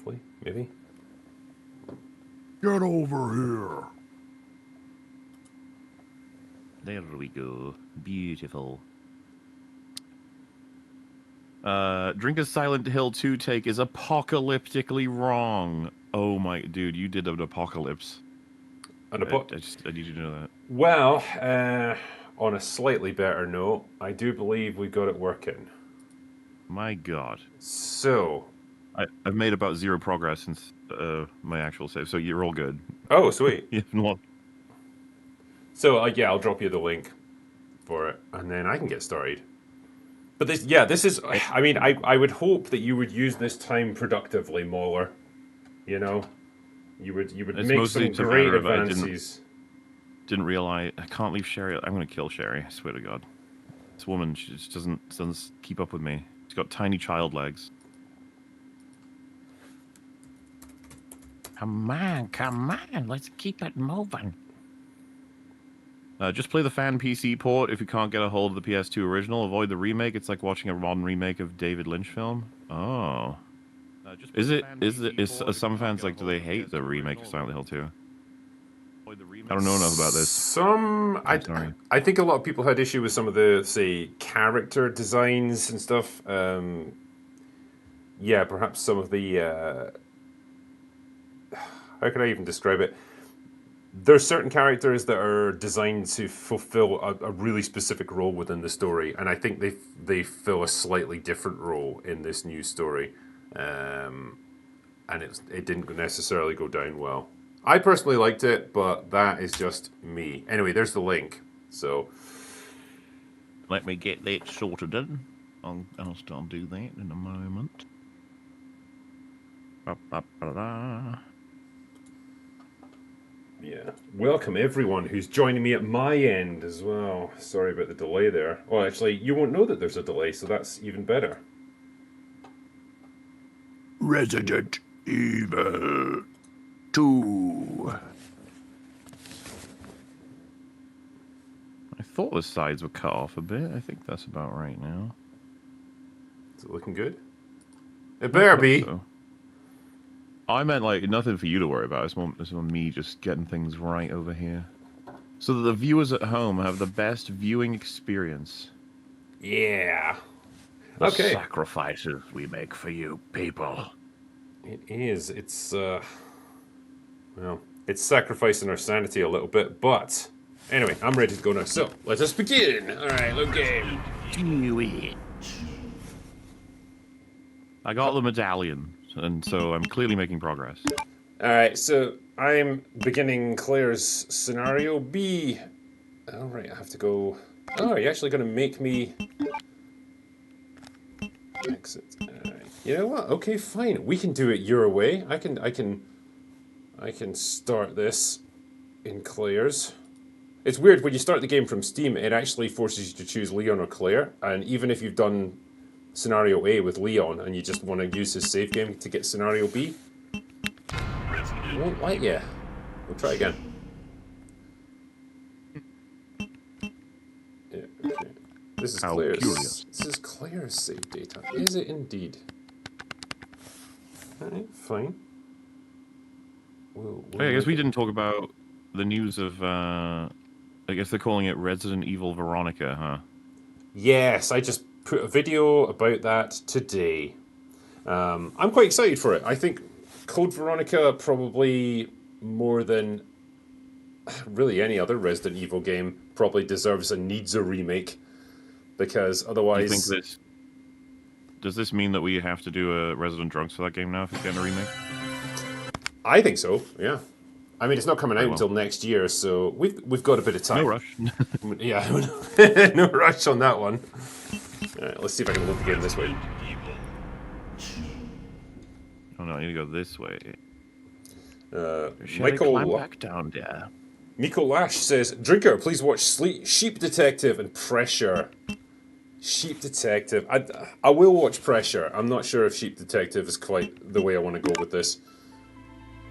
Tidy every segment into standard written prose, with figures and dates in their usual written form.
hopefully, maybe. Get over here. There we go. Beautiful. Drink a Silent Hill 2 take is apocalyptically wrong. Oh my, dude, you did an apocalypse. I need you to know that. Well, on a slightly better note, I do believe we got it working. My God. So, I've made about 0 progress since my actual save, so you're all good. Oh, sweet. So, yeah, I'll drop you the link for it, and then I can get started. But this is, I mean, I would hope that you would use this time productively, MauLer. You know, you would make some great advances. Didn't realize I can't leave Sherry. I'm going to kill Sherry. I swear to God, this woman, she just doesn't keep up with me. She's got tiny child legs. Come on, let's keep it moving. Just play the fan PC port if you can't get a hold of the PS2 original. Avoid the remake. It's like watching a modern remake of David Lynch film. Oh. Some fans like, do they hate the remake of Silent Hill 2? I don't know enough about this. I think a lot of people had issue with some of the, say, character designs and stuff. Yeah, perhaps some of the... how can I even describe it? There's certain characters that are designed to fulfill a really specific role within the story, and I think they fill a slightly different role in this new story, and it didn't necessarily go down well. I personally liked it, but that is just me. Anyway, there's the link. So let me get that sorted in. I'll do that in a moment. Yeah. Welcome everyone who's joining me at my end as well. Sorry about the delay there. Well, actually, you won't know that there's a delay, so that's even better. Resident Evil 2. I thought the sides were cut off a bit. I think that's about right now. Is it looking good? It better be. So. I meant, like, nothing for you to worry about. It's more me just getting things right over here. So that the viewers at home have the best viewing experience. Yeah. The sacrifices we make for you, people. It is. It's, well, it's sacrificing our sanity a little bit, but... Anyway, I'm ready to go now. So, let us begin. All right, okay. Do it. I got the medallion. And so I'm clearly making progress. Alright, so I'm beginning Claire's scenario B. Alright, I have to go... Oh, you're actually going to make me... Exit. Alright. You know what? Okay, fine. We can do it your way. I can start this in Claire's. It's weird, when you start the game from Steam, it actually forces you to choose Leon or Claire. And even if you've done Scenario A with Leon, and you just want to use his save game to get Scenario B, it won't let you. We'll try again. Yeah, okay. This is Claire's. This is Claire's save data. Is it indeed? Alright, fine. I guess we didn't talk about the news of, I guess they're calling it Resident Evil Veronica, huh? Yes, I just put a video about that today. I'm quite excited for it. I think Code Veronica, probably more than really any other Resident Evil game, probably deserves and needs a remake, because otherwise... Does this mean that we have to do a Resident Drunks for that game now if it's getting a remake? I think so, yeah. I mean, it's not coming out until next year, so we've got a bit of time. No rush. Yeah, no rush on that one. Alright, let's see if I can load the game this way. Oh no, I need to go this way. Michael back down there. Miko Lash says, Drinker, please watch Sheep Detective and Pressure. Sheep Detective. I will watch Pressure. I'm not sure if Sheep Detective is quite the way I want to go with this.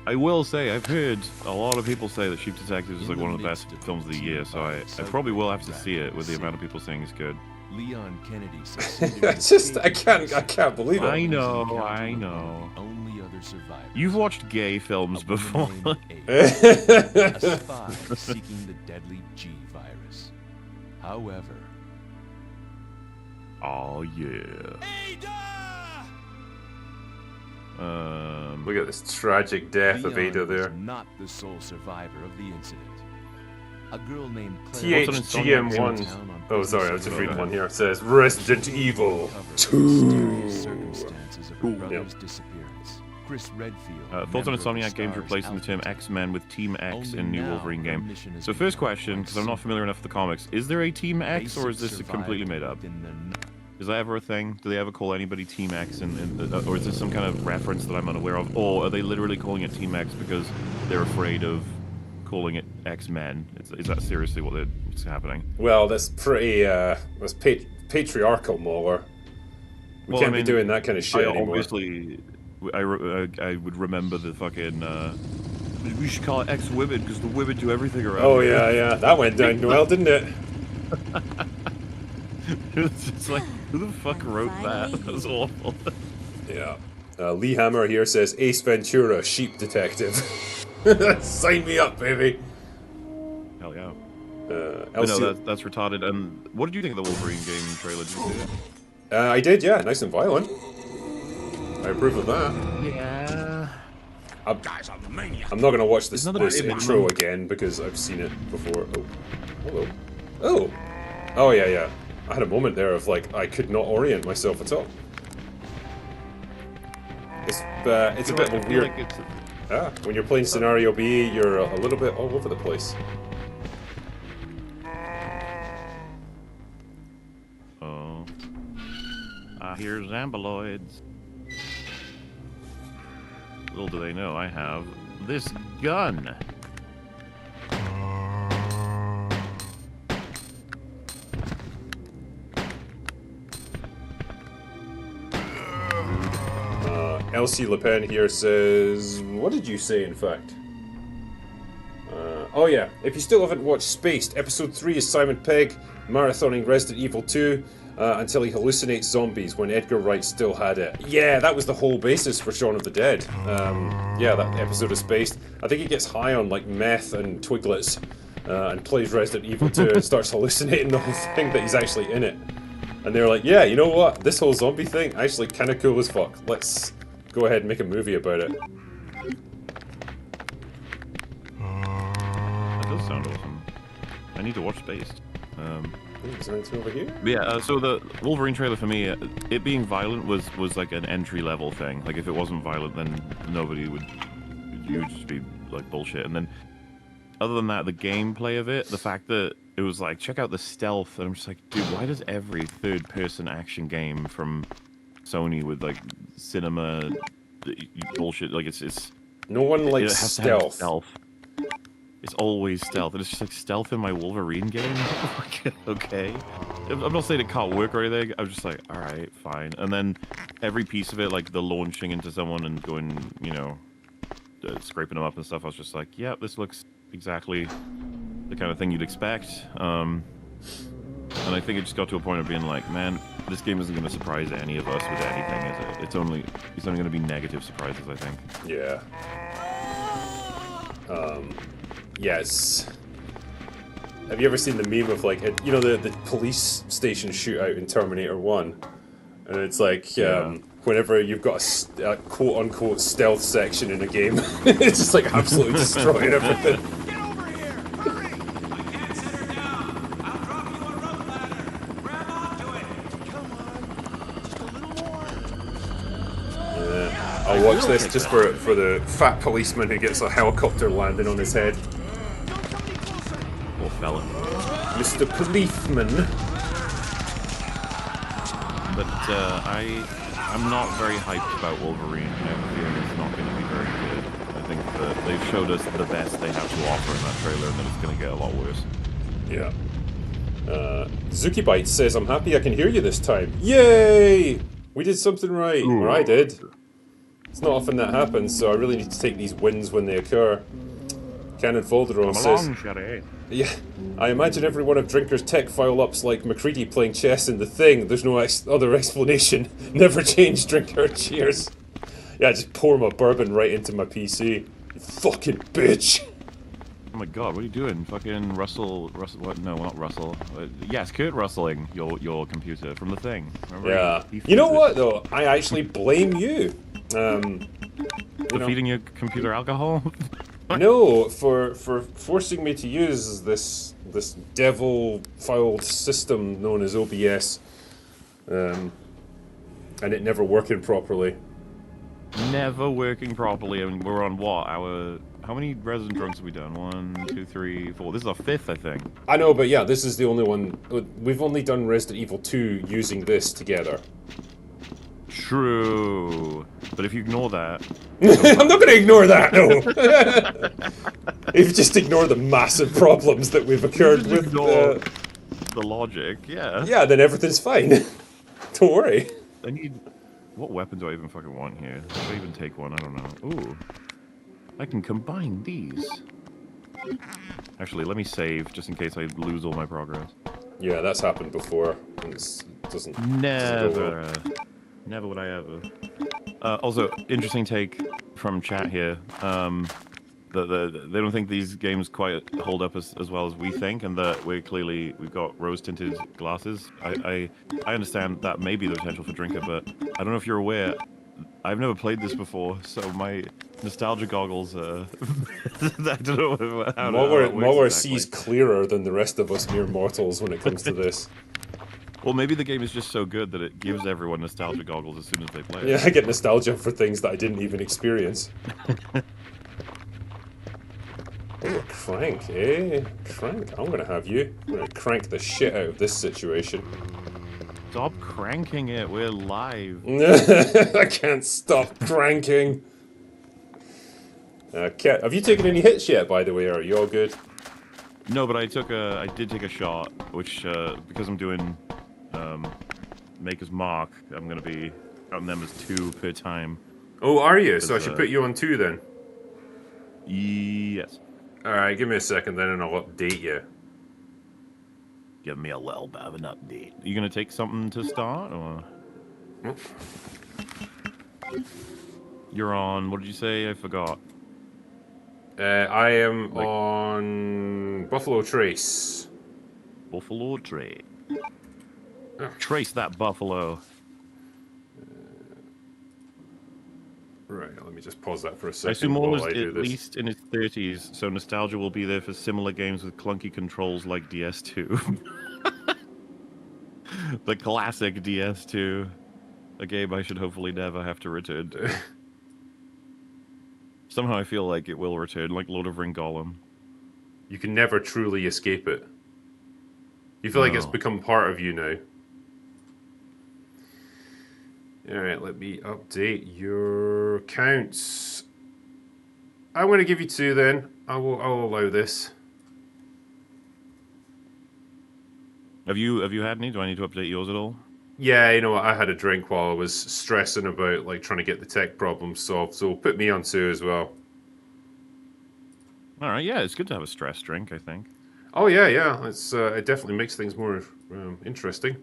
I will say, I've heard a lot of people say that Sheep Detective is like one of the best films of the year, so I probably will have to see it with the amount of people saying it's good. Leon Kennedy I can't believe it. I know. Only a other survivors. You've watched gay films A before. woman named A, a spy seeking the deadly G virus. However, Oh yeah. Look at this tragic death of Leon Ada was there. not the sole survivor of the incident. A girl named Claire THGM1. Oh, sorry, I was just reading one here. It says Resident Evil 2. Circumstances of her brother's disappearance. Chris Redfield. Thoughts on member of the Insomniac Games Stars replacing the term Alpha X-Men with Team X Only in new now Wolverine her game. mission has So been first question, made because I'm not familiar enough with the comics, is there a Team X or is this Basic completely made survival up? in the Is that ever a thing? Do they ever call anybody Team X, or is this some kind of reference that I'm unaware of? Or are they literally calling it Team X because they're afraid of calling it X-Men? Is that seriously what's happening? Well, that's pretty, that's patriarchal, MauLer. We Well, can't I mean, be doing that kind of shit anymore. Obviously, I would remember the fucking, we should call it X-Women because the women do everything around Oh, here. yeah, that went down well, didn't it? It's like, who the fuck wrote that? That was awful. Yeah. Lee Hammer here says Ace Ventura, sheep detective. Sign me up, baby. Hell yeah. Elsie, But no, that's retarded. And what did you think of the Wolverine game trailer? Did you see it? I did, yeah, nice and violent. I approve of that. Yeah. I'm not gonna watch this, There's another intro again because I've seen it before. Oh, hello. Oh, oh yeah. I had a moment there of like I could not orient myself at all. It's a bit of a weird. When you're playing scenario B, you're a little bit all over the place. Oh. I hear Zambaloids. Little do they know I have this gun. Elsie Le Pen here says, what did you say in fact? Oh yeah, if you still haven't watched Spaced, episode 3 is Simon Pegg marathoning Resident Evil 2 until he hallucinates zombies when Edgar Wright still had it. Yeah, that was the whole basis for Shaun of the Dead. Yeah, that episode of Spaced. I think he gets high on like meth and Twiglets and plays Resident Evil 2 and starts hallucinating the whole thing that he's actually in it. And they're like, yeah, you know what? This whole zombie thing actually kind of cool as fuck. Let's go ahead and make a movie about it. That does sound awesome. I need to watch Spaced. Is there anything over here? Yeah, so the Wolverine trailer for me, it being violent was like an entry level thing. Like if it wasn't violent, then nobody would. You would just be like bullshit. And then, other than that, the gameplay of it, the fact that it was like, check out the stealth, and I'm just like, dude, why does every third-person action game from Sony with like cinema bullshit, like it's No one likes it has to have stealth. It's always stealth, and it's just like stealth in my Wolverine game. Okay, I'm not saying it can't work or anything. I'm just like, all right, fine. And then every piece of it, like the launching into someone and going, you know, scraping them up and stuff. I was just like, yeah, this looks exactly the kind of thing you'd expect. And I think it just got to a point of being like, man, this game isn't going to surprise any of us with anything, is it? It's only going to be negative surprises, I think. Yeah. Yes. Have you ever seen the meme of like, you know, the police station shootout in Terminator 1? And it's like, whenever you've got a quote-unquote stealth section in a game, it's just like absolutely destroying everything. Get over here! Hurry! I can't set her down! I'll drop you a rope ladder! Grab onto it! Come on! Just a little more! Yeah. I'll watch this just for the fat policeman who gets a helicopter landing on his head. Poor fella. Mr. Policeman. But I'm not very hyped about Wolverine. I fear it's not going to be very good. I think that they've showed us the best they have to offer in that trailer, and that it's going to get a lot worse. Yeah. Zukibite says, I'm happy I can hear you this time. Yay! We did something right. Ooh. Or I did. It's not often that happens, so I really need to take these wins when they occur. Cannon Folderon says, yeah, I imagine every one of Drinker's tech file-ups like McCready playing chess in The Thing. There's no other explanation. Never change, Drinker. Cheers. Yeah, just pour my bourbon right into my PC. You fucking bitch. Oh my god, what are you doing? Fucking Russell, what? No, not Russell. Yes, Kurt rustling your computer from the thing. Remember Yeah. he You know feeds it. what, though? I actually blame you. For feeding your computer alcohol? No, for forcing me to use this devil-filed system known as OBS, and it never working properly. Never working properly, and we're on what? How many resident drunks have we done? 1, 2, 3, 4. This is our 5th, I think. I know, but yeah, this is the only one. We've only done Resident Evil 2 using this together. True. But if you ignore that... I'm not going to ignore that, no! If you just ignore the massive problems that we've occurred with... ignore the logic, yeah. Yeah, then everything's fine. Don't worry. I need... What weapon do I even fucking want here? Should I even take one? I don't know. Ooh. I can combine these. Actually, let me save, just in case I lose all my progress. Yeah, that's happened before, and it doesn't go well. Never. Never would I ever. Also, interesting take from chat here. They don't think these games quite hold up as well as we think, and that we've got rose-tinted glasses. I understand that may be the potential for Drinker, but I don't know if you're aware. I've never played this before, so my nostalgia goggles. I don't know how MauLer exactly. sees clearer than the rest of us mere mortals when it comes to this. Well, maybe the game is just so good that it gives everyone nostalgia goggles as soon as they play it. Yeah, I get nostalgia for things that I didn't even experience. Oh, crank, eh? Crank. I'm gonna have you. I'm gonna crank the shit out of this situation. Stop cranking it. We're live. I can't stop cranking. Kat, have you taken any hits yet, by the way? Are you all good? No, but I did take a shot, which because I'm doing Maker's Mark, I'm gonna be counting them as 2 per time. Oh, are you? So I should put you on 2 then. Yes. Alright, give me a second then and I'll update you. Give me a little bit of an update. You gonna take something to start, or? You're on, what did you say? I forgot. I am on Buffalo Trace. Buffalo Trace. Trace that buffalo. Right, let me just pause that for a I second assume while MauLer's I do at this. least in his 30s, so nostalgia will be there for similar games with clunky controls like DS2. The classic DS2. A game I should hopefully never have to return to. Somehow I feel like it will return, like Lord of Ring Golem. You can never truly escape it. You feel like it's No. become part of you now. Alright, let me update your counts. I'm going to give you 2 then. I'll allow this. Have you had any? Do I need to update yours at all? Yeah, you know what, I had a drink while I was stressing about like trying to get the tech problem solved, so put me on 2 as well. Alright, yeah, it's good to have a stress drink, I think. Oh yeah, it's it definitely makes things more interesting.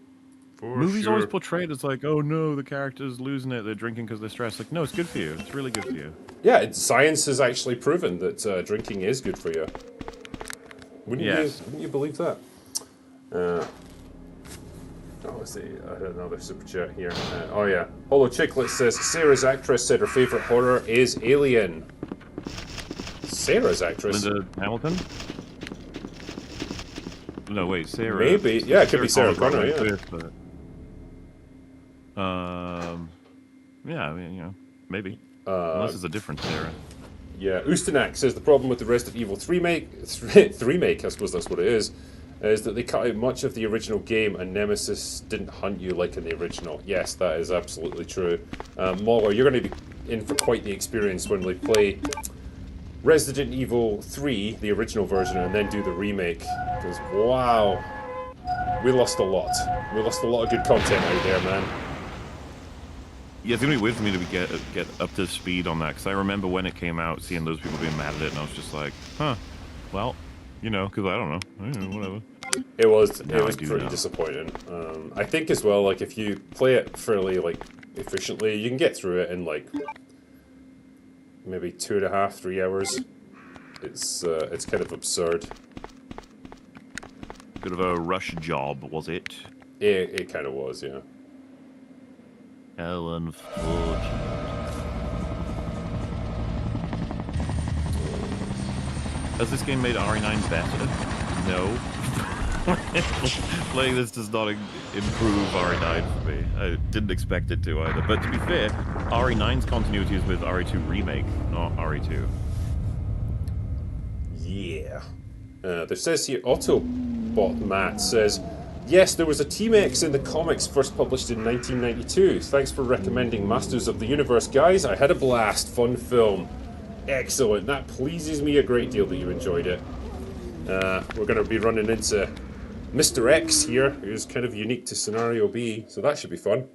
For Movies sure. always portrayed as like, oh no, the character's losing it, they're drinking because they're stressed. Like, no, it's good for you. It's really good for you. Yeah, science has actually proven that drinking is good for you. Yes. Wouldn't you believe that? Let's see, I had another super chat here. Oh yeah, Holo Chicklet says Sarah's actress said her favorite horror is Alien. Sarah's actress? Linda Hamilton? No, wait, Sarah. Maybe, yeah, it could be Sarah Connor, yeah. Yeah, I mean, you know, maybe. Unless it's a different Sarah. Yeah, Ustanak says the problem with the Resident Evil 3 remake, I suppose that's what it is that they cut out much of the original game and Nemesis didn't hunt you like in the original. Yes, that is absolutely true. MauLer, you're going to be in for quite the experience when we play Resident Evil 3, the original version, and then do the remake. Because, wow, we lost a lot. We lost a lot of good content out there, man. Yeah, it's gonna be weird for me to get up to speed on that, because I remember when it came out, seeing those people being mad at it, and I was just like, huh, well, you know, because I don't know, whatever. It was Now I do pretty know. disappointing. I think as well, like if you play it fairly like efficiently, you can get through it in like maybe 2.5, 3 hours. It's kind of absurd. Bit of a rush job, was it? It kind of was, yeah. How unfortunate. Has this game made RE9 better? No. Playing this does not improve RE9 for me. I didn't expect it to either. But to be fair, RE9's continuity is with RE2 Remake, not RE2. Yeah. There says here, Autobot Matt says, yes, there was a Team X in the comics first published in 1992. Thanks for recommending Masters of the Universe, guys. I had a blast. Fun film. Excellent. That pleases me a great deal that you enjoyed it. We're going to be running into Mr. X here, who's kind of unique to Scenario B, so that should be fun.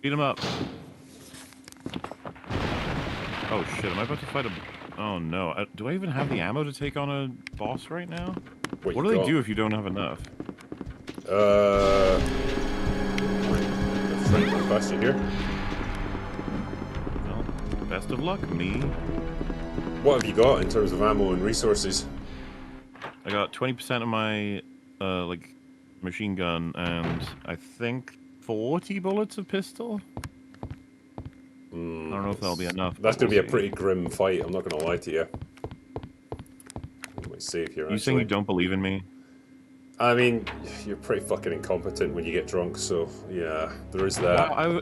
Beat him up. Oh shit, am I about to fight a... Oh no, do I even have the ammo to take on a boss right now? What do they do if you don't have enough? Right past you here. Well, best of luck, me. What have you got in terms of ammo and resources? I got 20% of my, like, machine gun, and I think 40 bullets of pistol? I don't know if that'll be enough. That's going to be a pretty grim fight, I'm not going to lie to you. I might save here, You saying you don't believe in me? I mean, you're pretty fucking incompetent when you get drunk, so yeah, there is that. Well,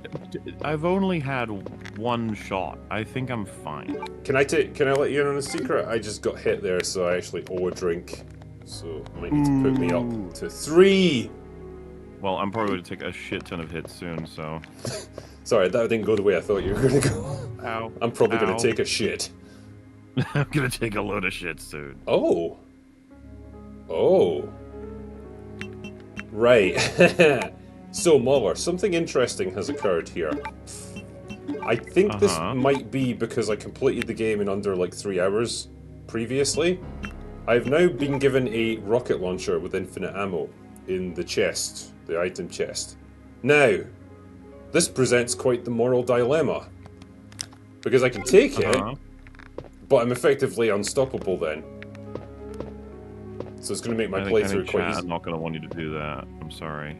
I've only had one shot. I think I'm fine. Can I let you in on a secret? I just got hit there, so I actually owe a drink. So I might need to put me up to 3. Well, I'm probably going to take a shit ton of hits soon, so... Sorry, that didn't go the way I thought you were going to go. Ow. I'm probably going to take a shit. I'm going to take a load of shit soon. Oh. Oh. Right. So, MauLer, something interesting has occurred here. I think this might be because I completed the game in under like 3 hours previously. I've now been given a rocket launcher with infinite ammo in the chest, the item chest. Now, this presents quite the moral dilemma. Because I can take it, but I'm effectively unstoppable then. So it's going to make my playthrough quite easy. I'm not going to want you to do that. I'm sorry.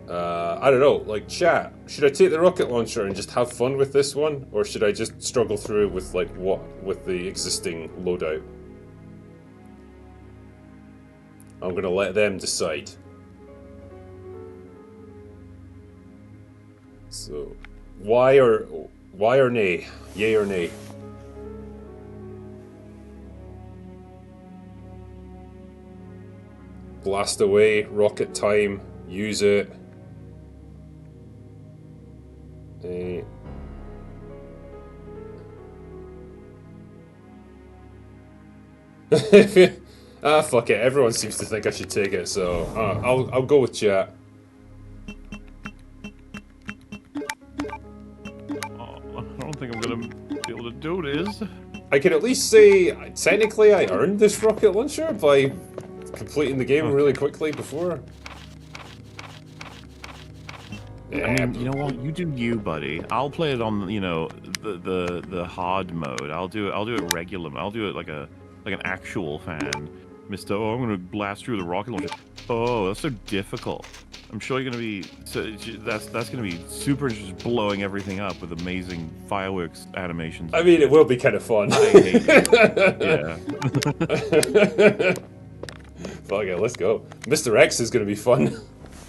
I don't know, like, chat, should I take the rocket launcher and just have fun with this one? Or should I just struggle through with, like, with the existing loadout? I'm going to let them decide. So, why or nay? Yay or nay? Blast away, rocket time, use it. Fuck it. Everyone seems to think I should take it, so I'll go with chat. I don't think I'm gonna be able to do this. I can at least say, technically, I earned this rocket launcher by completing the game really quickly before. I mean, you know what? You do you, buddy. I'll play it on, you know, the hard mode. I'll do it regular. I'll do it like an actual fan. Mr. Oh, I'm gonna blast through the rocket launcher. Oh, that's so difficult. I'm sure you're gonna be. So that's gonna be super, just blowing everything up with amazing fireworks animations. I mean, it will be kind of fun. I hate it. Yeah. Fuck it, let's go. Mr. X is gonna be fun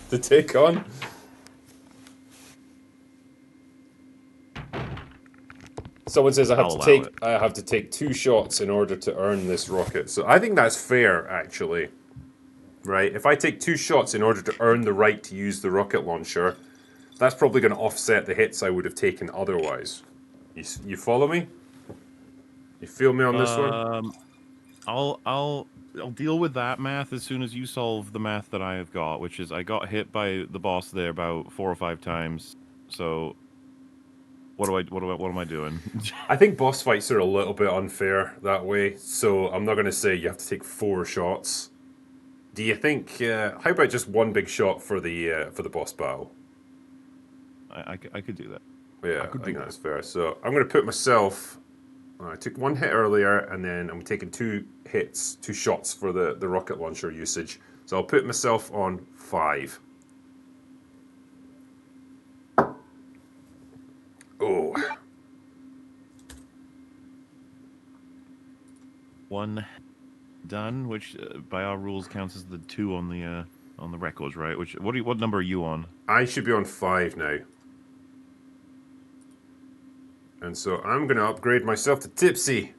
to take on. Someone says I have to take 2 shots in order to earn this rocket. So I think that's fair, actually. Right? If I take 2 shots in order to earn the right to use the rocket launcher, that's probably going to offset the hits I would have taken otherwise. You follow me? You feel me on this one? I'll deal with that math as soon as you solve the math that I have got, which is I got hit by the boss there about 4 or 5 times. So what am I doing? I think boss fights are a little bit unfair that way, so I'm not going to say you have to take 4 shots. Do you think? How about just 1 big shot for the boss battle? I could do that. Yeah, I think that's fair. So I'm going to put myself. I took 1 hit earlier, and then I'm taking 2 hits, 2 shots for the rocket launcher usage. So I'll put myself on 5. Oh. 1 done, which by our rules counts as the 2 on the records, right? What number are you on? I should be on 5 now. And so I'm going to upgrade myself to Tipsy.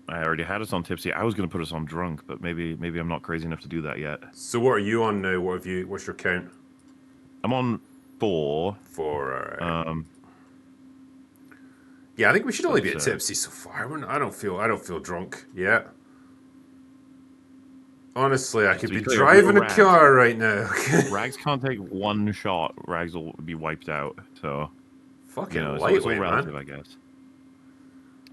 I already had us on tipsy. I was going to put us on drunk, but maybe I'm not crazy enough to do that yet. So what are you on now? What's your count? I'm on 4. 4, alright. Yeah, I think we should only be at Tipsy so far. I don't feel drunk yet. Honestly, I could be driving a car right now. Rags can't take 1 shot. Rags will be wiped out. So, fucking lightweight, it's all relative, man. I guess.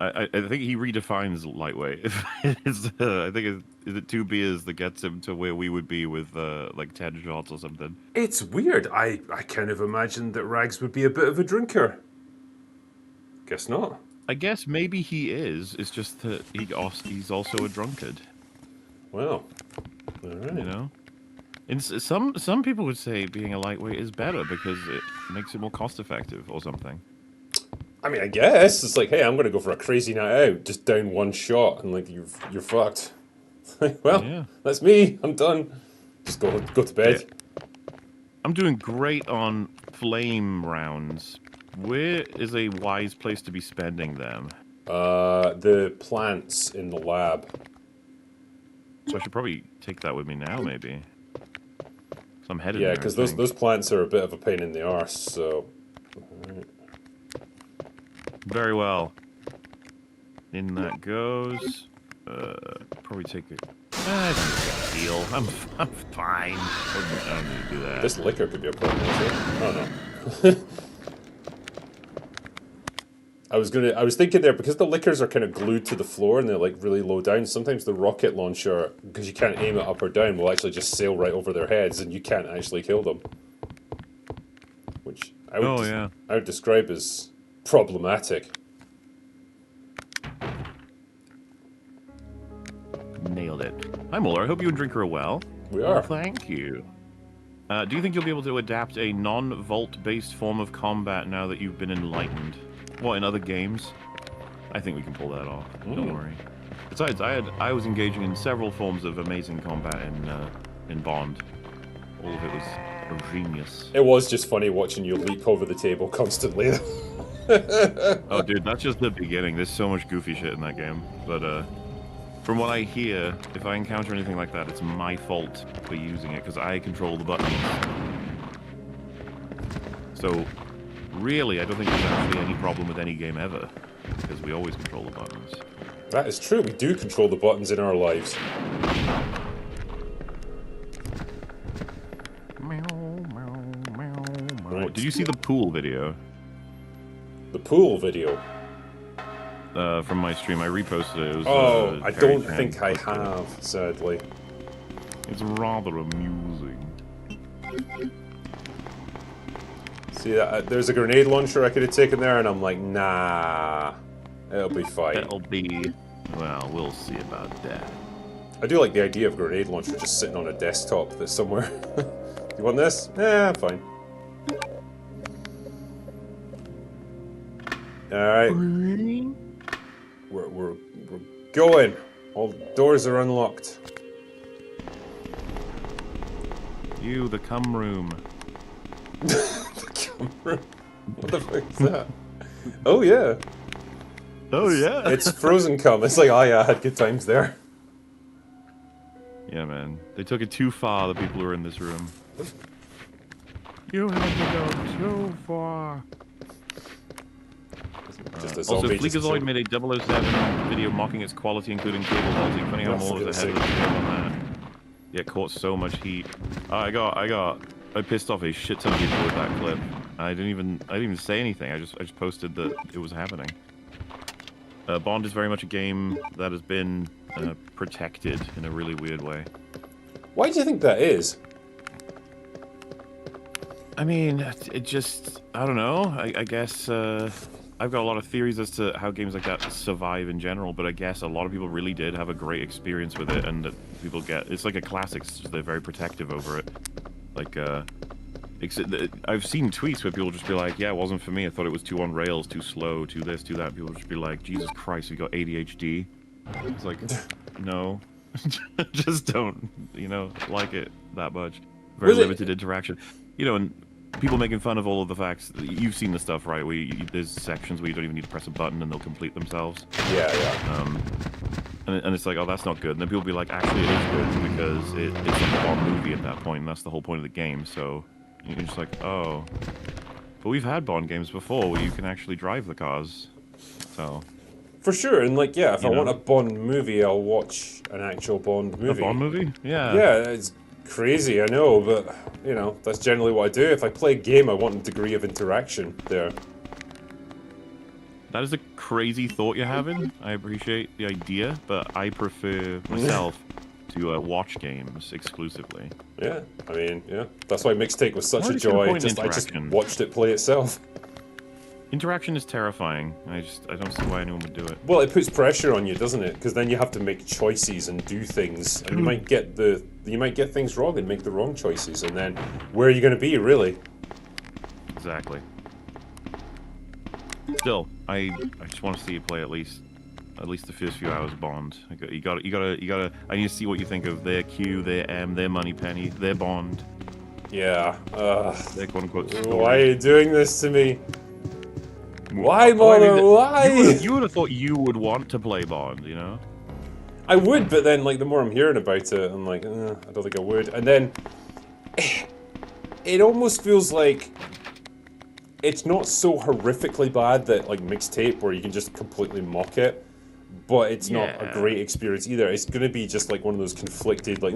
I think he redefines lightweight. I think is it 2 beers that gets him to where we would be with like 10 shots or something. It's weird. I kind of imagined that Rags would be a bit of a drinker. Guess not. I guess maybe he is. It's just that he's also a drunkard. Well, all right. You know, and some people would say being a lightweight is better because it makes it more cost effective or something. I mean, I guess it's like, hey, I'm gonna go for a crazy night out, just down 1 shot, and like you're fucked. Well, yeah. That's me. I'm done. Just go to bed. Yeah. I'm doing great on flame rounds. Where is a wise place to be spending them? The plants in the lab. So I should probably take that with me now, maybe. Cause I'm headed. Yeah, because those plants are a bit of a pain in the arse. So. Right. Very well. In that goes. Probably take it. I don't think it's a deal. I'm fine. I don't need to do that. This liquor could be a problem. Oh no. I was thinking there, because the liquors are kind of glued to the floor and they're like really low down, sometimes the rocket launcher, because you can't aim it up or down, will actually just sail right over their heads and you can't actually kill them. Which I would describe as problematic. Nailed it. Hi, MauLer. I hope you and Drinker are well. We are. Well, thank you. Do you think you'll be able to adapt a non-vault-based form of combat now that you've been enlightened? What, in other games? I think we can pull that off. Don't worry. Besides, I was engaging in several forms of amazing combat in Bond. All of it was genius. It was just funny watching you leap over the table constantly. Oh, dude, that's just the beginning. There's so much goofy shit in that game. But from what I hear, if I encounter anything like that, it's my fault for using it because I control the buttons. So, really, I don't think there's actually any problem with any game ever, because we always control the buttons. That is true, we do control the buttons in our lives. Right. Did you see the pool video? The pool video? From my stream, I reposted it. It was, I don't think I have, sadly. It's rather amusing. See, there's a grenade launcher I could have taken there, and I'm like, nah, it'll be fine. It'll be, well, we'll see about that. I do like the idea of a grenade launcher just sitting on a desktop that's somewhere. You want this? Yeah, fine. Alright. We're going. All doors are unlocked. You, the cum room. What the fuck is that? Oh yeah. Oh yeah. It's frozen cum. It's like, oh yeah, I had good times there. Yeah, man. They took it too far, the people who are in this room. You have to go too far. Just a Also, zombie, Fleekazoid made a 007 video mocking its quality, including cable halting, funny how MauLer was ahead of the game on that. Yet caught so much heat. I pissed off a shit ton of people with that clip. I didn't even say anything. I just posted that it was happening. Bond is very much a game that has been protected in a really weird way. Why do you think that is? I mean, it just, I don't know. I guess I've got a lot of theories as to how games like that survive in general, but I guess a lot of people really did have a great experience with it, and that people it's like a classic, so they're very protective over it. Like, I've seen tweets where people just be like, yeah, it wasn't for me, I thought it was too on rails, too slow, too this, too that. People just be like, Jesus Christ, you got ADHD? It's like, no. Just don't, like it that much. Very limited interaction. And people making fun of all of the facts. You've seen the stuff, right? Where there's sections where you don't even need to press a button and they'll complete themselves. Yeah. And it's like, oh, that's not good. And then people be like, actually, it is good because it's a Bond movie at that point, and that's the whole point of the game. So you're just like, oh. But we've had Bond games before where you can actually drive the cars. So. For sure, and like, yeah, if I want a Bond movie, I'll watch an actual Bond movie. A Bond movie? Yeah. Yeah, it's crazy, I know, but, that's generally what I do. If I play a game, I want a degree of interaction there. That is a crazy thought you're having. I appreciate the idea, but I prefer myself to watch games exclusively. Yeah, I mean, yeah. That's why Mixtape was such a joy. I just watched it play itself. Interaction is terrifying. I don't see why anyone would do it. Well, it puts pressure on you, doesn't it? Because then you have to make choices and do things, and you might get things wrong and make the wrong choices, and then where are you going to be, really? Exactly. Still, I just want to see you play at least the first few hours of Bond. You gotta. I need to see what you think of their Q, their M, their Moneypenny, their Bond. Yeah. Their quote unquote story. Why are you doing this to me? Why, MauLer? Why? You would have thought you would want to play Bond, I would, but then, like, the more I'm hearing about it, I'm like, I don't think I would. And then, it almost feels like it's not so horrifically bad that, like, Mixtape, where you can just completely mock it, but it's not a great experience either. It's going to be just, like, one of those conflicted, like,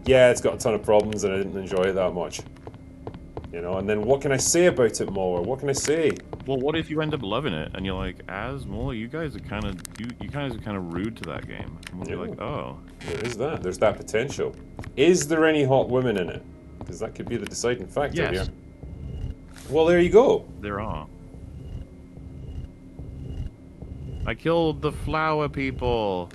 yeah, it's got a ton of problems and I didn't enjoy it that much. And then what can I say about it, MauLer? What can I say? Well, what if you end up loving it and you're like, MauLer, you guys are kind of rude to that game. And we'll be like, oh. There is that. There's that potential. Is there any hot women in it? Because that could be the deciding factor here. Well, there you go. There are. I killed the flower people.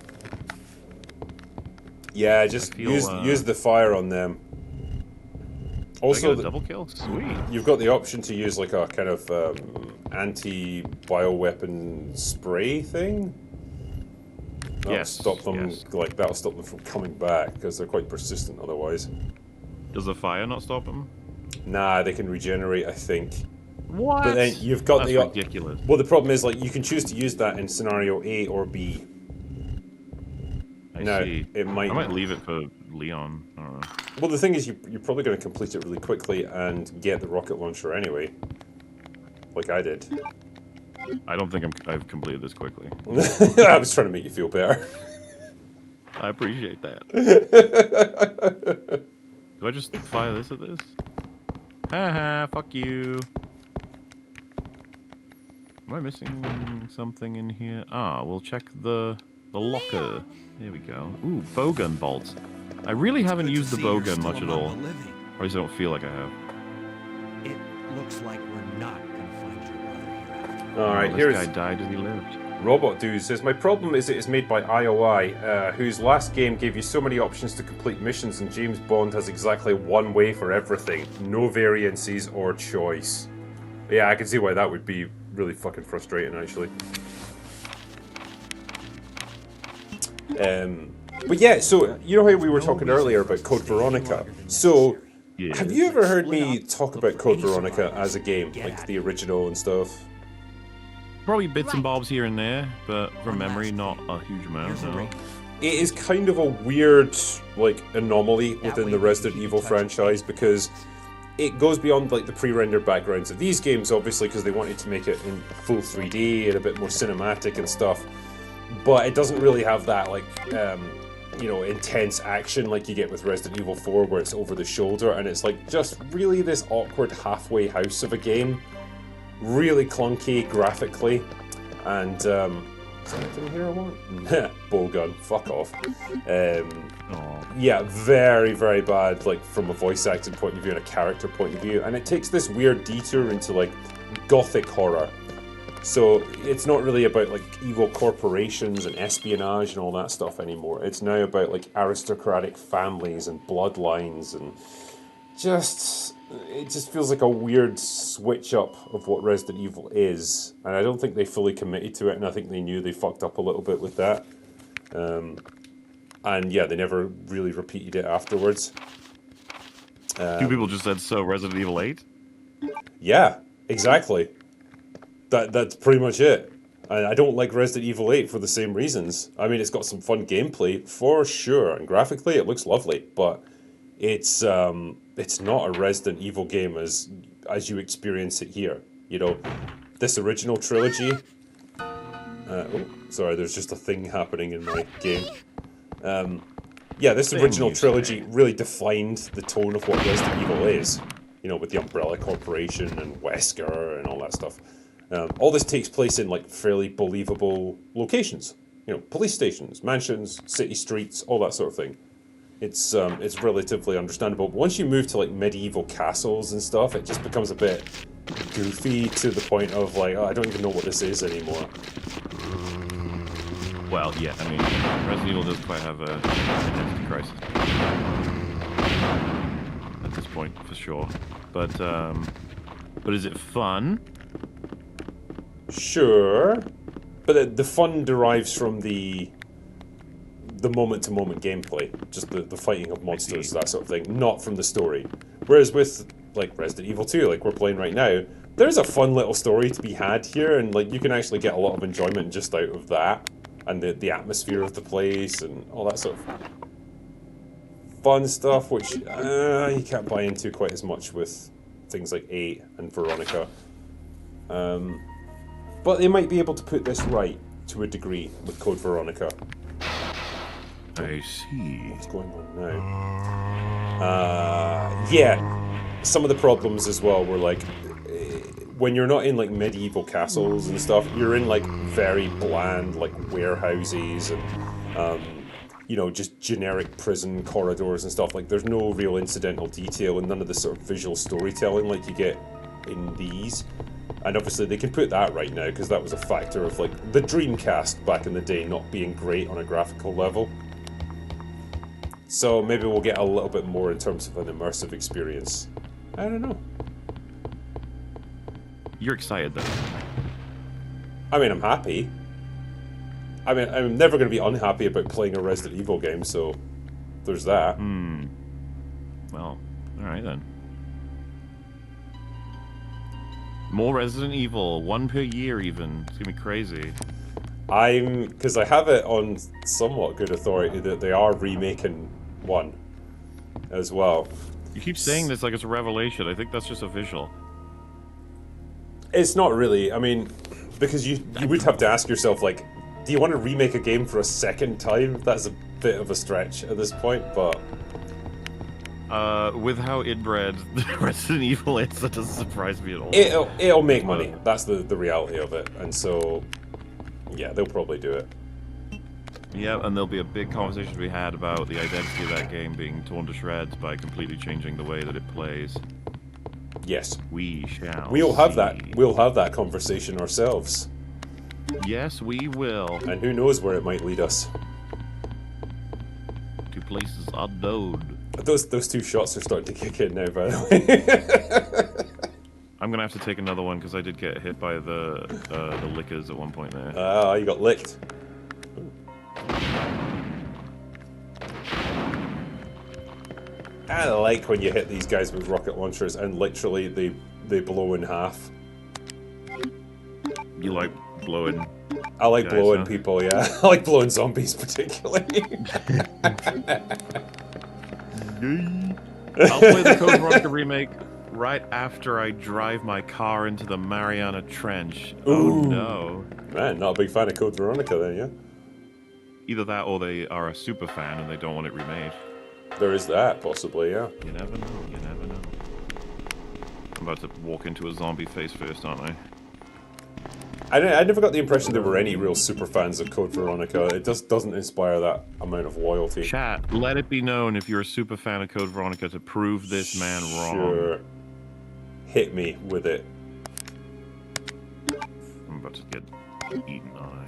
Yeah, just use the fire on them. Also, a double kill? Sweet. You've got the option to use like a kind of anti-bioweapon spray thing. That'll stop them. Like that'll stop them from coming back because they're quite persistent otherwise. Does the fire not stop them? Nah, they can regenerate, I think. What? But then you've got That's ridiculous. Well, the problem is like you can choose to use that in scenario A or B. I see. I might leave it for Leon. I don't know. Well, the thing is, you're probably going to complete it really quickly and get the rocket launcher anyway, like I did. I don't think I've completed this quickly. I was trying to make you feel better. I appreciate that. Do I just fire this at this? Haha, fuck you. Am I missing something in here? Ah, we'll check the locker. There we go. Ooh, bowgun bolts. I really haven't used the bowgun much at all. Or at least I don't feel like I have. It looks like we're not gonna find your brother here. Alright, this here's guy died as he lived. Robot Dude says, my problem is it is made by IOI, whose last game gave you so many options to complete missions, and James Bond has exactly one way for everything. No variances or choice. Yeah, I can see why that would be really fucking frustrating, actually. But yeah, so, you know how we were talking earlier about Code Veronica? So, have you ever heard me talk about Code Veronica as a game? Like the original and stuff? Probably bits and bobs here and there, but from memory, not a huge amount, no. It is kind of a weird, like, anomaly within the Resident Evil franchise, because it goes beyond, like, the pre-rendered backgrounds of these games, obviously, because they wanted to make it in full 3D and a bit more cinematic and stuff. But it doesn't really have that, like, you know, intense action like you get with Resident Evil 4, where it's over the shoulder, and it's, like, just really this awkward halfway house of a game. Really clunky graphically, and Is there anything here I want? Bow gun. Fuck off. Oh. Yeah, very, very bad, like, from a voice acting point of view and a character point of view. And it takes this weird detour into, like, gothic horror. So it's not really about, like, evil corporations and espionage and all that stuff anymore. It's now about, like, aristocratic families and bloodlines and it just feels like a weird switch up of what Resident Evil is. And I don't think they fully committed to it, and I think they knew they fucked up a little bit with that. And yeah, they never really repeated it afterwards. Two people just said so. Resident Evil 8. Yeah, exactly. That's pretty much it. And I don't like Resident Evil 8 for the same reasons. I mean, it's got some fun gameplay for sure, and graphically it looks lovely, but it's not a Resident Evil game as you experience it here. You know, this original trilogy. Oh, sorry, there's just a thing happening in my game. Yeah, this original trilogy really defined the tone of what Resident Evil is. You know, with the Umbrella Corporation and Wesker and all that stuff. All this takes place in, like, fairly believable locations. You know, police stations, mansions, city streets, all that sort of thing. It's relatively understandable. But once you move to, like, medieval castles and stuff, it just becomes a bit goofy to the point of, like, oh, I don't even know what this is anymore. Well, yeah, I mean, Resident Evil does quite have a identity crisis at this point, for sure. But is it fun? Sure, but the fun derives from the moment-to-moment gameplay, just the fighting of monsters, that sort of thing, not from the story. Whereas with, like, Resident Evil 2, like we're playing right now, there's a fun little story to be had here, and, like, you can actually get a lot of enjoyment just out of that, and the atmosphere of the place, and all that sort of fun stuff, which you can't buy into quite as much with things like 8 and Veronica. But they might be able to put this right, to a degree, with Code Veronica. I see. What's going on now? Yeah, some of the problems as well were, like, when you're not in, like, medieval castles and stuff, you're in, like, very bland, like, warehouses and, you know, just generic prison corridors and stuff. Like, there's no real incidental detail and none of the sort of visual storytelling like you get in these. And obviously they can put that right now, because that was a factor of, like, the Dreamcast back in the day not being great on a graphical level. So maybe we'll get a little bit more in terms of an immersive experience. I don't know. You're excited, though. I mean, I'm happy. I mean, I'm never going to be unhappy about playing a Resident Evil game, so there's that. Well, alright then. More Resident Evil, one per year even. It's gonna be crazy. Because I have it on somewhat good authority that they are remaking 1 as well. You keep saying this like it's a revelation. I think that's just official. It's not really. I mean, because you would have to ask yourself, like, do you want to remake a game for a second time? That's a bit of a stretch at this point, but... With how inbred Resident Evil is, that doesn't surprise me at all. It'll make money. That's the reality of it. And so, yeah, they'll probably do it. Yeah, and there'll be a big conversation to be had about the identity of that game being torn to shreds by completely changing the way that it plays. Yes. We shall We'll have see. that. We'll have that conversation ourselves. Yes, we will. And who knows where it might lead us. To places unknown. Those 2 shots are starting to kick in now, by the way. I'm gonna have to take another one because I did get hit by the lickers at one point there. Ah, you got licked. I like when you hit these guys with rocket launchers and literally they blow in half. You like blowing? I like guys, blowing huh? people, yeah. I like blowing zombies particularly. I'll play the Code Veronica remake right after I drive my car into the Mariana Trench. Oh Ooh. no. Man, not a big fan of Code Veronica then, yeah? Either that or they are a super fan and they don't want it remade. There is that, possibly, yeah. You never know, you never know. I'm about to walk into a zombie face first, aren't I? I never got the impression there were any real super fans of Code Veronica. It just doesn't inspire that amount of loyalty. Chat, let it be known if you're a super fan of Code Veronica to prove this man wrong. Sure. Hit me with it. I'm about to get eaten on.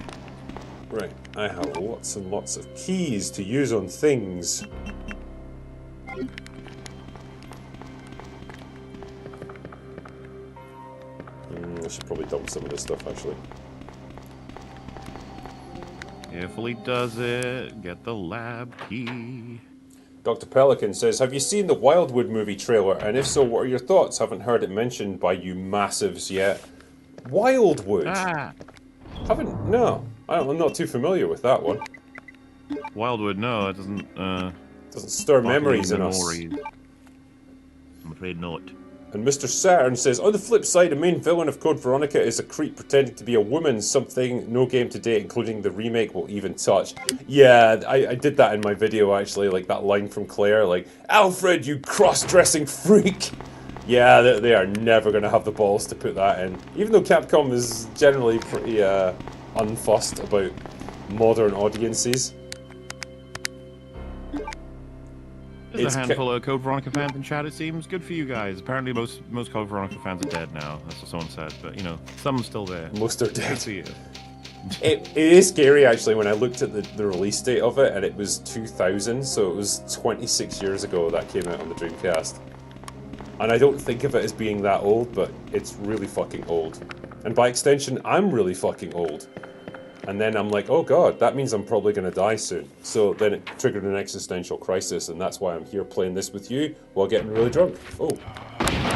Right, I have lots and lots of keys to use on things. I should probably dump some of this stuff, actually. Carefully does it. Get the lab key. Dr. Pelican says, have you seen the Wildwood movie trailer? And if so, what are your thoughts? Haven't heard it mentioned by you massives yet. Wildwood? Ah! No. I'm not too familiar with that one. Wildwood, no, it doesn't, Doesn't stir memories in us. I'm afraid not. And Mr. Saturn says, on the flip side, the main villain of Code Veronica is a creep pretending to be a woman, something no game to date, including the remake, will even touch. Yeah, I did that in my video, actually, like that line from Claire, like, Alfred, you cross-dressing freak! Yeah, they are never going to have the balls to put that in. Even though Capcom is generally pretty unfussed about modern audiences. There's a handful of Code Veronica fans in chat, it seems. Good for you guys. Apparently most Code Veronica fans are dead now. That's what someone said. But, you know, some are still there. Most are dead. Good for you. It is scary, actually, when I looked at the release date of it, and it was 2000, so it was 26 years ago that came out on the Dreamcast. And I don't think of it as being that old, but it's really fucking old. And by extension, I'm really fucking old. And then I'm like, oh god, that means I'm probably going to die soon. So then it triggered an existential crisis, and that's why I'm here playing this with you while getting really drunk. Oh.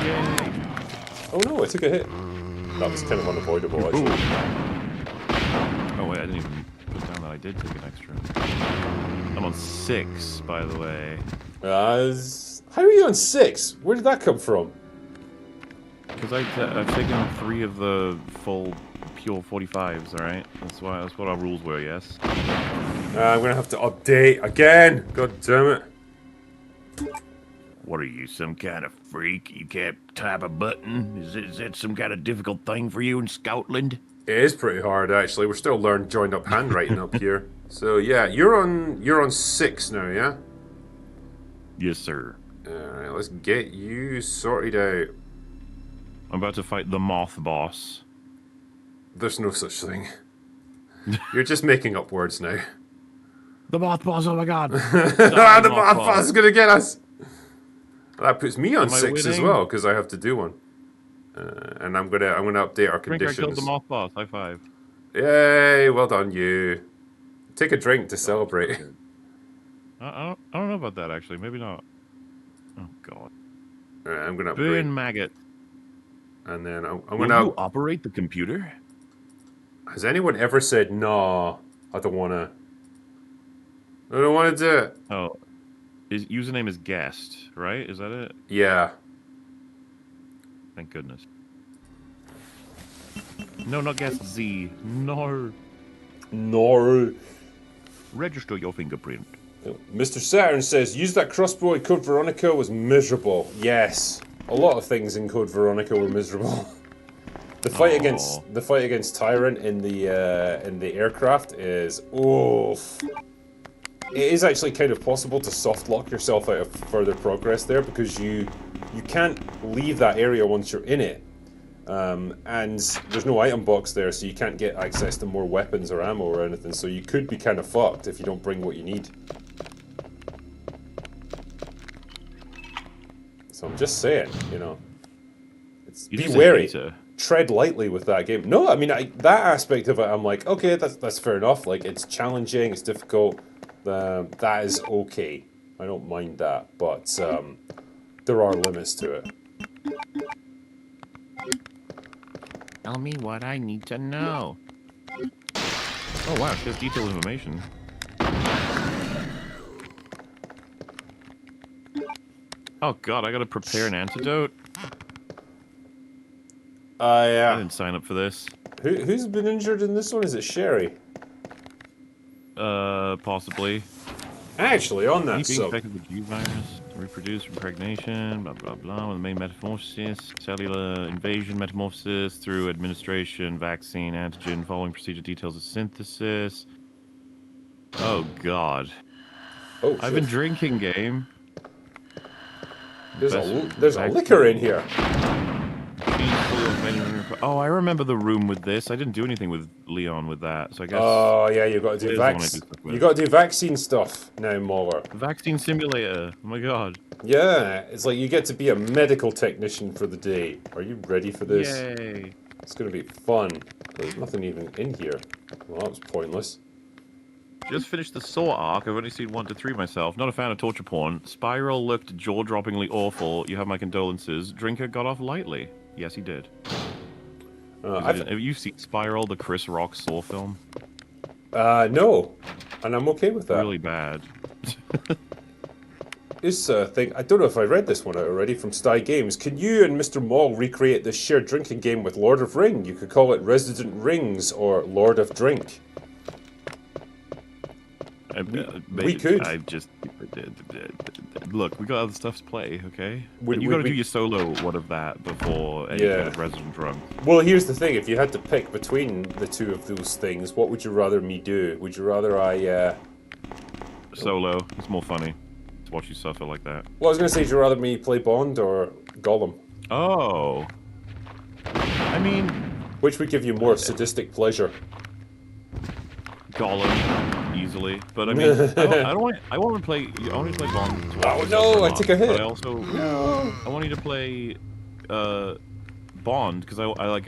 Yay. Oh no, I took a hit. That was kind of unavoidable, actually. Oh wait, I didn't even put down that I did take an extra. I'm on 6, by the way. How are you on 6? Where did that come from? Because I've taken 3 of the full pure 45s, alright? That's what our rules were, yes? I'm gonna have to update again! God damn it. What are you, some kind of freak? You can't tap a button? Is that some kind of difficult thing for you in Scotland? It is pretty hard, actually. We're still learning joined up handwriting up here. So yeah, you're on 6 now, yeah? Yes, sir. Alright, let's get you sorted out. I'm about to fight the moth boss. There's no such thing. You're just making up words now. The moth boss, oh my god! The moth boss is gonna get us! That puts me on 6 as winning? well, because I have to do one. And I'm gonna update our Drink, I conditions. killed the moth boss, high five. Yay, well done you. Take a drink to celebrate. I don't know about that, actually. Maybe not. Oh, God. Alright, I'm gonna upgrade. Burn maggot. And then I'm Will gonna... you operate the computer? Has anyone ever said, nah, I don't wanna... I don't wanna do it. Oh. His username is guest, right? Is that it? Yeah. Thank goodness. No, not guest Z. No. No. Register your fingerprint. Mr. Saturn says, use that crossbow in Code Veronica was miserable. Yes. A lot of things in Code Veronica were miserable. The fight against Tyrant in the aircraft is oof. It is actually kind of possible to soft lock yourself out of further progress there because you can't leave that area once you're in it. And there's no item box there, so you can't get access to more weapons or ammo or anything, so you could be kind of fucked if you don't bring what you need. So I'm just saying, you know, be wary. Tread lightly with that game. No, I mean, that aspect of it, I'm like, okay, that's fair enough. Like, it's challenging, it's difficult. That is okay. I don't mind that, but there are limits to it. Tell me what I need to know. Oh wow, she has detailed information. Oh god, I gotta prepare an antidote? Yeah. I didn't sign up for this. Who's been injured in this one? Is it Sherry? Possibly. Actually, on that Being sub... infected with the G virus? reproduce, impregnation, blah, blah, blah. With the main metamorphosis, cellular invasion, metamorphosis through administration, vaccine, antigen, following procedure details of synthesis. Oh, God. Oh, I've been shit. drinking, game. There's a liquor in here. Oh, I remember the room with this. I didn't do anything with Leon with that, so I guess... Oh, yeah, you've got to do It is the one I do stuff with. You got to do vaccine stuff now, MauLer. Vaccine simulator. Oh my god. Yeah, it's like you get to be a medical technician for the day. Are you ready for this? Yay. It's going to be fun. There's nothing even in here. Well, that was pointless. Just finished the Saw arc. I've only seen 1 to 3 myself. Not a fan of torture porn. Spiral looked jaw-droppingly awful. You have my condolences. Drinker got off lightly. Yes, he did. Have you seen Spiral, the Chris Rock Saw film? No. And I'm okay with that. Really bad. This thing, I don't know if I read this one out already from Sty Games. Can you and Mr. Maul recreate this shared drinking game with Lord of Ring? You could call it Resident Rings or Lord of Drink. We could. I just look. We got other stuff to play, okay? You got to do your solo one of that before any kind of Resident Drunk. Well, here's the thing: if you had to pick between the two of those things, what would you rather me do? Would you rather I solo? It's more funny to watch you suffer like that. Well, I was gonna say, would you rather me play Bond or Gollum? Oh, I mean, which would give you more sadistic pleasure? Gollum, easily. But I mean, I want to play. I want to play Bond. Oh no! I took a hit. But I also, I want you to play Bond because I want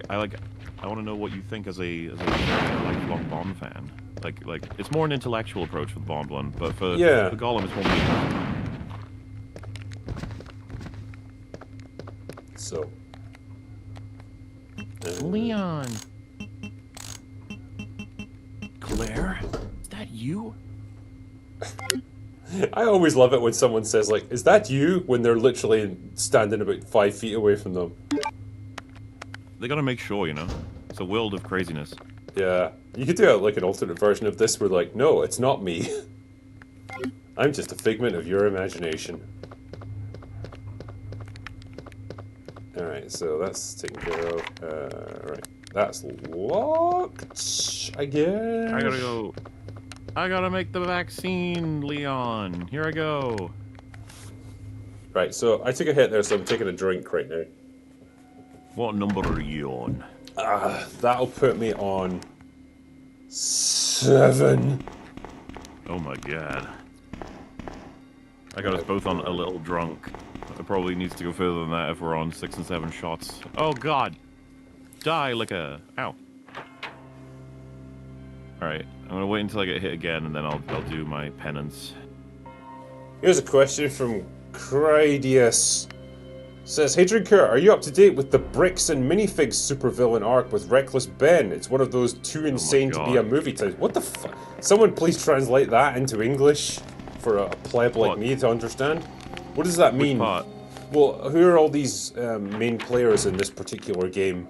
to know what you think as a lifelong Bond fan. Like it's more an intellectual approach for the Bond one, but for Gollum it's more meaningful. So, Leon. Claire? Is that you? I always love it when someone says, like, is that you? When they're literally standing about 5 feet away from them. They gotta make sure, you know? It's a world of craziness. Yeah. You could do like an alternate version of this where, like, no, it's not me. I'm just a figment of your imagination. Alright, so that's taken care of. Right. That's locked, I guess. I gotta go. I gotta make the vaccine, Leon. Here I go. Right, so I took a hit there, so I'm taking a drink right now. What number are you on? That'll put me on 7. Oh my god. I got us both on a little drunk. It probably needs to go further than that if we're on 6 and 7 shots. Oh god. Die like a... Ow. Alright, I'm gonna wait until I get hit again and then I'll do my penance. Here's a question from Cridius. Says, hey Drinker, are you up to date with the Bricks and Minifigs supervillain arc with Reckless Ben? It's one of those too insane to be a movie titles. What the fuck? Someone please translate that into English for a pleb like me to understand. What does that mean? Part? Well, who are all these main players in this particular game?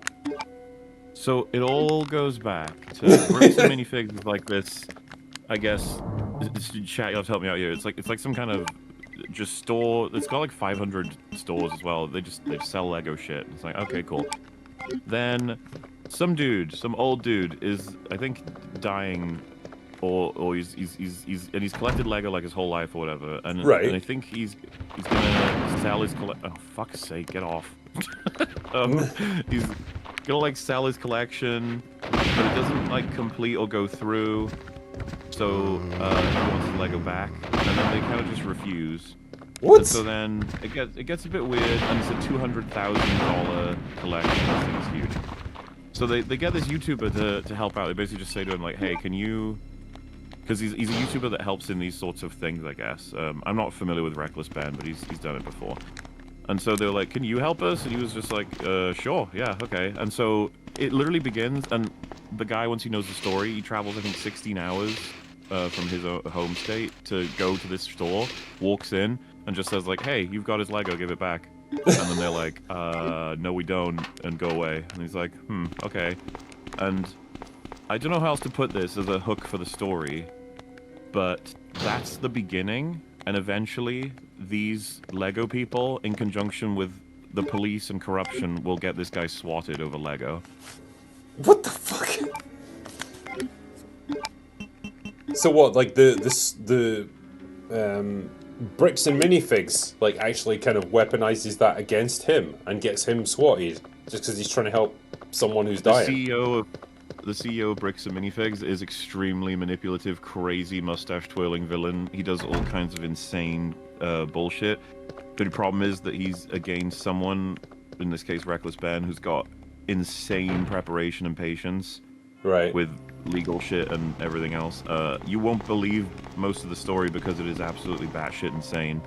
So it all goes back to Bricks and Minifigs is like this, I guess. Chat, you'll have to help me out here. It's like some kind of just store. It's got like 500 stores as well. They sell Lego shit. It's like, okay, cool. Then some old dude is, I think, dying, or he's collected Lego like his whole life or whatever. And I think he's gonna sell his oh fuck's sake, get off. He's gonna like sell his collection, but it doesn't like complete or go through. So he wants his Lego back, and then they kind of just refuse. What? And so then it gets a bit weird, and it's a $200,000 collection. This thing's huge. So they get this YouTuber to help out. They basically just say to him like, "Hey, can you?" Because he's a YouTuber that helps in these sorts of things, I guess. I'm not familiar with Reckless Ben, but he's done it before. And so they're like, "Can you help us?" And he was just like, "Sure, yeah, okay." And so it literally begins, and the guy, once he knows the story, he travels I think 16 hours from his home state to go to this store, walks in, and just says like, "Hey, you've got his Lego, give it back." And then they're like, "No, we don't," and go away. And he's like, okay. And I don't know how else to put this as a hook for the story, but that's the beginning. and eventually these Lego people, in conjunction with the police and corruption, will get this guy swatted over Lego. What the fuck? So what? Like the bricks and minifigs like actually kind of weaponizes that against him and gets him swatted just because he's trying to help someone who's dying. The CEO of Bricks and Minifigs is extremely manipulative, crazy mustache twirling villain. He does all kinds of insane bullshit. But the problem is that he's against someone, in this case Reckless Ben, who's got insane preparation and patience. Right. With legal shit and everything else. You won't believe most of the story because it is absolutely batshit insane.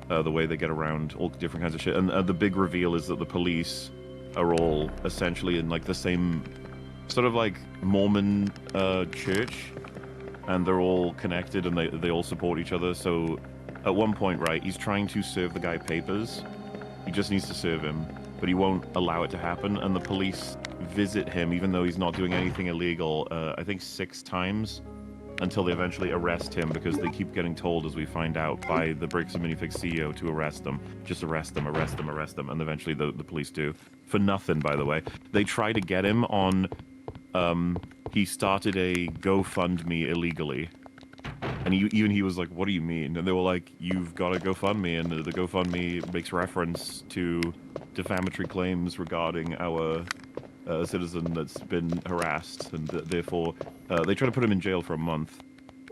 The way they get around all different kinds of shit. And the big reveal is that the police are all essentially in like the same sort of like Mormon church, and they're all connected and they all support each other. So at one point, right, he's trying to serve the guy papers. He just needs to serve him, but he won't allow it to happen, and the police visit him even though he's not doing anything illegal, I think 6 times, until they eventually arrest him because they keep getting told, as we find out, by the Bricks and Minifigs CEO to arrest them. Just arrest them, arrest them, arrest them, and eventually the police do. For nothing, by the way. They try to get him on... he started a GoFundMe illegally. And he was like, what do you mean? And they were like, you've got a GoFundMe, and the GoFundMe makes reference to defamatory claims regarding our citizen that's been harassed, and therefore they try to put him in jail for a month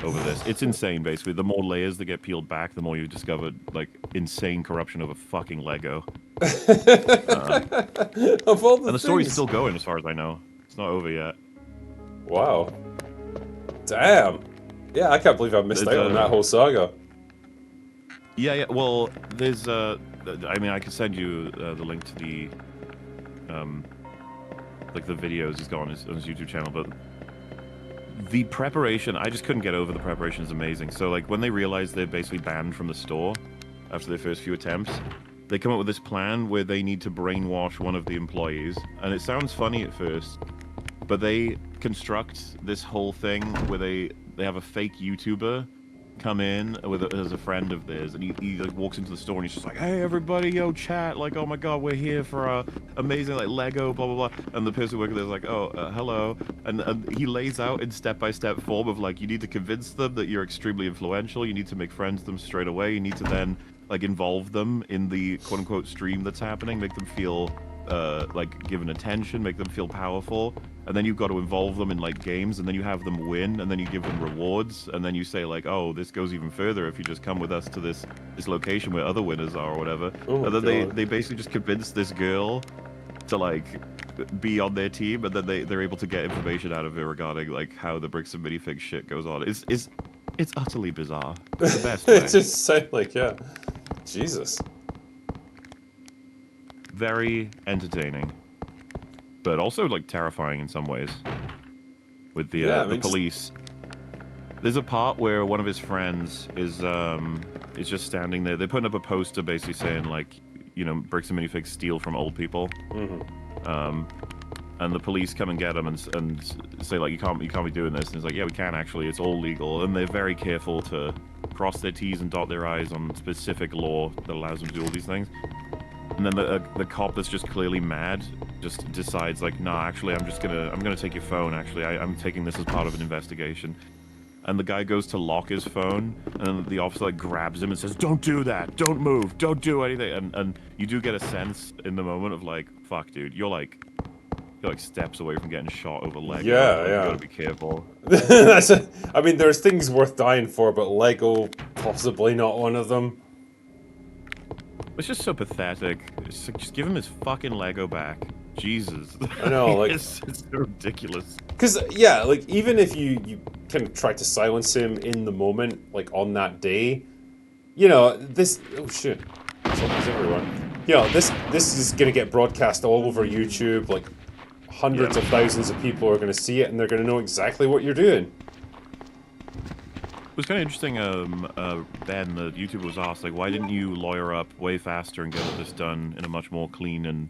over this. It's insane, basically. The more layers that get peeled back, the more you discover, like, insane corruption over fucking Lego. Of all the and the story's things. still going, as far as I know. It's not over yet. Wow. Damn. Yeah, I can't believe I missed out on that whole saga. Yeah, well, there's, I mean, I could send you the link to the, like, the videos he's got on his YouTube channel, but the preparation, I just couldn't get over the preparation is amazing. So, like, when they realize they're basically banned from the store after their first few attempts, they come up with this plan where they need to brainwash one of the employees, and it sounds funny at first, but they construct this whole thing where they have a fake YouTuber come in as a friend of theirs, and he like walks into the store and he's just like, hey everybody, yo chat, like, oh my god, we're here for amazing like Lego blah blah blah, and the person working there is like, oh hello, and he lays out in step-by-step form of like, you need to convince them that you're extremely influential, you need to make friends with them straight away, you need to then like involve them in the quote-unquote stream that's happening, make them feel like given attention, make them feel powerful, and then you've got to involve them in like games, and then you have them win, and then you give them rewards, and then you say like, oh, this goes even further if you just come with us to this location where other winners are or whatever. Oh and then they basically just convince this girl to like be on their team, and then they're able to get information out of it regarding like how the Bricks and Minifigs shit goes on. It's utterly bizarre. It's the best way. It just sounds like, yeah. Jesus. Very entertaining, but also like terrifying in some ways. With the the police, there's a part where one of his friends is just standing there. They're putting up a poster basically saying like, you know, Bricks and Minifigs steal from old people. And the police come and get him and say like, you can't be doing this. And he's like, yeah, we can actually. It's all legal. And they're very careful to cross their T's and dot their I's on specific law that allows them to do all these things. And then the cop that's just clearly mad just decides like, nah, actually, I'm gonna take your phone. Actually, I'm taking this as part of an investigation. And the guy goes to lock his phone, and the officer like grabs him and says, don't do that, don't move, don't do anything. And you do get a sense in the moment of like, fuck, dude, you're like steps away from getting shot over Lego. Yeah, You yeah. gotta be careful. I mean, there's things worth dying for, but Lego, possibly not one of them. It's just so pathetic. It's like, just give him his fucking Lego back. Jesus. I know, like... it's so ridiculous. Because, yeah, like, even if you kind of try to silence him in the moment, like, on that day, you know, this... Oh, shit. Something's everywhere. You know, this is going to get broadcast all over YouTube, like, hundreds of thousands of people are going to see it, and they're going to know exactly what you're doing. It was kind of interesting, Ben, the YouTuber was asked, like, why didn't you lawyer up way faster and get all this done in a much more clean and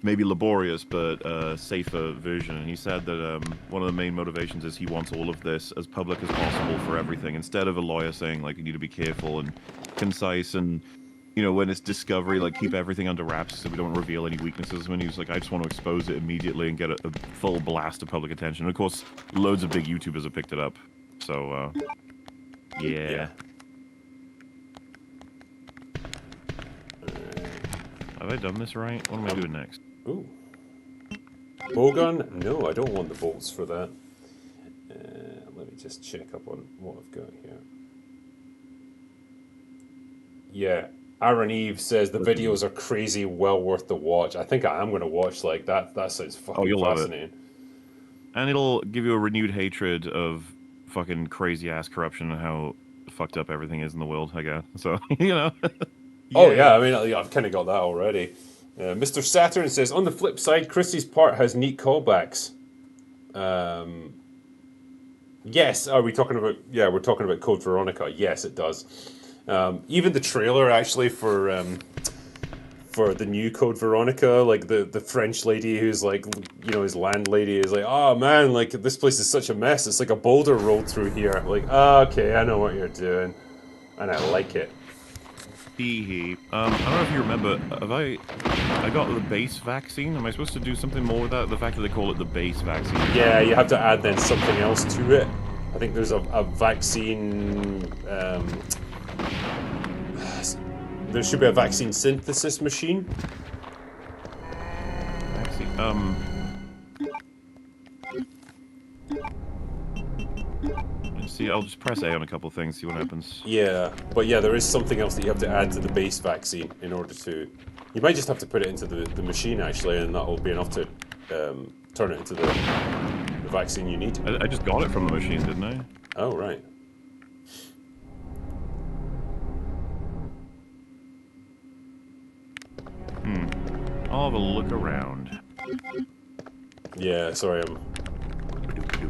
maybe laborious but safer version. And he said that one of the main motivations is he wants all of this as public as possible for everything, instead of a lawyer saying like you need to be careful and concise, and you know, when it's discovery, like keep everything under wraps so we don't reveal any weaknesses. When he was like, I just want to expose it immediately and get a full blast of public attention. And of course, loads of big YouTubers have picked it up. So yeah. Have I done this right? What am I doing next? Ooh. Bowgun? No, I don't want the bolts for that. Let me just check up on what I've got here. Yeah, Aaron Eve says the videos are crazy, well worth the watch. I think I am going to watch like that. That sounds fucking you'll love it. fascinating. And it'll give you a renewed hatred of fucking crazy ass corruption and how fucked up everything is in the world, I guess. So, you know. Oh yeah, I mean, I've kind of got that already. Mr. Saturn says, on the flip side, Chrissy's part has neat callbacks. Yes, are we talking about? Yeah, we're talking about Code Veronica. Yes, it does. Even the trailer actually for the new Code Veronica, like the French lady who's like, you know, his landlady is like, oh man, like this place is such a mess. It's like a boulder rolled through here. Like, okay, I know what you're doing, and I like it. I don't know if you remember, I got the base vaccine. Am I supposed to do something more with that? The fact that they call it the base vaccine. Yeah, you have to add then something else to it. I think there's a vaccine. There should be a vaccine synthesis machine. Vaccine. See, I'll just press A on a couple things, see what happens. Yeah, but yeah, there is something else that you have to add to the base vaccine in order to... You might just have to put it into the machine, actually, and that'll be enough to turn it into the vaccine you need. I just got it from the machine, didn't I? Oh, right. I'll have a look around. Yeah, sorry, I'm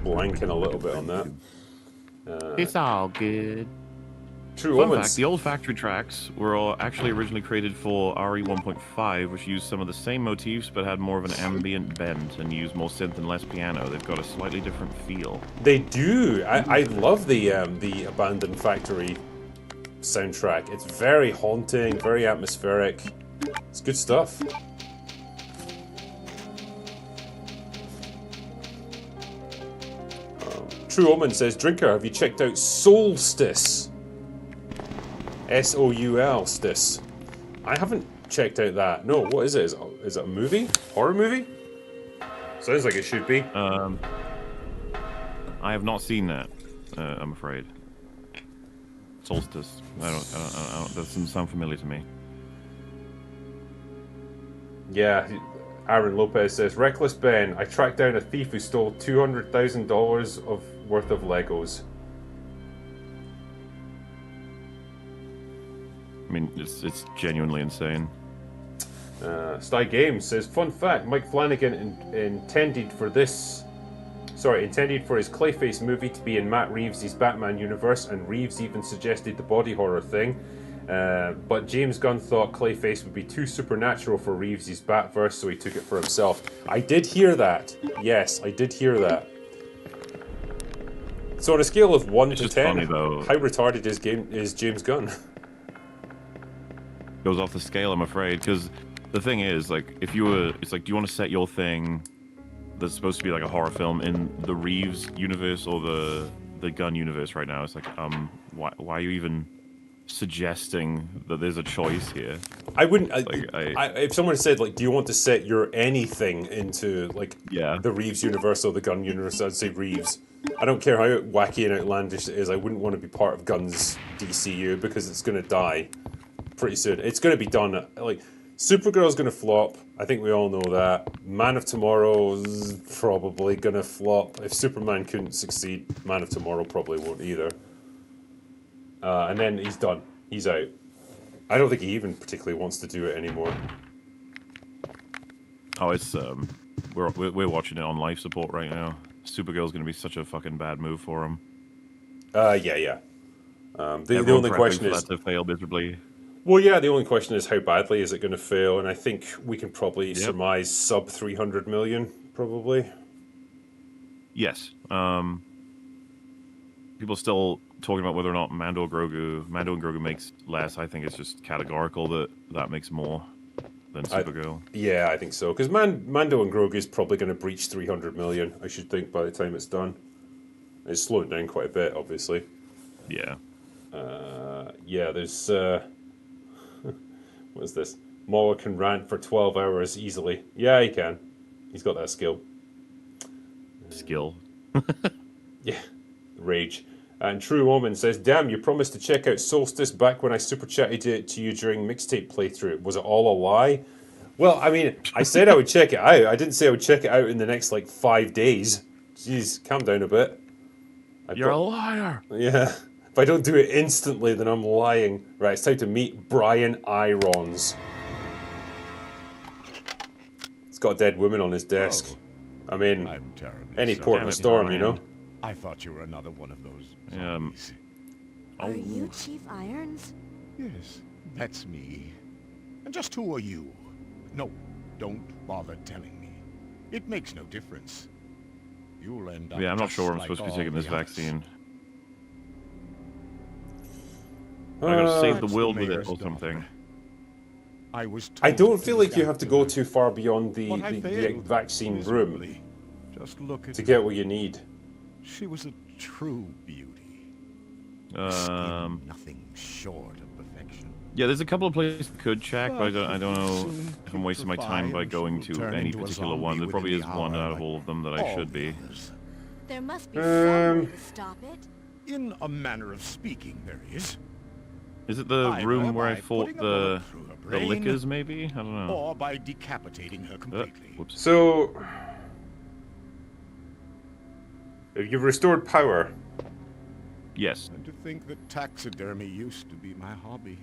blanking a little bit on that. It's all good. True Fun Omens. fact, the old factory tracks were all actually originally created for RE 1.5, which used some of the same motifs but had more of an ambient bend and used more synth and less piano. They've got a slightly different feel. They do. I love the Abandoned Factory soundtrack. It's very haunting, very atmospheric. It's good stuff. True Omen says, Drinker, have you checked out Solstice? S-O-U-L-Stice. I haven't checked out that. No, what is it? Is it a movie? Horror movie? Sounds like it should be. I have not seen that, I'm afraid. Solstice. I don't, that doesn't sound familiar to me. Yeah, Aaron Lopez says, Reckless Ben, I tracked down a thief who stole $200,000 worth of Legos. I mean, it's genuinely insane. Sty Games says, fun fact, Mike Flanagan intended for his Clayface movie to be in Matt Reeves' Batman universe, and Reeves even suggested the body horror thing. But James Gunn thought Clayface would be too supernatural for Reeves' Batverse, so he took it for himself. I did hear that. Yes, I did hear that. So on a scale of 1 to 10, funny, though. how retarded is James Gunn? Goes off the scale, I'm afraid, because the thing is, like, if you were, it's like, do you want to set your thing that's supposed to be like a horror film in the Reeves universe or the Gunn universe right now? It's like, why are you even suggesting that there's a choice here? I wouldn't. If someone said, like, do you want to set your anything into like the Reeves universe or the Gunn universe, I'd say Reeves. I don't care how wacky and outlandish it is. I wouldn't want to be part of Gunn's DCU because it's going to die pretty soon. It's going to be done. Like, Supergirl's going to flop. I think we all know that. Man of Tomorrow's probably going to flop. If Superman couldn't succeed, Man of Tomorrow probably won't either. And then he's done. He's out. I don't think he even particularly wants to do it anymore. Oh, it's we're watching it on life support right now. Supergirl's going to be such a fucking bad move for him. Yeah. The only question is to fail miserably. Well, yeah, the only question is how badly is it going to fail, and I think we can probably surmise sub 300 million, probably. Yes. People still talking about whether or not Mando and Grogu makes less. I think it's just categorical that makes more than Supergirl. Yeah, I think so. Because Mando and Grogu is probably going to breach 300 million, I should think, by the time it's done. It's slowed down quite a bit, obviously. Yeah. Yeah, there's... what is this? MauLer can rant for 12 hours easily. Yeah, he can. He's got that skill. Skill. Yeah. Rage. And True Omen says, damn, you promised to check out Solstice back when I super chatted it to you during mixtape playthrough. Was it all a lie? Well, I mean, I said I would check it out. I didn't say I would check it out in the next, 5 days. Jeez, calm down a bit. You're a liar. Yeah. If I don't do it instantly, then I'm lying. Right, it's time to meet Brian Irons. He's got a dead woman on his desk. I mean, I'm terribly any sorry. port in a storm, you know? I thought you were another one of those Yeah. zombies. Are you Chief Irons? Yes, that's me. And just who are you? No, don't bother telling me. It makes no difference. You'll end up Yeah, I'm not just sure I'm like supposed to be all taking this the others. vaccine. I gotta save the That's world with it mayor's or something. daughter. I was I told don't to feel look like you have out to for go her. too far beyond the But I failed vaccine room miserably. Just look at to her. get what you need. She was a true beauty. Nothing short of perfection. Yeah, there's a couple of places I could check, but I don't know Soon if I'm wasting my time by going to turn any into a particular zombie one. There probably within is the one hour, out of like all of them that I all should the be. others. There must be some way to stop it. In a manner of speaking, there is. Is it the Either room where I by fought putting a bullet through her the brain, lickers, maybe? I don't know. Or by decapitating her completely. Whoops. So, if you've restored power, Yes. And to think that taxidermy used to be my hobby.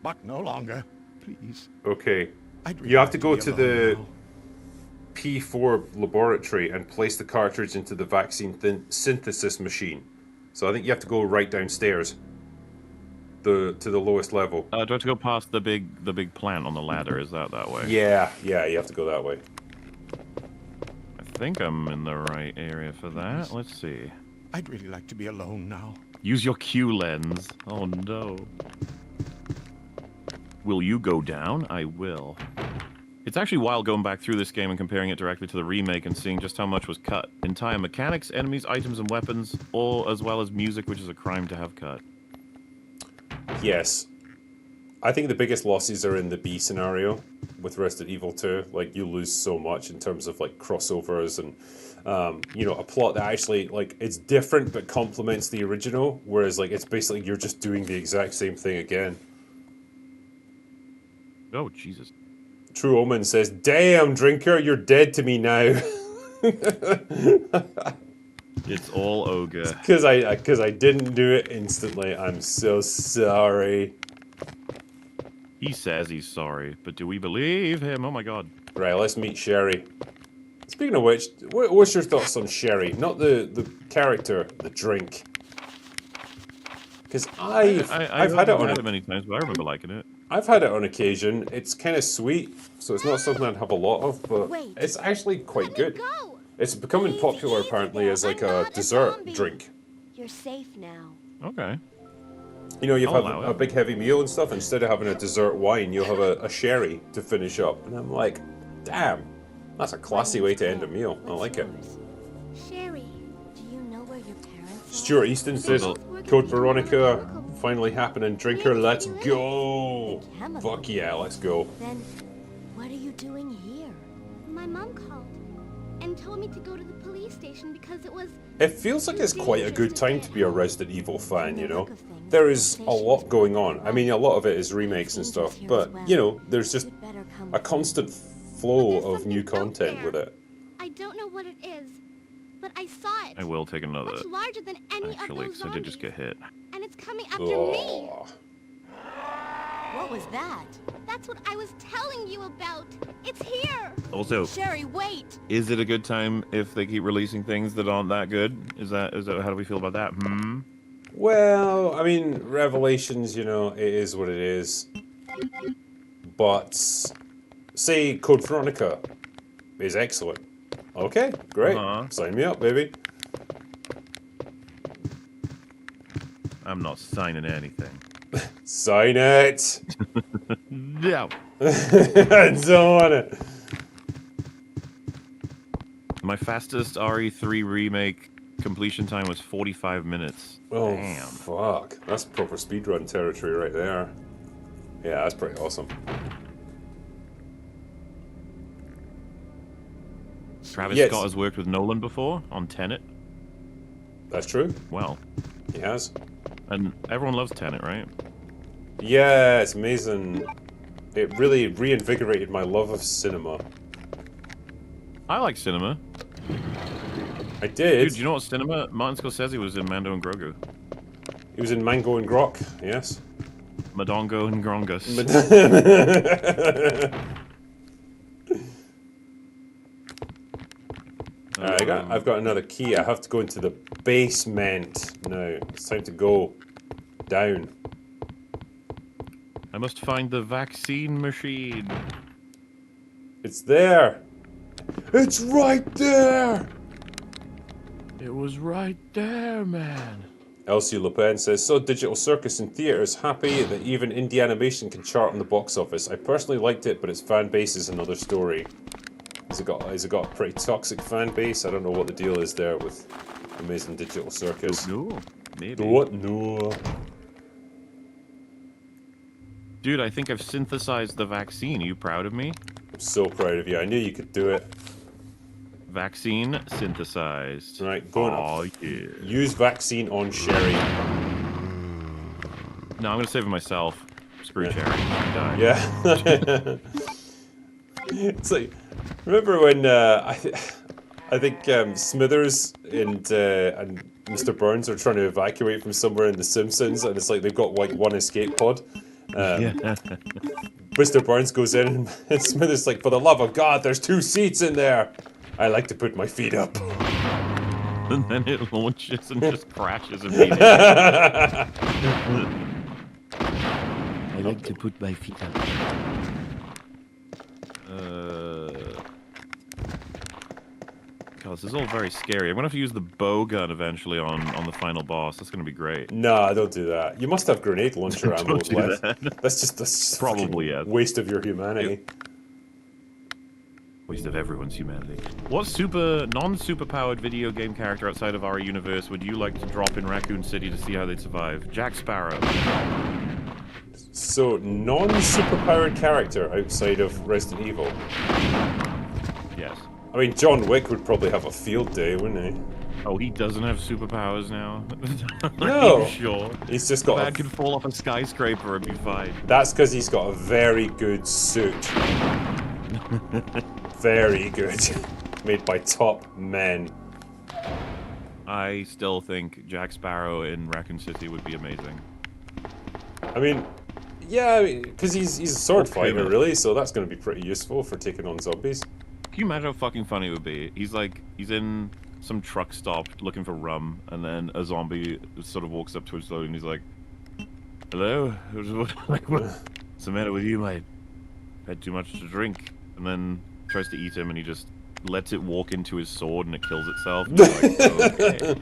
But no longer. Please. okay, I'd you have like to go be to alone the now. P4 laboratory and place the cartridge into the vaccine synthesis machine. So I think you have to go right downstairs, to the lowest level. Do I have to go past the big plant on the ladder? Is that way? Yeah, you have to go that way. I think I'm in the right area for that. Let's see. I'd really like to be alone now. Use your Q lens. Oh no. Will you go down? I will. It's actually wild going back through this game and comparing it directly to the remake and seeing just how much was cut. Entire mechanics, enemies, items, and weapons, all as well as music, which is a crime to have cut. Yes. I think the biggest losses are in the B scenario with Resident Evil 2. Like, you lose so much in terms of, crossovers and, a plot that actually, it's different but complements the original, whereas, it's basically you're just doing the exact same thing again. Oh, Jesus. True Omen says, damn, Drinker, you're dead to me now. It's all ogre. Because I didn't do it instantly. I'm so sorry. He says he's sorry, but do we believe him? Oh my god. Right, let's meet Sherry. Speaking of which, what's your thoughts on Sherry? Not the character, the drink. Because I've had it on it many times, but I remember liking it. I've had it on occasion. It's kind of sweet, so it's not something I'd have a lot of, but Wait. it's actually quite Let good. me go. It's becoming Easy, popular easy apparently there. as I'm a not a dessert zombie. drink. You're safe now. Okay. You've I'll had allow a it. big heavy meal and stuff. Instead of having a dessert wine, you'll have a sherry to finish up. And I'm like, damn, that's a classy way to end a meal. I What's like it. yours? Sherry, do you know where your parents are? Stuart Easton says, Code Veronica finally happening. Drinker, let's go. Fuck yeah, let's go. Then, what are you doing here? My mom called and told me to go to the police station because it was... It feels like it's quite a good time to be a Resident Evil fan, There is a lot going on. I mean, a lot of it is remakes and stuff, but, there's just You'd better come a constant flow of new content with it. I don't know what it is, but I saw it. I will take another. Much larger than any Actually, of those 'cause I did just zombies. get hit. And it's coming after me. Oh. What was that? That's what I was telling you about. It's here. Also, Sherry, wait! is it a good time if they keep releasing things that aren't that good? Is that how do we feel about that? Well, I mean, Revelations, you know, it is what it is. But say Code Veronica is excellent. Okay, great. Sign me up, baby. I'm not signing anything. Sign it. No. I don't want it. My fastest RE3 remake completion time was 45 minutes. Oh, damn. fuck. That's proper speedrun territory right there. Yeah, that's pretty awesome. Travis Scott has worked with Nolan before on Tenet. That's true. Well. He has. And everyone loves Tenet, right? Yeah, it's amazing. It really reinvigorated my love of cinema. I like cinema. I did. Dude, you know what cinema? Martin Scorsese was in Mando and Grogu. He was in Mango and Grok, yes. Madongo and Grongus. I've got another key. I have to go into the basement now. It's time to go down. I must find the vaccine machine. It's there. It's right there. It was right there, man. Elsie Le Pen says, so Digital Circus in theaters, happy that even indie animation can chart on the box office. I personally liked it, but its fan base is another story. Has it got a pretty toxic fan base? I don't know what the deal is there with Amazing Digital Circus. No, maybe. What? No. Dude, I think I've synthesized the vaccine. Are you proud of me? I'm so proud of you. I knew you could do it. Vaccine synthesized. Right, go on. Yeah. Use vaccine on Sherry. No, I'm gonna save it myself. Screw Sherry. Die. Yeah. It's like, remember when I think Smithers and Mr. Burns are trying to evacuate from somewhere in The Simpsons, and it's like they've got like one escape pod. Mr. Burns goes in, and Smithers like, for the love of God, there's 2 seats in there. I like to put my feet up. And then it launches and just crashes immediately. I like to put my feet up. God, this is all very scary. I'm gonna have to use the bow gun eventually on the final boss. That's gonna be great. Nah, don't do that. You must have grenade launcher ammo Don't do left. that. That's just Probably, yeah. waste of your humanity. Waste of everyone's humanity. What non-super powered video game character outside of our universe would you like to drop in Raccoon City to see how they'd survive? Jack Sparrow. So, non-superpowered character outside of Resident Evil. Yes. I mean, John Wick would probably have a field day, wouldn't he? Oh, he doesn't have superpowers now? No. Are you sure? He's just got a man can fall off a skyscraper and be fine. That's because he's got a very good suit. Very good. Made by top men. I still think Jack Sparrow in Raccoon City would be amazing. I mean, yeah, because he's a sword fighter, really, so that's going to be pretty useful for taking on zombies. Can you imagine how fucking funny it would be? He's in some truck stop looking for rum, and then a zombie sort of walks up to him slowly, and he's like, "Hello? What's the matter with you, mate? Had too much to drink." And then tries to eat him, and he just lets it walk into his sword, and it kills itself. And like, okay.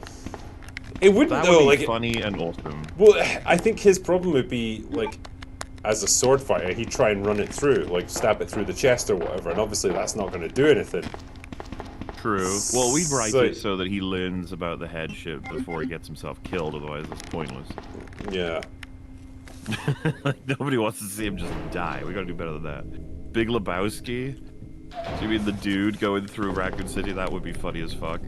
It wouldn't, that though, would be funny and awesome. Well, I think his problem would be, like, as a sword fighter, he'd try and run it through, like, stab it through the chest or whatever, and obviously that's not going to do anything. True. Well, we'd write it so that he learns about the headship before he gets himself killed, otherwise it's pointless. Yeah. Like, nobody wants to see him just die. We gotta do better than that. Big Lebowski? So you mean the dude going through Raccoon City? That would be funny as fuck.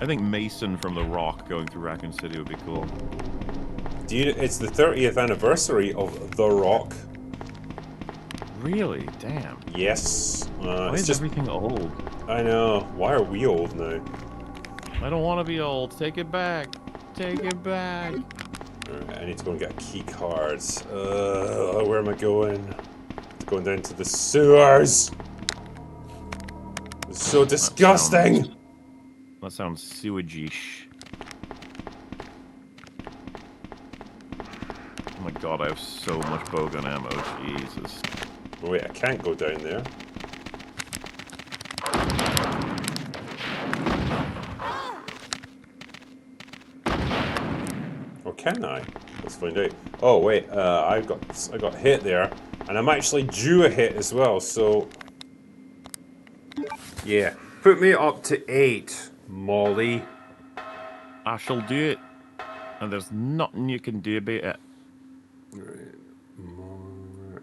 I think Mason from The Rock going through Raccoon City would be cool. It's the 30th anniversary of The Rock. Really? Damn. Yes. Why is everything old? I know. Why are we old now? I don't want to be old. Take it back. Take it back. Alright, I need to go and get a key card. Where am I going? Going down to the sewers. It's so disgusting. That sounds sewage-ish. Oh my god, I have so much bowgun ammo, Jesus. Wait, I can't go down there. Or can I? Let's find out. Oh wait, I got hit there, and I'm actually due a hit as well. So yeah, put me up to 8, Molly. I shall do it. And there's nothing you can do about it. Right. More,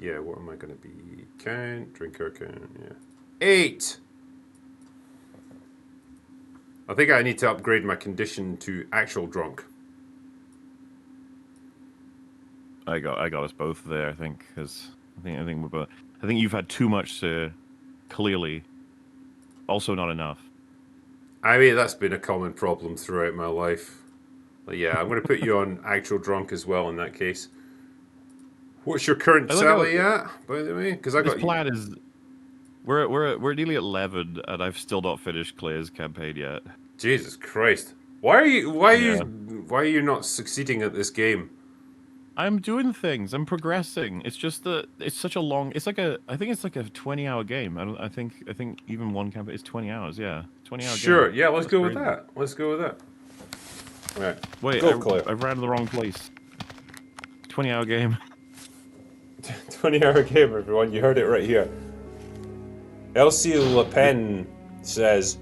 yeah, what am I gonna be? Count, drinker count, yeah. 8! I think I need to upgrade my condition to actual drunk. I got us both there, I think, because I think we're both. I think you've had too much, sir. Clearly. Also not enough. I mean, that's been a common problem throughout my life. But yeah, I'm going to put you on actual drunk as well in that case. What's your current tally at, by the way? Because I got this plan is we're nearly at 11, and I've still not finished Claire's campaign yet. Jesus Christ! Why are you not succeeding at this game? I'm doing things. I'm progressing. It's just that it's such a long. It's like I think it's like a 20-hour game. I think even one campaign is 20 hours. Yeah, 20-hour game. Sure. Yeah, let's go with that. Let's go with that. All right. Wait, go, Claire. I ran to the wrong place. 20-hour game. 20-hour game, everyone. You heard it right here. Elsie Le Pen says,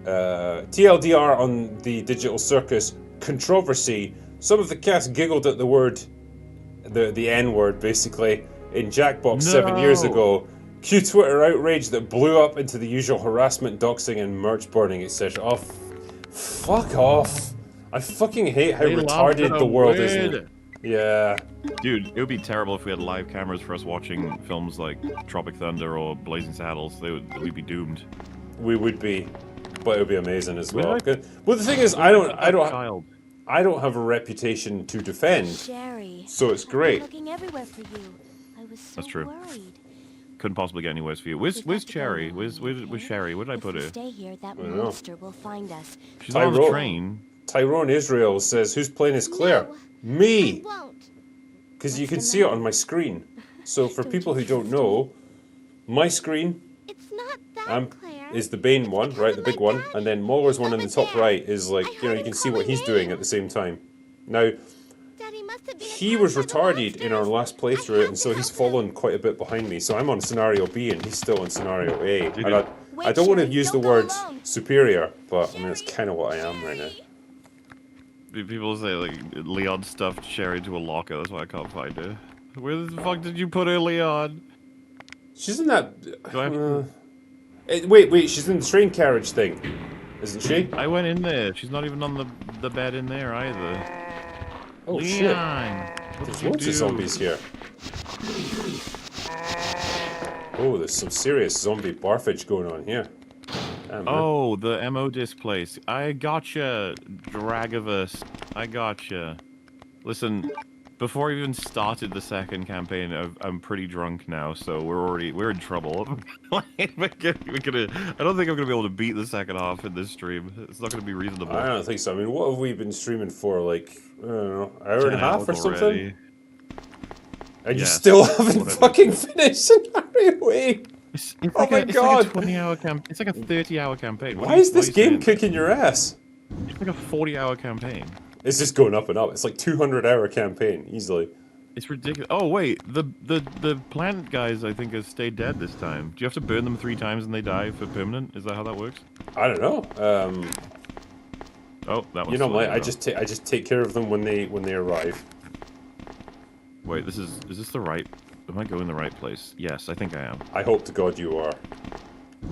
TLDR on the Digital Circus controversy. Some of the cast giggled at the word, the N-word, basically, in Jackbox 7 years ago. Cue Twitter outrage that blew up into the usual harassment, doxing, and merch burning, etc. Oh, fuck off. I fucking hate how retarded the world is. Yeah. Dude, it would be terrible if we had live cameras for us watching films like Tropic Thunder or Blazing Saddles. We'd be doomed. We would be, but it would be amazing as well. Well, the thing is, I don't have a reputation to defend, Sherry, so it's great. I've been looking everywhere for you. I was so That's true. worried. Couldn't possibly get any worse for you. Where's Cherry? Where's Sherry? Where did I put her? If we stay here, that I don't know. monster will find us. She's on the train. Tyrone Israel says, "Who's playing as Claire?" No, Me, I won't. because you can see it on my screen. So for people who don't know, my screen It's not that, Claire. is the Bane one, right, the big one, and then MauLer's one in the top right is like, you know, you can see what he's doing at the same time. Now, Daddy must have been he was attacked by the retarded in our monsters. last playthrough, and so he's fallen quite a bit behind me. So I'm on scenario B, and he's still on scenario A. And I don't want to use the word superior, but I mean, it's kind of what I am right now. People say like Leon stuffed Sherry to a locker. That's why I can't find her. Where the fuck did you put her, Leon? She's in that. Do I have to... Wait, she's in the train carriage thing, isn't she? I went in there. She's not even on the bed in there either. Oh Leon, shit! what There's did you loads do? of zombies here. Oh, there's some serious zombie barfage going on here. Damn, man. Oh, the MO disc place. I gotcha, Dragavus. I gotcha. Listen, before I even started the second campaign, I'm pretty drunk now, so we're in trouble. I don't think I'm gonna be able to beat the second half in this stream. It's not gonna be reasonable. I don't think so. I mean, what have we been streaming for? Like, I don't know, hour and a half or something? Already. And you Yes, still haven't whatever. fucking finished Scenario A! It's Oh like my it's God. like a 20-hour campaign. It's like a 30-hour campaign. Why is this game kicking your ass? It's like a 40-hour campaign. It's just going up and up. It's like 200-hour campaign, easily. It's ridiculous. Oh wait, the plant guys I think have stayed dead this time. Do you have to burn them 3 times and they die for permanent? Is that how that works? I don't know. Oh, that was. You know, like, I just take care of them when they arrive. Wait, is this the right? Am I going the right place? Yes, I think I am. I hope to God you are.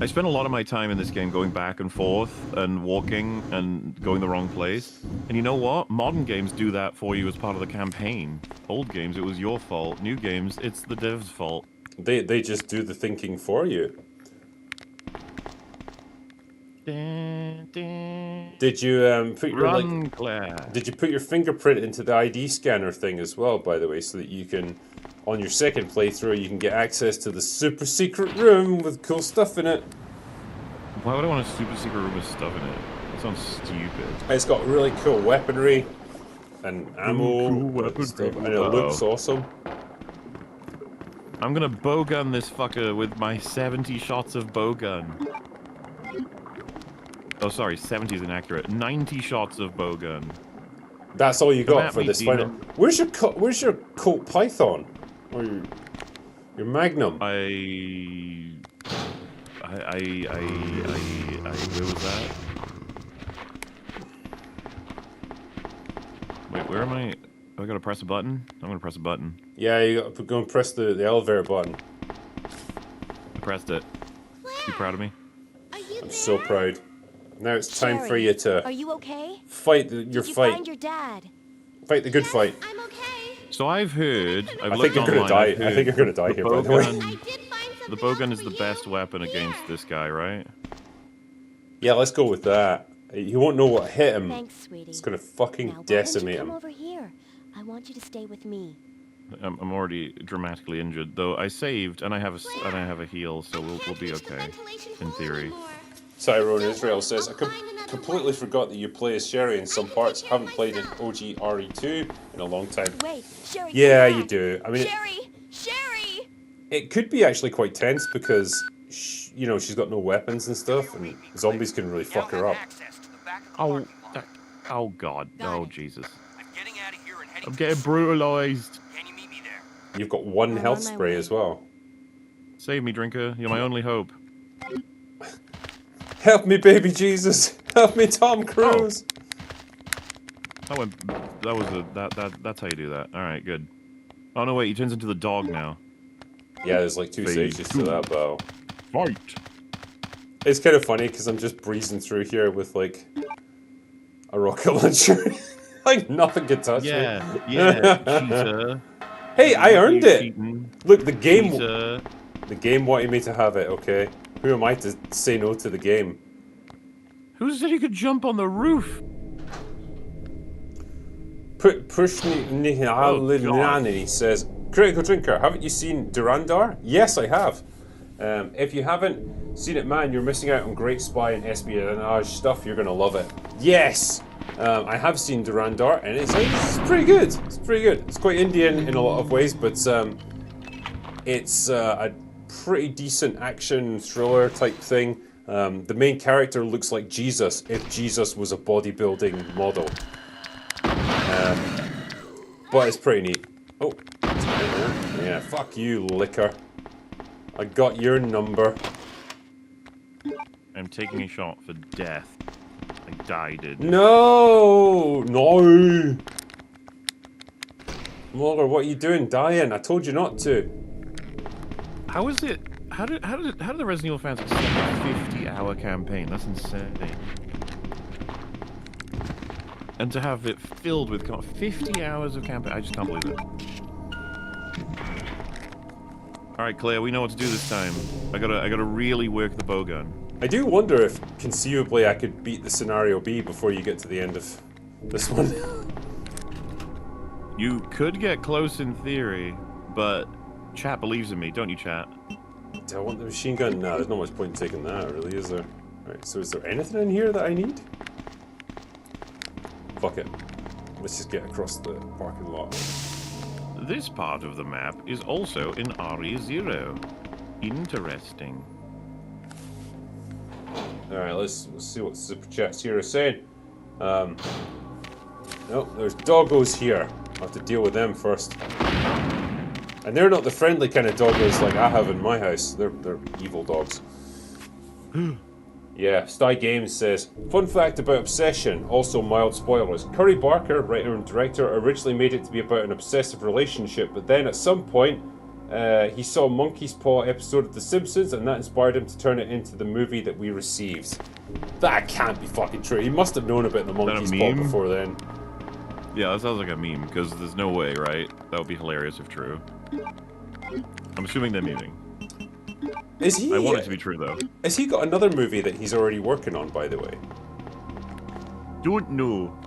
I spent a lot of my time in this game going back and forth and walking and going the wrong place. And you know what? Modern games do that for you as part of the campaign. Old games, it was your fault. New games, it's the dev's fault. They just do the thinking for you. Did you put your Did you put your fingerprint into the ID scanner thing as well, by the way, so that you can, on your second playthrough, you can get access to the super secret room with cool stuff in it? Why would I want a super secret room with stuff in it? That sounds stupid. It's got really cool weaponry and ammo cool and stuff, weaponry. and it looks awesome. I'm gonna bowgun this fucker with my 70 shots of bowgun. Oh, sorry, 70 is inaccurate. 90 shots of bowgun. That's all you Come got at for me, this demon. final. Where's your Colt Python? Or your Magnum? Where was that? Wait, where am I? Oh, I gotta press a button? I'm gonna press a button. Yeah, you got to go and press the elevator button. I pressed it. You proud of me? Are you I'm there? so proud. Now it's time for Sherry, you to Are you okay? fight your Did you fight. find your dad? Fight the good Yes, fight. I'm okay. So I've heard. I've I looked think you're gonna online, die. I've I heard think you're gonna die here, by the way. I bowgun- did find something The bowgun else is the for best you. weapon against Here. this guy, right? Yeah, let's go with that. He won't know what hit him. Thanks, sweetie. It's gonna fucking Now, why don't decimate you come him. over here? I want you to stay with me. I'm already dramatically injured, though I saved and I have a heal, so we'll be Can't use the okay, ventilation in hole theory. anymore. Tyrone Israel says, I I'll find another completely way. forgot that you play as Sherry in some parts. Haven't played in OG RE2 in a long time. Wait, Sherry. Yeah, come you back. do. I mean, Sherry, Sherry. it could be actually quite tense because, you know, she's got no weapons and stuff, and zombies can really fuck her up. Oh, oh God, Got oh it. Jesus! I'm getting out of here and heading I'm to getting the brutalized. Can you meet me there? You've got one I'm health on my spray way. as well. Save me, drinker. You're my only hope. Help me, baby Jesus! Help me, Tom Cruise! That went. That was a. That's how you do that. All right, good. Oh no, wait. He turns into the dog now. Yeah, there's like 2 Phase stages two. to that bow. Fight. It's kind of funny because I'm just breezing through here with like a rocket launcher. Like nothing can touch me. Yeah, yeah, cheater. Hey, I earned You it! cheating. Look, the game Cheater. wanted me to have it, okay? Who am I to say no to the game? Who said you could jump on the roof? Pushni says, Critical Drinker, haven't you seen Durandar? Yes, I have. If you haven't seen it, man, you're missing out on great spy and espionage stuff. You're gonna love it. Yes! I have seen Durandar, and it's pretty good. It's pretty good. It's quite Indian in a lot of ways, but it's a pretty decent action thriller type thing. The main character looks like Jesus if Jesus was a bodybuilding model. But it's pretty neat. Oh, it's in there. Yeah, fuck you, liquor. I got your number. I'm taking a shot for death. I died. No! No! MauLer, what are you doing dying? I told you not to. How is it? How did the Resident Evil fans accept a 50-hour campaign? That's insane. And to have it filled with 50 hours of campaign, I just can't believe it. All right, Claire, we know what to do this time. I gotta really work the bowgun. I do wonder if conceivably I could beat the scenario B before you get to the end of this one. You could get close in theory, but chat believes in me, don't you, chat? Do I want the machine gun? No, there's not much point in taking that, really, is there? Alright, so is there anything in here that I need? Fuck it. Let's just get across the parking lot. This part of the map is also in RE0. Interesting. Alright, let's see what Super Chats here are saying. Nope, there's doggos here. I'll have to deal with them first. And they're not the friendly kind of doggos like I have in my house. They're evil dogs. Yeah, Sty Games says, fun fact about Obsession, also mild spoilers. Curry Barker, writer and director, originally made it to be about an obsessive relationship, but then at some point, he saw Monkey's Paw episode of The Simpsons, and that inspired him to turn it into the movie that we received. That can't be fucking true. He must have known about the Monkey's Paw meme? before then. Yeah, that sounds like a meme, because there's no way, right? That would be hilarious if true. I'm assuming they're memeing. Is he? I want it to be true, though. Has he got another movie that he's already working on, by the way? Don't know.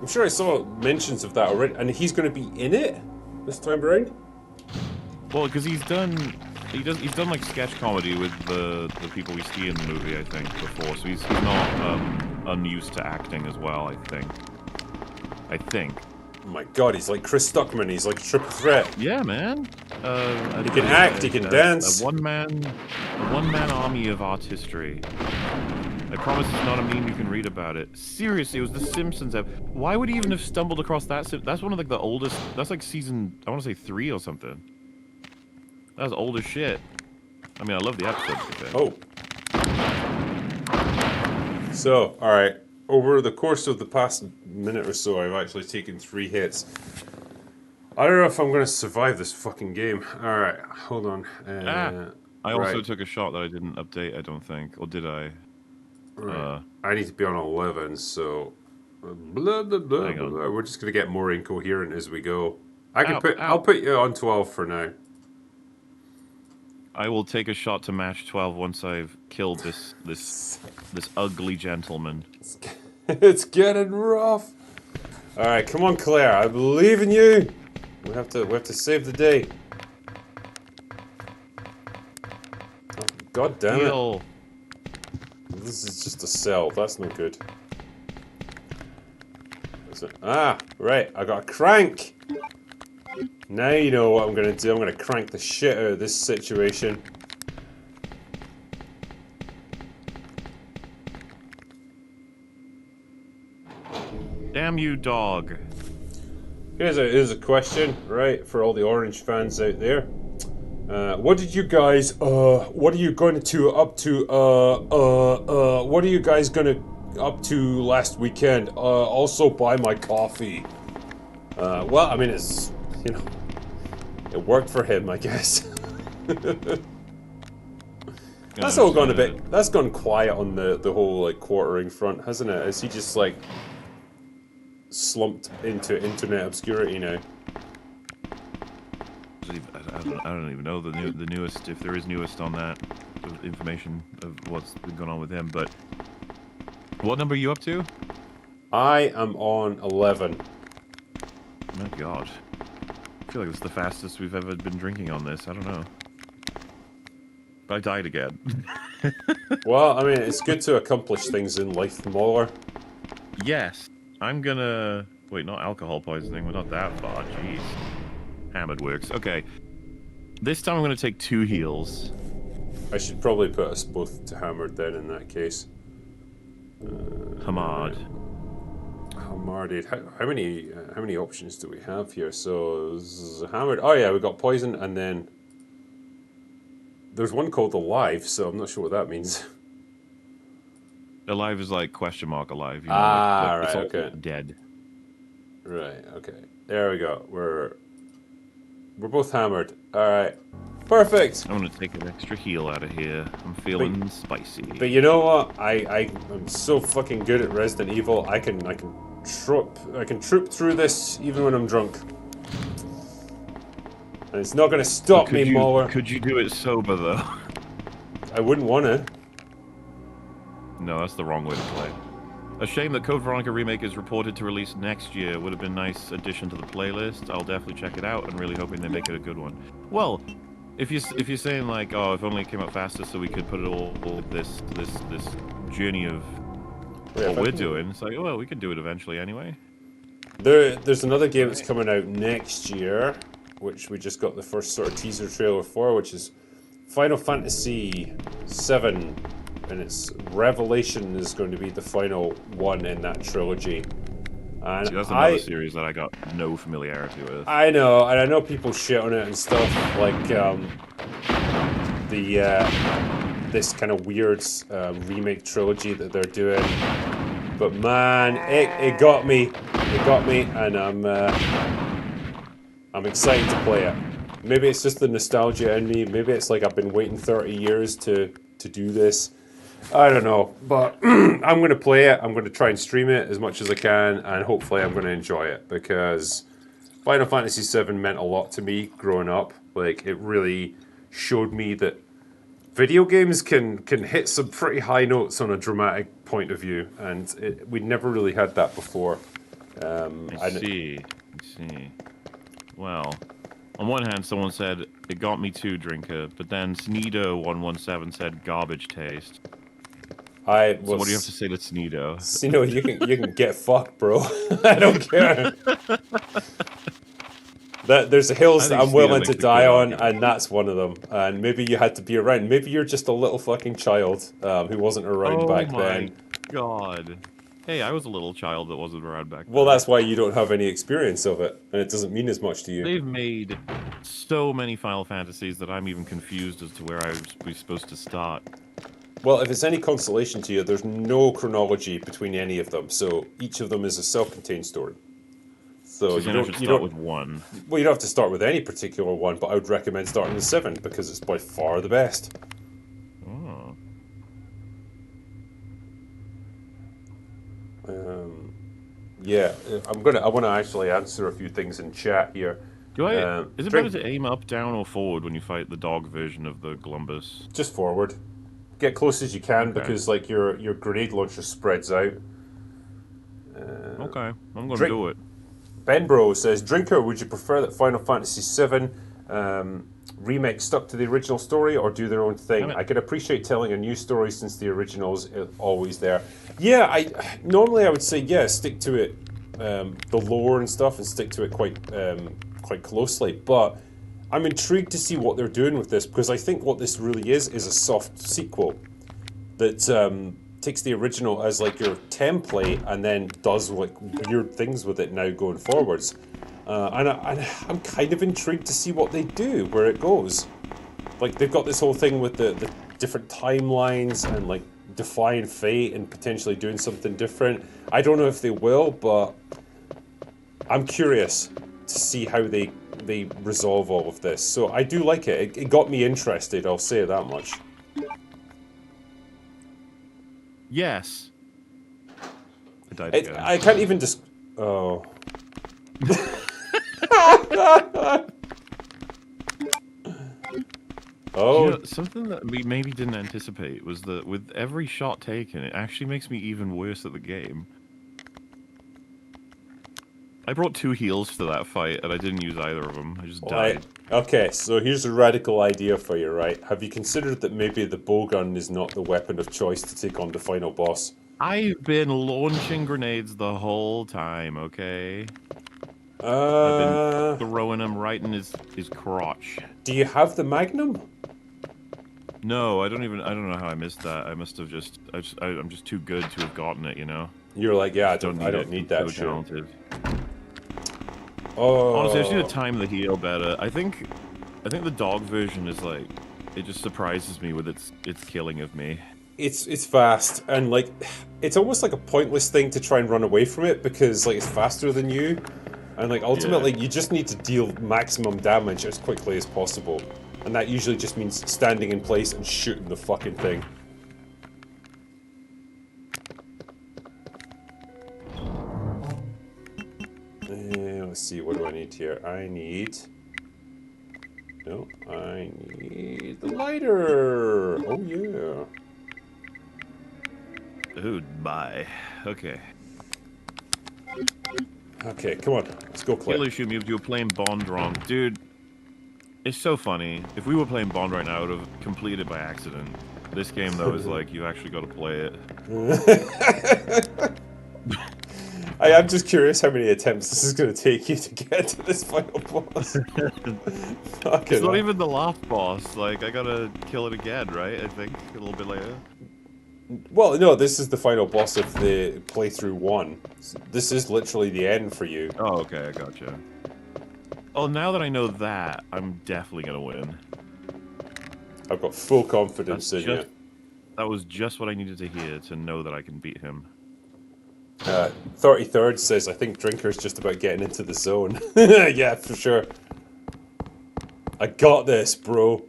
I'm sure I saw mentions of that already, and he's going to be in it this time around? Well, because he's done He's done like sketch comedy with the people we see in the movie, I think, before. So he's not unused to acting as well. I think. Oh my god, he's like Chris Stuckman. He's like a triple threat. Yeah, man. He can act. He can dance. A one-man army of art history. I promise it's not a meme you can read about it. Seriously, it was The Simpsons. Why would he even have stumbled across that? That's one of like the oldest. That's like season, I want to say 3 or something. That was old as shit. I mean, I love the episode. Oh. So, alright. Over the course of the past minute or so, I've actually taken 3 hits. I don't know if I'm going to survive this fucking game. Alright, hold on. I also took a shot that I didn't update, I don't think. Or did I? Right. I need to be on 11, so... Blah, blah, blah, blah, blah. We're just going to get more incoherent as we go. I'll put you on 12 for now. I will take a shot to match 12 once I've killed this ugly gentleman. It's getting rough. All right, come on, Claire. I believe in you. We have to save the day. Oh, God damn it! This is just a cell. That's no good. Right. I got a crank. Now you know what I'm gonna do. I'm gonna crank the shit out of this situation. Damn you, dog. Here's a question, right, for all the Orange fans out there. What are you guys going up to last weekend? Also buy my coffee. Well, I mean, it's, you know, it worked for him, I guess. That's all gone a bit. That's gone quiet on the whole like quartering front, hasn't it? Has he just like slumped into internet obscurity now? I don't even know the newest, if there is newest on that information of what's been going on with him. But what number are you up to? I am on 11. Oh my god. I feel like it's the fastest we've ever been drinking on this. I don't know. I died again. Well, I mean, it's good to accomplish things in life, MauLer. Yes. I'm gonna... Wait, not alcohol poisoning. We're not that far. Jeez. Hammered works. Okay. This time I'm gonna take 2 heals. I should probably put us both to hammered then in that case. Hamad. Hamarded. How many options do we have here? So hammered. Oh yeah, we got poison, and then there's one called alive. So I'm not sure what that means. Alive is like question mark alive. You know, right. it's Okay. Dead. Right. Okay. There we go. We're both hammered. All right. Perfect. I'm gonna take an extra heal out of here. I'm feeling spicy. But you know what? I'm so fucking good at Resident Evil. I can troop through this even when I'm drunk. And it's not gonna stop me, MauLer. Could you do it sober though? I wouldn't want to. No, that's the wrong way to play. A shame that Code Veronica Remake is reported to release next year. Would have been a nice addition to the playlist. I'll definitely check it out. I'm really hoping they make it a good one. Well, if you're saying like, oh, if only it came out faster so we could put it all this journey of what we're doing, it's like, well, we could do it eventually anyway. There's another game that's coming out next year, which we just got the first sort of teaser trailer for, which is Final Fantasy VII. And its Revelation is going to be the final one in that trilogy. And see, that's another series that I got no familiarity with. I know, and I know people shit on it and stuff, like this kind of weird remake trilogy that they're doing. But man, it got me. It got me, and I'm excited to play it. Maybe it's just the nostalgia in me. Maybe it's like I've been waiting 30 years to do this. I don't know, but I'm going to play it. I'm going to try and stream it as much as I can, and hopefully I'm going to enjoy it, because Final Fantasy VII meant a lot to me growing up. Like, it really showed me that video games can hit some pretty high notes on a dramatic point of view, and we'd never really had that before. I see. Well, On one hand, someone said, it got me too, Drinker, but then Sneedo117 said, garbage taste. I So was. what do you have to say to Sneedo? You know, you can get fucked, bro. I don't care. There's hills that I'm willing to die on, and that's one of them. And maybe you had to be around. Maybe you're just a little fucking child who wasn't around back then. God. Hey, I was a little child that wasn't around back then. Well, that's why you don't have any experience of it, and it doesn't mean as much to you. They've made so many Final Fantasies that I'm even confused as to where I was supposed to start. Well, if it's any consolation to you, there's no chronology between any of them, so each of them is a self-contained story. So you should start with one. Well, you don't have to start with any particular one, but I would recommend starting with 7 because it's by far the best. Oh. Yeah, I want to actually answer a few things in chat here. Is it better to aim up, down, or forward when you fight the dog version of the Glumbus? Just forward. Get close as you can because like your grenade launcher spreads out. Okay, I'm gonna do it. Benbro says, Drinker, would you prefer that Final Fantasy VII remake stuck to the original story or do their own thing? I can appreciate telling a new story since the original's always there. Yeah, normally I would say stick to it, the lore and stuff, and stick to it quite closely. But I'm intrigued to see what they're doing with this because I think what this really is a soft sequel that takes the original as like your template and then does like weird things with it now going forwards. And I'm kind of intrigued to see what they do, where it goes. Like they've got this whole thing with the different timelines and like defying fate and potentially doing something different. I don't know if they will, but I'm curious to see how they resolve all of this. So I do like it. It got me interested, I'll say that much. Yes. I died again. I can't even just... Oh. Oh. You know, something that we maybe didn't anticipate was that with every shot taken, it actually makes me even worse at the game. I brought 2 heals to that fight, and I didn't use either of them. I just died. Okay, so here's a radical idea for you, right? Have you considered that maybe the bowgun is not the weapon of choice to take on the final boss? I've been launching grenades the whole time, okay? I've been throwing them right in his crotch. Do you have the Magnum? No, I don't know how I missed that. I must have just... I'm just too good to have gotten it, you know? You're like, yeah, I don't need that so shit. Talented. Oh. Honestly, I just need to time the heal better. I think the dog version is like... It just surprises me with its killing of me. It's fast, and like... It's almost like a pointless thing to try and run away from it, because like it's faster than you. And like ultimately, you just need to deal maximum damage as quickly as possible. And that usually just means standing in place and shooting the fucking thing. Let's see, what do I need here? I need the lighter! Oh yeah. Dude, bye. Okay. Okay, come on. Let's go, Claire. Kill issue me if you were playing Bond wrong. Dude, it's so funny. If we were playing Bond right now, I would have completed it by accident. This game, though, is like, you actually got to play it. I am just curious how many attempts this is going to take you to get to this final boss. It's not even the last boss. Like, I gotta kill it again, right? I think, a little bit later. Well, no, this is the final boss of the playthrough 1. This is literally the end for you. Oh, okay, I gotcha. Oh, now that I know that, I'm definitely gonna win. I've got full confidence in you. That was just what I needed to hear to know that I can beat him. 33rd says, I think Drinker's just about getting into the zone. Yeah, for sure. I got this, bro.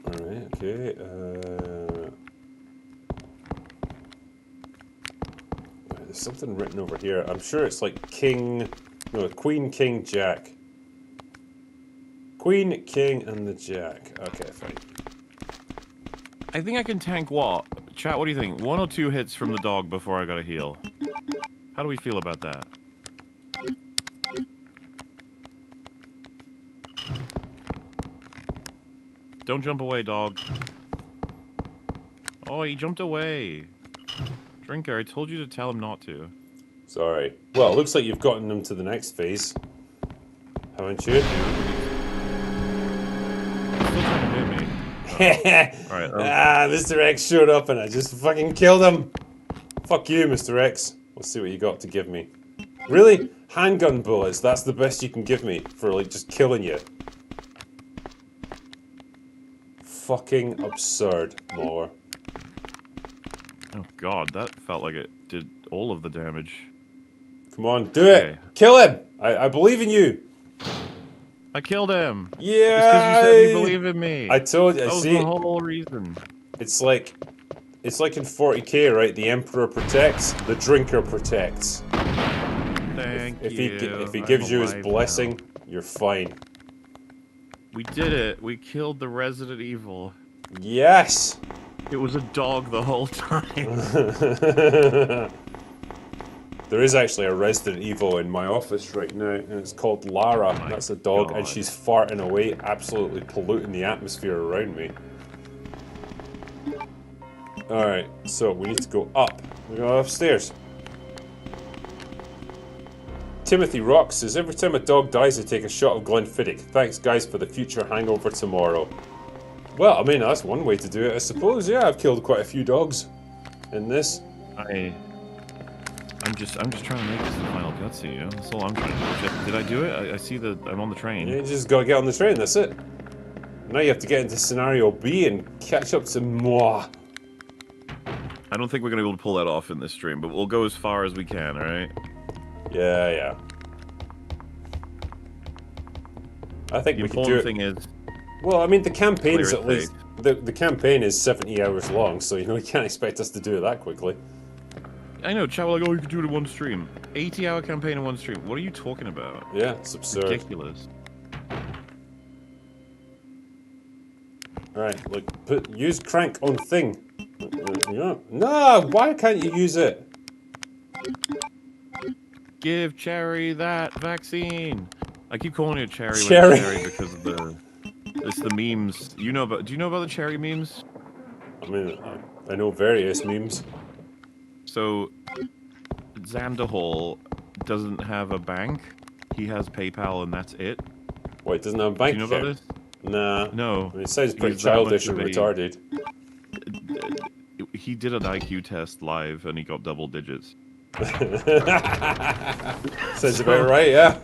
Alright, okay. There's something written over here. I'm sure it's like Queen, King, Jack. Queen, King, and the Jack. Okay, fine. I think I can tank what? Chat, what do you think? 1 or 2 hits from the dog before I gotta heal. How do we feel about that? Don't jump away, dog. Oh, he jumped away. Drinker, I told you to tell him not to. Sorry. Well, it looks like you've gotten them to the next phase. Haven't you? He's still trying to hit me. Alright, Mr. X showed up and I just fucking killed him. Fuck you, Mr. X. Let's see what you got to give me. Really? Handgun bullets, that's the best you can give me for, like, just killing you. Fucking absurd, MauLer. Oh god, that felt like it did all of the damage. Come on, do it! Okay. Kill him! I believe in you! I killed him! Yeah! It's because you said you believe in me! I told you, that was see, the whole reason. it's like in 40K, right? The Emperor protects, the Drinker protects. Thank If you. he gives I'm you his alive blessing, now. you're fine. We did it. We killed the Resident Evil. Yes! It was a dog the whole time. There is actually a Resident Evil in my office right now, and it's called Lara. Oh my That's a dog, and God. she's farting away, absolutely polluting the atmosphere around me. Alright, so we need to go up. We go upstairs. Timothy Rock says, every time a dog dies, I take a shot of Glenfiddich. Thanks, guys, for the future hangover tomorrow. Well, I mean, that's one way to do it, I suppose. Yeah, I've killed quite a few dogs in this. I'm just trying to make this the final cutscene, you know? That's all I'm trying to do. Did I do it? I see that I'm on the train. You just gotta get on the train, that's it. Now you have to get into scenario B and catch up to moi. I don't think we're gonna be able to pull that off in this stream, but we'll go as far as we can, alright? Yeah, yeah. I think The we could do important it. thing is, Well, I mean, the campaign's clear at as least... The campaign is 70 hours long, so, you know, you can't expect us to do it that quickly. I know, chat was like, oh, you could do it in one stream. 80-hour campaign in one stream. What are you talking about? Yeah, it's absurd. Ridiculous. Alright, like, use crank on thing. Yeah. No, why can't you use it? Give Cherry that vaccine. I keep calling it Cherry, Cherry. when it's Cherry because of the memes. Do you know about the Cherry memes? I mean, I know various memes. So, Xander Hall doesn't have a bank. He has PayPal and that's it. Wait, doesn't have a bank Do you know about account? this? Nah. No. I mean, it sounds pretty He's that much childish and of a- retarded. He did an IQ test live and he got double digits. Sounds about right, yeah.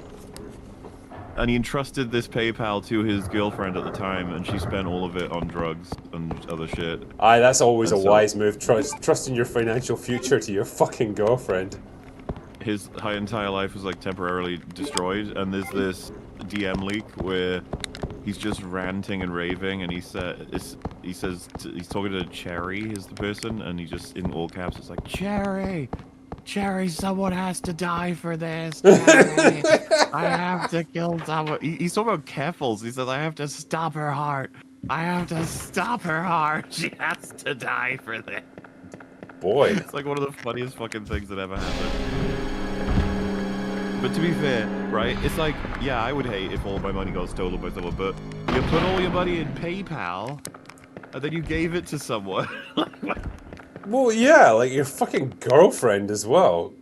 And he entrusted this PayPal to his girlfriend at the time, and she spent all of it on drugs and other shit. Aye, that's always a And so- wise move. Trusting your financial future to your fucking girlfriend. His entire life was like temporarily destroyed, and there's this DM leak where he's just ranting and raving, and he says he's talking to Cherry, is the person, and he just in all caps it's like Cherry, someone has to die for this. Cherry, I have to kill someone. He's talking about Keffels. He says I have to stop her heart. I have to stop her heart. She has to die for this. Boy. It's like one of the funniest fucking things that ever happened. But to be fair, right, it's like, yeah, I would hate if all of my money got stolen by someone, but you put all your money in PayPal, and then you gave it to someone. Well, yeah, like your fucking girlfriend as well.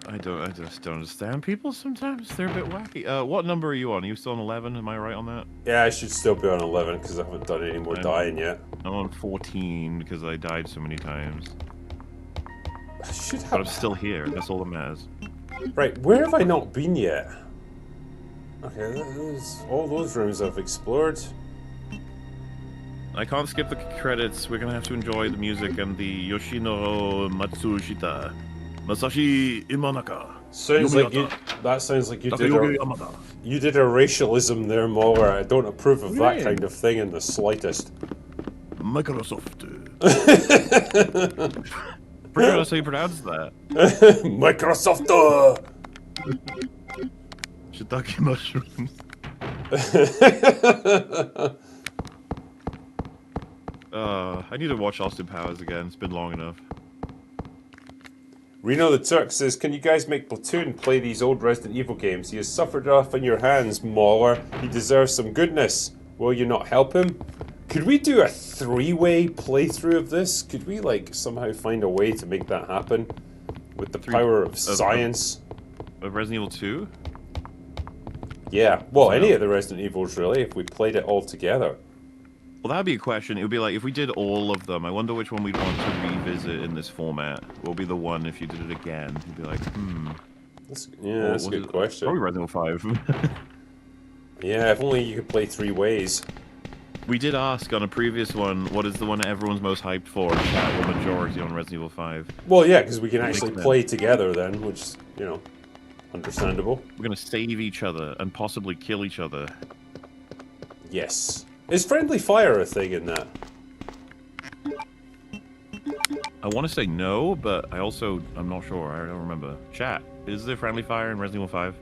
I just don't understand people sometimes. They're a bit wacky. What number are you on? Are you still on 11? Am I right on that? Yeah, I should still be on 11 because I haven't done any more dying yet. I'm on 14 because I died so many times. I should But I'm have... still here. That's all that matters. Right, where have I not been yet? Okay, all those rooms I've explored. I can't skip the credits. We're gonna have to enjoy the music and the Yoshinoro Matsushita. Masashi Imanaka. Sounds like you... That sounds like you did a... You did a racialism there, MauLer. I don't approve of that kind of thing in the slightest. Microsoft. Pretty sure that's how you pronounce that. Microsoft! Shiitake mushrooms. I need to watch Austin Powers again. It's been long enough. Reno the Turk says, can you guys make Platoon play these old Resident Evil games? He has suffered enough on your hands, MauLer. He deserves some goodness. Will you not help him? Could we do a 3-way playthrough of this? Could we, like, somehow find a way to make that happen? With the power of science? Of Resident Evil 2? Yeah, well, any of the Resident Evils, really, if we played it all together. Well, that'd be a question. It would be like, if we did all of them, I wonder which one we'd want to revisit in this format. What would be the one if you did it again? You'd be like, That's a good question. Probably Resident Evil 5. Yeah, if only you could play 3 ways. We did ask on a previous one, what is the one everyone's most hyped for? Chat or majority on Resident Evil 5. Well, yeah, because we can actually play together then, which is, you know, understandable. We're gonna save each other and possibly kill each other. Yes. Is friendly fire a thing in that? I want to say no, but I'm not sure. I don't remember. Chat, is there friendly fire in Resident Evil 5?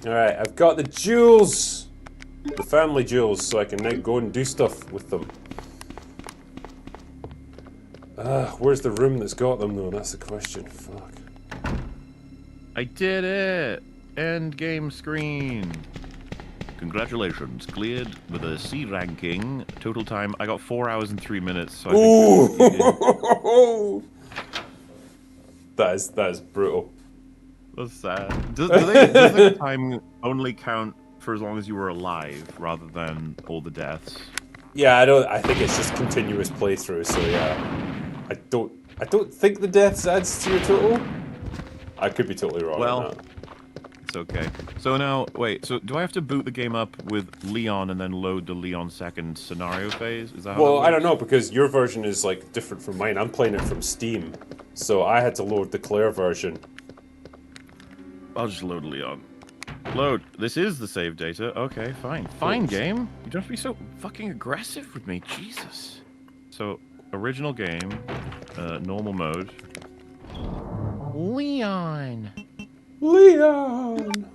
Alright, I've got the jewels! The family jewels, so I can now go and do stuff with them. Where's the room that's got them though? That's the question. Fuck. I did it! End game screen. Congratulations, cleared with a C ranking. Total time, I got 4 hours and 3 minutes. So Ooh! That is brutal. That's sad. Does the time only count for as long as you were alive, rather than all the deaths? Yeah, I think it's just continuous playthrough. So yeah, I don't think the deaths adds to your total. I could be totally wrong. Well, on that. it's okay. So now, wait. So do I have to boot the game up with Leon and then load the Leon second scenario phase? Is that how Well, that I don't works? know because your version is like different from mine. I'm playing it from Steam, so I had to load the Claire version. I'll just load Leon. Load. This is the save data. Okay, fine. Fine, game. You don't have to be so fucking aggressive with me. Jesus. So, original game, normal mode. Leon. Leon.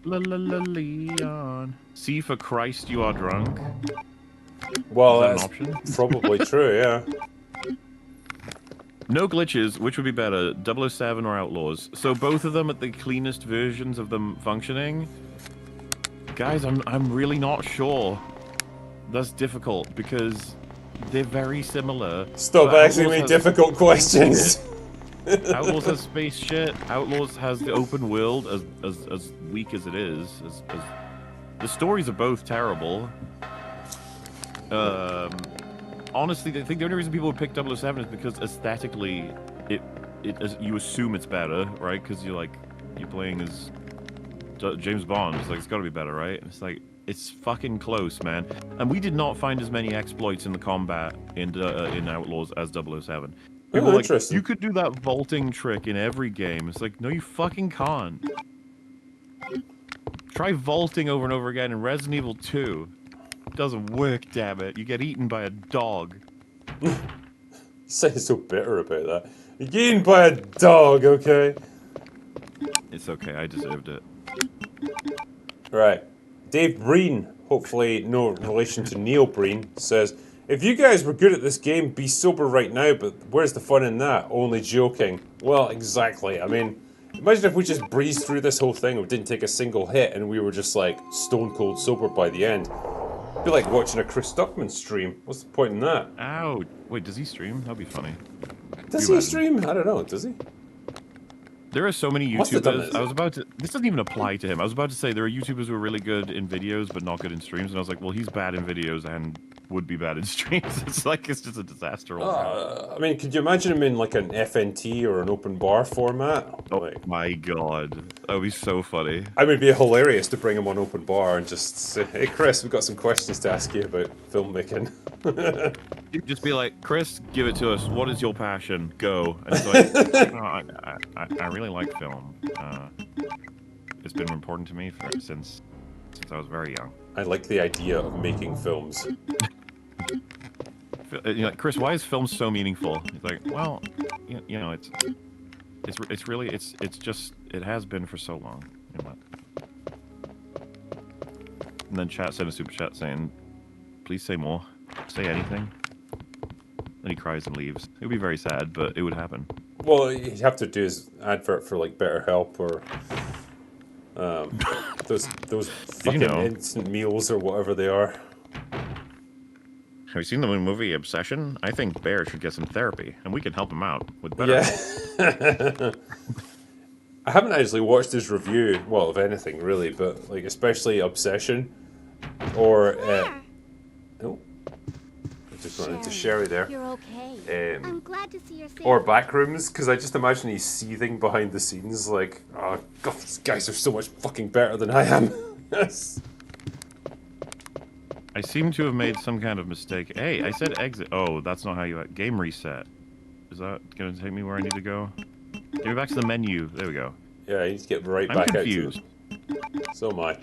La la la Leon. C for Christ, you are drunk. Well, Is that an that's probably true. Yeah. No glitches, which would be better, 007 or Outlaws? So both of them at the cleanest versions of them functioning? Guys, I'm really not sure. That's difficult, because they're very similar. Stop But asking Outlaws me has- difficult questions. Outlaws has space shit. Outlaws has the open world, as weak as it is. The stories are both terrible. Honestly, I think the only reason people would pick 007 is because aesthetically, you assume it's better, right? Because you're playing as James Bond. It's like, it's got to be better, right? It's like, it's fucking close, man. And we did not find as many exploits in the combat in Outlaws as 007. People were like, interesting. you could do that vaulting trick in every game. It's like, no, you fucking can't. Try vaulting over and over again in Resident Evil 2. It doesn't work, damn it. You get eaten by a dog. You sound so bitter about that. You're getting by a dog, okay? It's okay, I deserved it. Right. Dave Breen, hopefully no relation to Neil Breen, says, if you guys were good at this game, be sober right now, but where's the fun in that? Only joking. Well, exactly. I mean, imagine if we just breezed through this whole thing and didn't take a single hit and we were just like stone cold sober by the end. It'd be like watching a Chris Stuckman stream. What's the point in that? Ow. Wait, does he stream? That'd be funny. Does You he imagine. stream? I don't know. Does he? There are so many Must have done YouTubers. this. I was about to. This doesn't even apply to him. I was about to say there are YouTubers who are really good in videos but not good in streams, and I was like, well, he's bad in videos and would be bad in streams. It's like it's just a disaster all around. I mean, could you imagine him in like an FNT or an open bar format? Oh Like, my god, that would be so funny. I mean, it'd be hilarious to bring him on open bar and just say, hey Chris, we've got some questions to ask you about filmmaking. You'd just be like, Chris, give it to us. What is your passion? Go. And it's like, no, I really like film. It's been important to me since I was very young. I like the idea of making films. You're like, Chris, why is film so meaningful? He's like, well, you know, it's really just it has been for so long. You know. And then chat sent a super chat saying, please say more, say anything. Then he cries and leaves. It would be very sad, but it would happen. Well, you'd have to do his advert for like BetterHelp or Those fucking know? instant meals or whatever they are. Have you seen the movie Obsession? I think Bear should get some therapy, and we can help him out with better. Yeah. I haven't actually watched his review, well, of anything really, but like especially Obsession, or oh, I just run into Sherry there. You're okay. I'm glad to see you're safe. Or Backrooms, because I just imagine he's seething behind the scenes, like, oh god, these guys are so much fucking better than I am. Yes. I seem to have made some kind of mistake. Hey, I said exit. Oh, that's not how you... Game reset. Is that going to take me where I need to go? Get me back to the menu. There we go. Yeah, you need to get right I'm back confused. out to it. So am I.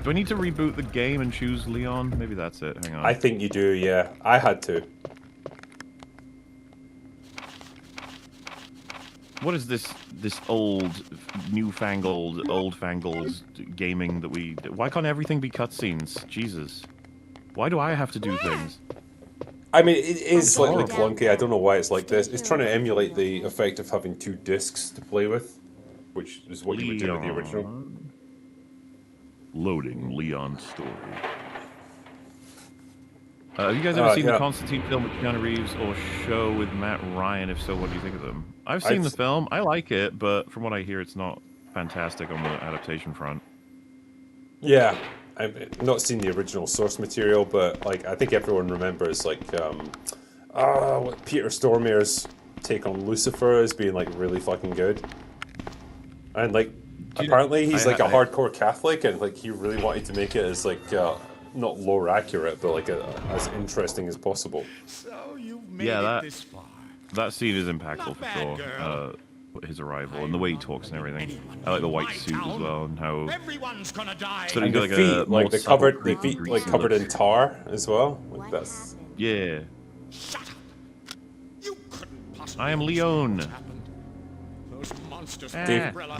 Do I need to reboot the game and choose Leon? Maybe that's it. Hang on. I think you do, yeah. I had to. What is this old, newfangled, old-fangled gaming that we... Why can't everything be cutscenes? Jesus. Why do I have to do things? I mean, it is slightly clunky. I don't know why it's like this. It's trying to emulate the effect of having 2 discs to play with, which is what you would do with the original. Loading Leon's story. Have you guys ever seen the Constantine film with Keanu Reeves or show with Matt Ryan? If so, what do you think of them? I've seen the film. I like it, but from what I hear, it's not fantastic on the adaptation front. Yeah, I've not seen the original source material, but like I think everyone remembers like what Peter Stormare's take on Lucifer as being like really fucking good. And like apparently he's like a hardcore Catholic, and like he really wanted to make it as like not lore accurate, but like as interesting as possible. So you've made it this far. That scene is impactful for sure. His arrival and the way he talks and everything. I like the white suit as well, and how everyone's gonna die. So and the feet, like the feet like covered in tar as well. Like that's yeah. Shut up. You couldn't possibly I am Leon. Those monsters.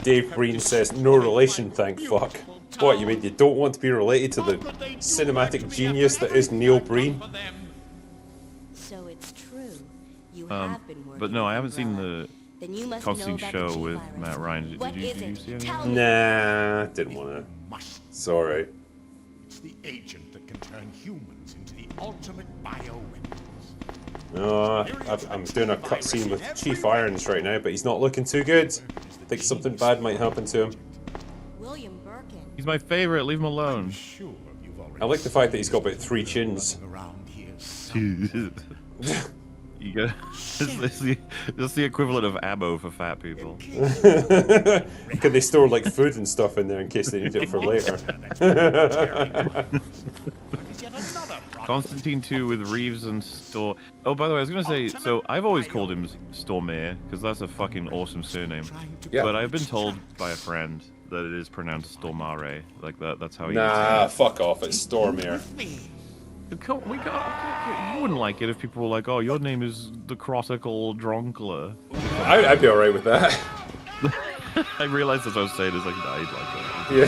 Dave Breen says no relation. Thank fuck. What you mean? You don't want to be related to the cinematic genius that is Neil Breen? So it's true. You have been working But no, I haven't with seen Rowan. the Then you must Constantine know about show the with G-virus. Matt Ryan. Did you see anything? Nah, didn't want to. Sorry. It's the agent that can turn humans into the ultimate bioweapons. No, I'm doing a cutscene with Chief Irons right now, but he's not looking too good. I think something bad might happen to him. William Birkin. He's my favorite. Leave him alone. Sure, you've already I like the fact that he's got about 3 chins. around here. You got that's the equivalent of ammo for fat people. Can they store like food and stuff in there in case they need it for later? Constantine 2 with Reeves and Storm. Oh, by the way, I was gonna say, so I've always called him Stormare because that's a fucking awesome surname. Yeah. But I've been told by a friend that it is pronounced Stormare. Like that's how he. Nah, fuck off. It's Stormare. You wouldn't like it if people were like, "Oh, your name is the Crossical Dronkler." I'd be alright with that. I realized as I was saying, it's like I'd like that. Yeah.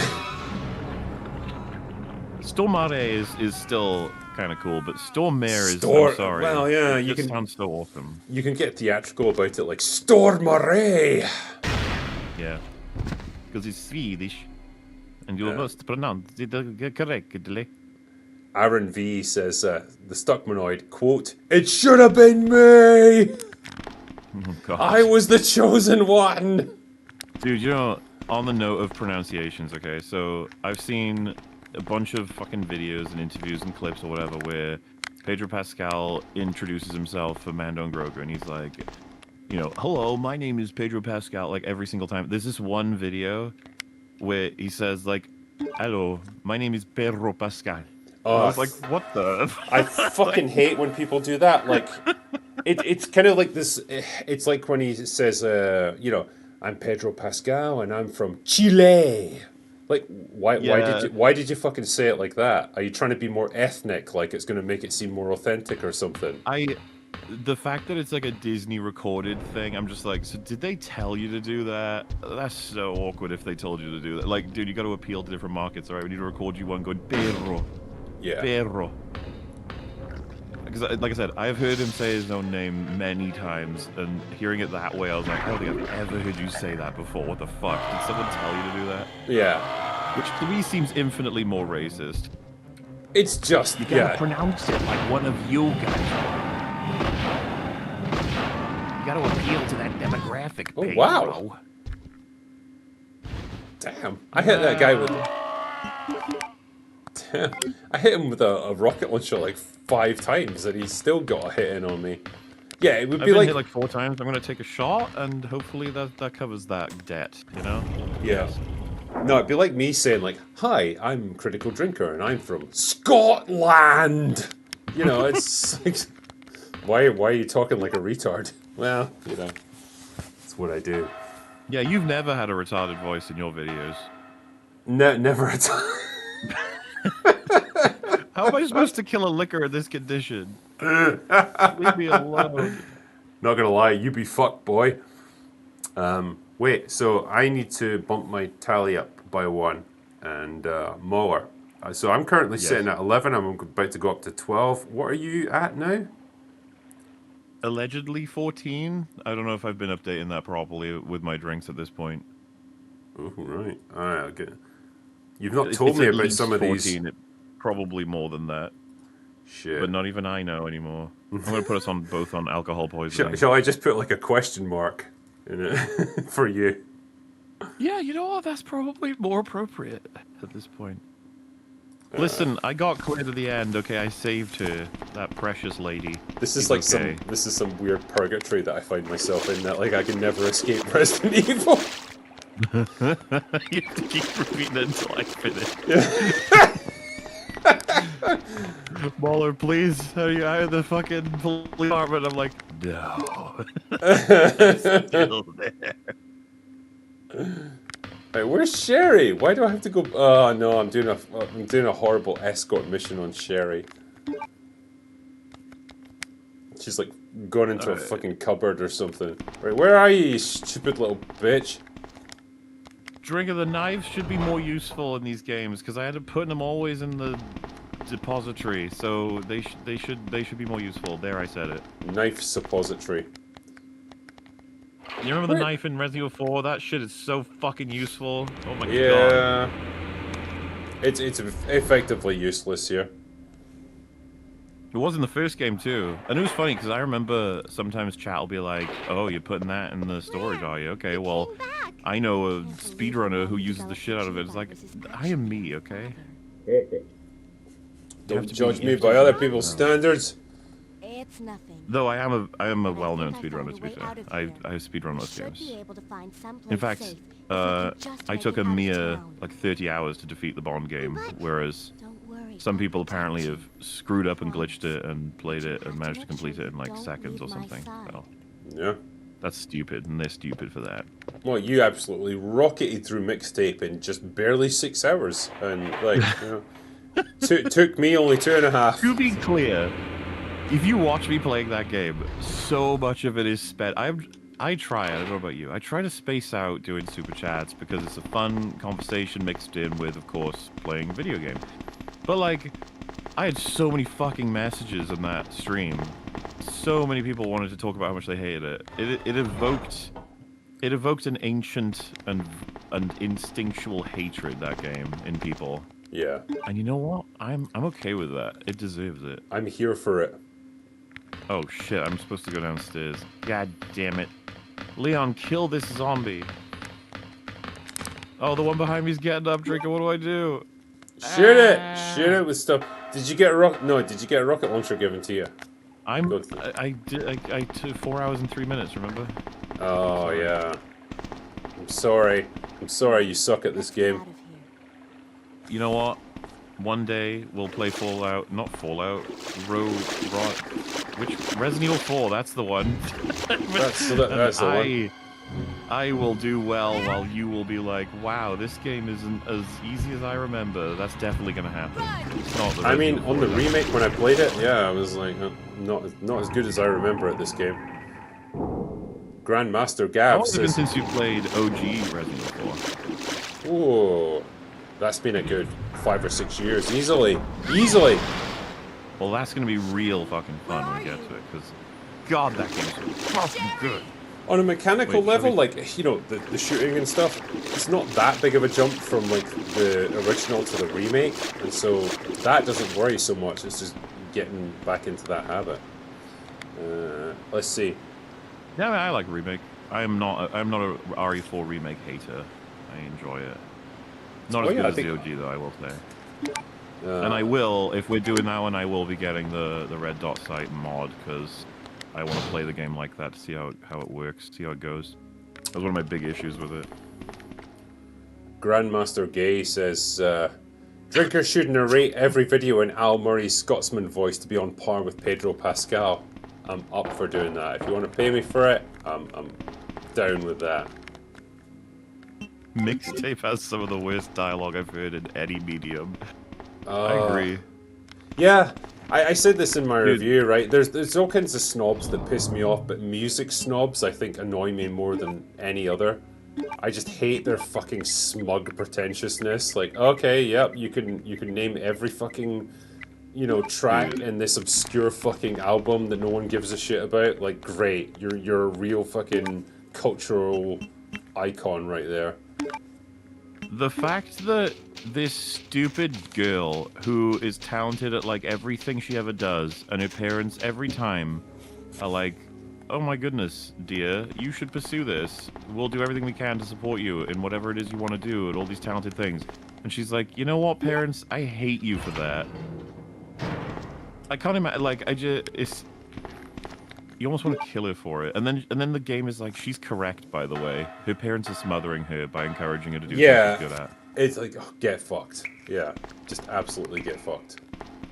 Stormare is still kind of cool, but Stormare is. I'm sorry. Well, yeah, it you just can. sounds so awesome. You can get theatrical about it, like Stormare. Yeah, because it's Swedish, and you must pronounce it correctly. Aaron V says the Stuckmanoid, quote, "It should have been me! Oh, God. I was the chosen one!" Dude, you know, on the note of pronunciations, okay, so I've seen a bunch of fucking videos and interviews and clips or whatever where Pedro Pascal introduces himself for Mando and Grogu, and he's like, you know, "Hello, my name is Pedro Pascal," like every single time. There's this one video where he says, like, "Hello, my name is Pedro Pascal." Oh, I was like, what the? I fucking hate when people do that. Like, it's kind of like this. It's like when he says, you know, "I'm Pedro Pascal and I'm from Chile." Like, why did you fucking say it like that? Are you trying to be more ethnic? Like, it's going to make it seem more authentic or something? The fact that it's like a Disney recorded thing, I'm just like, so did they tell you to do that? That's so awkward if they told you to do that. Like, dude, you got to appeal to different markets. All right, we need to record you one going Pedro. Yeah. Perro. because like I said, I've heard him say his own name many times, and hearing it that way, I was like, I don't think I've ever heard you say that before. What the fuck? Did someone tell you to do that? Yeah. Which to me seems infinitely more racist. It's just, You gotta pronounce it like one of you guys. You gotta appeal to that demographic. Oh, Pedro. wow. Damn. I hit that guy with... Damn. I hit him with a rocket launcher like 5 times, and he's still got a hit in on me. Yeah, it would I've be been like... hit like 4 times. I'm gonna take a shot, and hopefully that covers that debt, you know? Yeah. No, it'd be like me saying like, "Hi, I'm Critical Drinker, and I'm from Scotland." You know, it's like, why are you talking like a retard? Well, you know, it's what I do. Yeah, you've never had a retarded voice in your videos. Never a time. How am I supposed to kill a licker in this condition? Leave me alone. Not gonna lie, you be fucked, boy. Wait, so I need to bump my tally up by 1, and MauLer. So I'm currently sitting at 11. I'm about to go up to 12. What are you at now? Allegedly 14. I don't know if I've been updating that properly with my drinks at this point. Oh, right. Alright, I'll get... You've not told me about some of 14, these... Probably more than that. Shit. But not even I know anymore. I'm going to put us on both on alcohol poisoning. Shall I just put like a question mark in it for you? Yeah, you know what? That's probably more appropriate at this point. Listen, I got clear to the end. Okay, I saved her, that precious lady. This is She's like okay. some weird purgatory that I find myself in. That like I can never escape Resident Evil. You have to keep repeating it until I finish. MauLer, please, are you out of the fucking police department? I'm like, no. Still there. Hey, where's Sherry? Why do I have to go? Oh no, I'm doing a horrible escort mission on Sherry. She's like gone into a fucking cupboard or something. Right, where are you stupid little bitch? Drink of the knives should be more useful in these games because I had to put them always in the depository, so they should be more useful. There, I said it. Knife suppository. You remember the knife in Resident Evil 4? That shit is so fucking useful. Oh my god. Yeah. It's effectively useless here. It was in the first game too, and it was funny because I remember sometimes chat will be like, "Oh, you're putting that in the storage, are you? Okay, well, I know a speedrunner who uses the shit out of it." It's like, I am me, okay? Don't judge me by other people's standards. It's nothing. Though I am a well-known speedrunner, to be fair. I speedrun most games. In fact, I took a mere like 30 hours to defeat the Bond game, whereas some people apparently have screwed up and glitched it and played it and managed to complete it in like seconds or something. Well, yeah. That's stupid, and they're stupid for that. Well, you absolutely rocketed through mixtape in just barely 6 hours, and like, you know, took me only 2.5. To be clear, if you watch me playing that game, so much of it is spent. I try, I don't know about you, I try to space out doing super chats because it's a fun conversation mixed in with, of course, playing a video game. But like, I had so many fucking messages in that stream. So many people wanted to talk about how much they hated it. It evoked an ancient and instinctual hatred, that game, in people. Yeah. And you know what? I'm okay with that. It deserves it. I'm here for it. Oh shit, I'm supposed to go downstairs. God damn it. Leon, kill this zombie. Oh, the one behind me's getting up, drinking. What do I do? Shoot it! Shoot it with stuff. Did you get a rocket launcher given to you? I took 4 hours and 3 minutes, remember? Oh yeah. I'm sorry. I'm sorry you suck at this game. You know what? One day we'll play Fallout, not Fallout, which Resident Evil 4, that's the one. That's the one. I will do well while you will be like, wow, this game isn't as easy as I remember. That's definitely gonna happen. It's not the I mean, on the remake when I played it, yeah, I was like, not as good as I remember at this game. Grandmaster Gav How long has it been says, since you played OG Resident Evil 4? "Whoa, that's been a good 5 or 6 years, easily, easily." Well, that's gonna be real fucking fun when we get to it, because God, that game's fucking good. On a mechanical Wait, level, we- like, you know, the shooting and stuff, it's not that big of a jump from, like, the original to the remake, and so that doesn't worry so much, it's just getting back into that habit. Let's see. Yeah, I like remake. I'm not a RE4 remake hater. I enjoy it. Not Oh, as yeah, good I as think- the OG, though, I will say. And I will, if we're doing that one, I will be getting the red dot sight mod, because I want to play the game like that to see how it works, see how it goes. That was one of my big issues with it. Grandmaster Gay says, Drinkers should narrate every video in Al Murray's Scotsman voice to be on par with Pedro Pascal. I'm up for doing that. If you want to pay me for it, I'm down with that. Mixtape has some of the worst dialogue I've heard in any medium. I agree. Yeah, I said this in my Dude. review, right? There's all kinds of snobs that piss me off, but music snobs I think annoy me more than any other. I just hate their fucking smug pretentiousness. Like, okay, yep, you can name every fucking, you know, track in this obscure fucking album that no one gives a shit about. Like, great, you're a real fucking cultural icon right there. The fact that this stupid girl who is talented at like everything she ever does, and her parents every time are like, oh my goodness, dear, you should pursue this. We'll do everything we can to support you in whatever it is you want to do and all these talented things. And she's like, you know what, parents? I hate you for that. I can't imagine, like, you almost want to kill her for it. And then the game is like, she's correct, by the way. Her parents are smothering her by encouraging her to do Yeah, something she's good at. it's like, oh, get fucked. Yeah, just absolutely get fucked.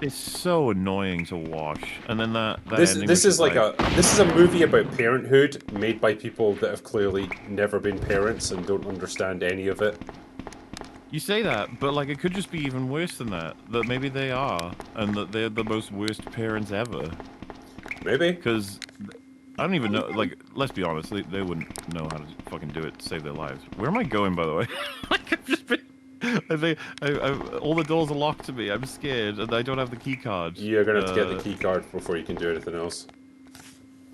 It's so annoying to watch. And then that This ending, this which is like this is a movie about parenthood made by people that have clearly never been parents and don't understand any of it. You say that, but like it could just be even worse than that. That maybe they are, and that they're the most worst parents ever. Maybe. Because I don't even know. Like, let's be honest, they wouldn't know how to fucking do it to save their lives. Where am I going, by the way? Like, I've just been. I think all the doors are locked to me. I'm scared, and I don't have the key card. You're gonna have to get the key card before you can do anything else.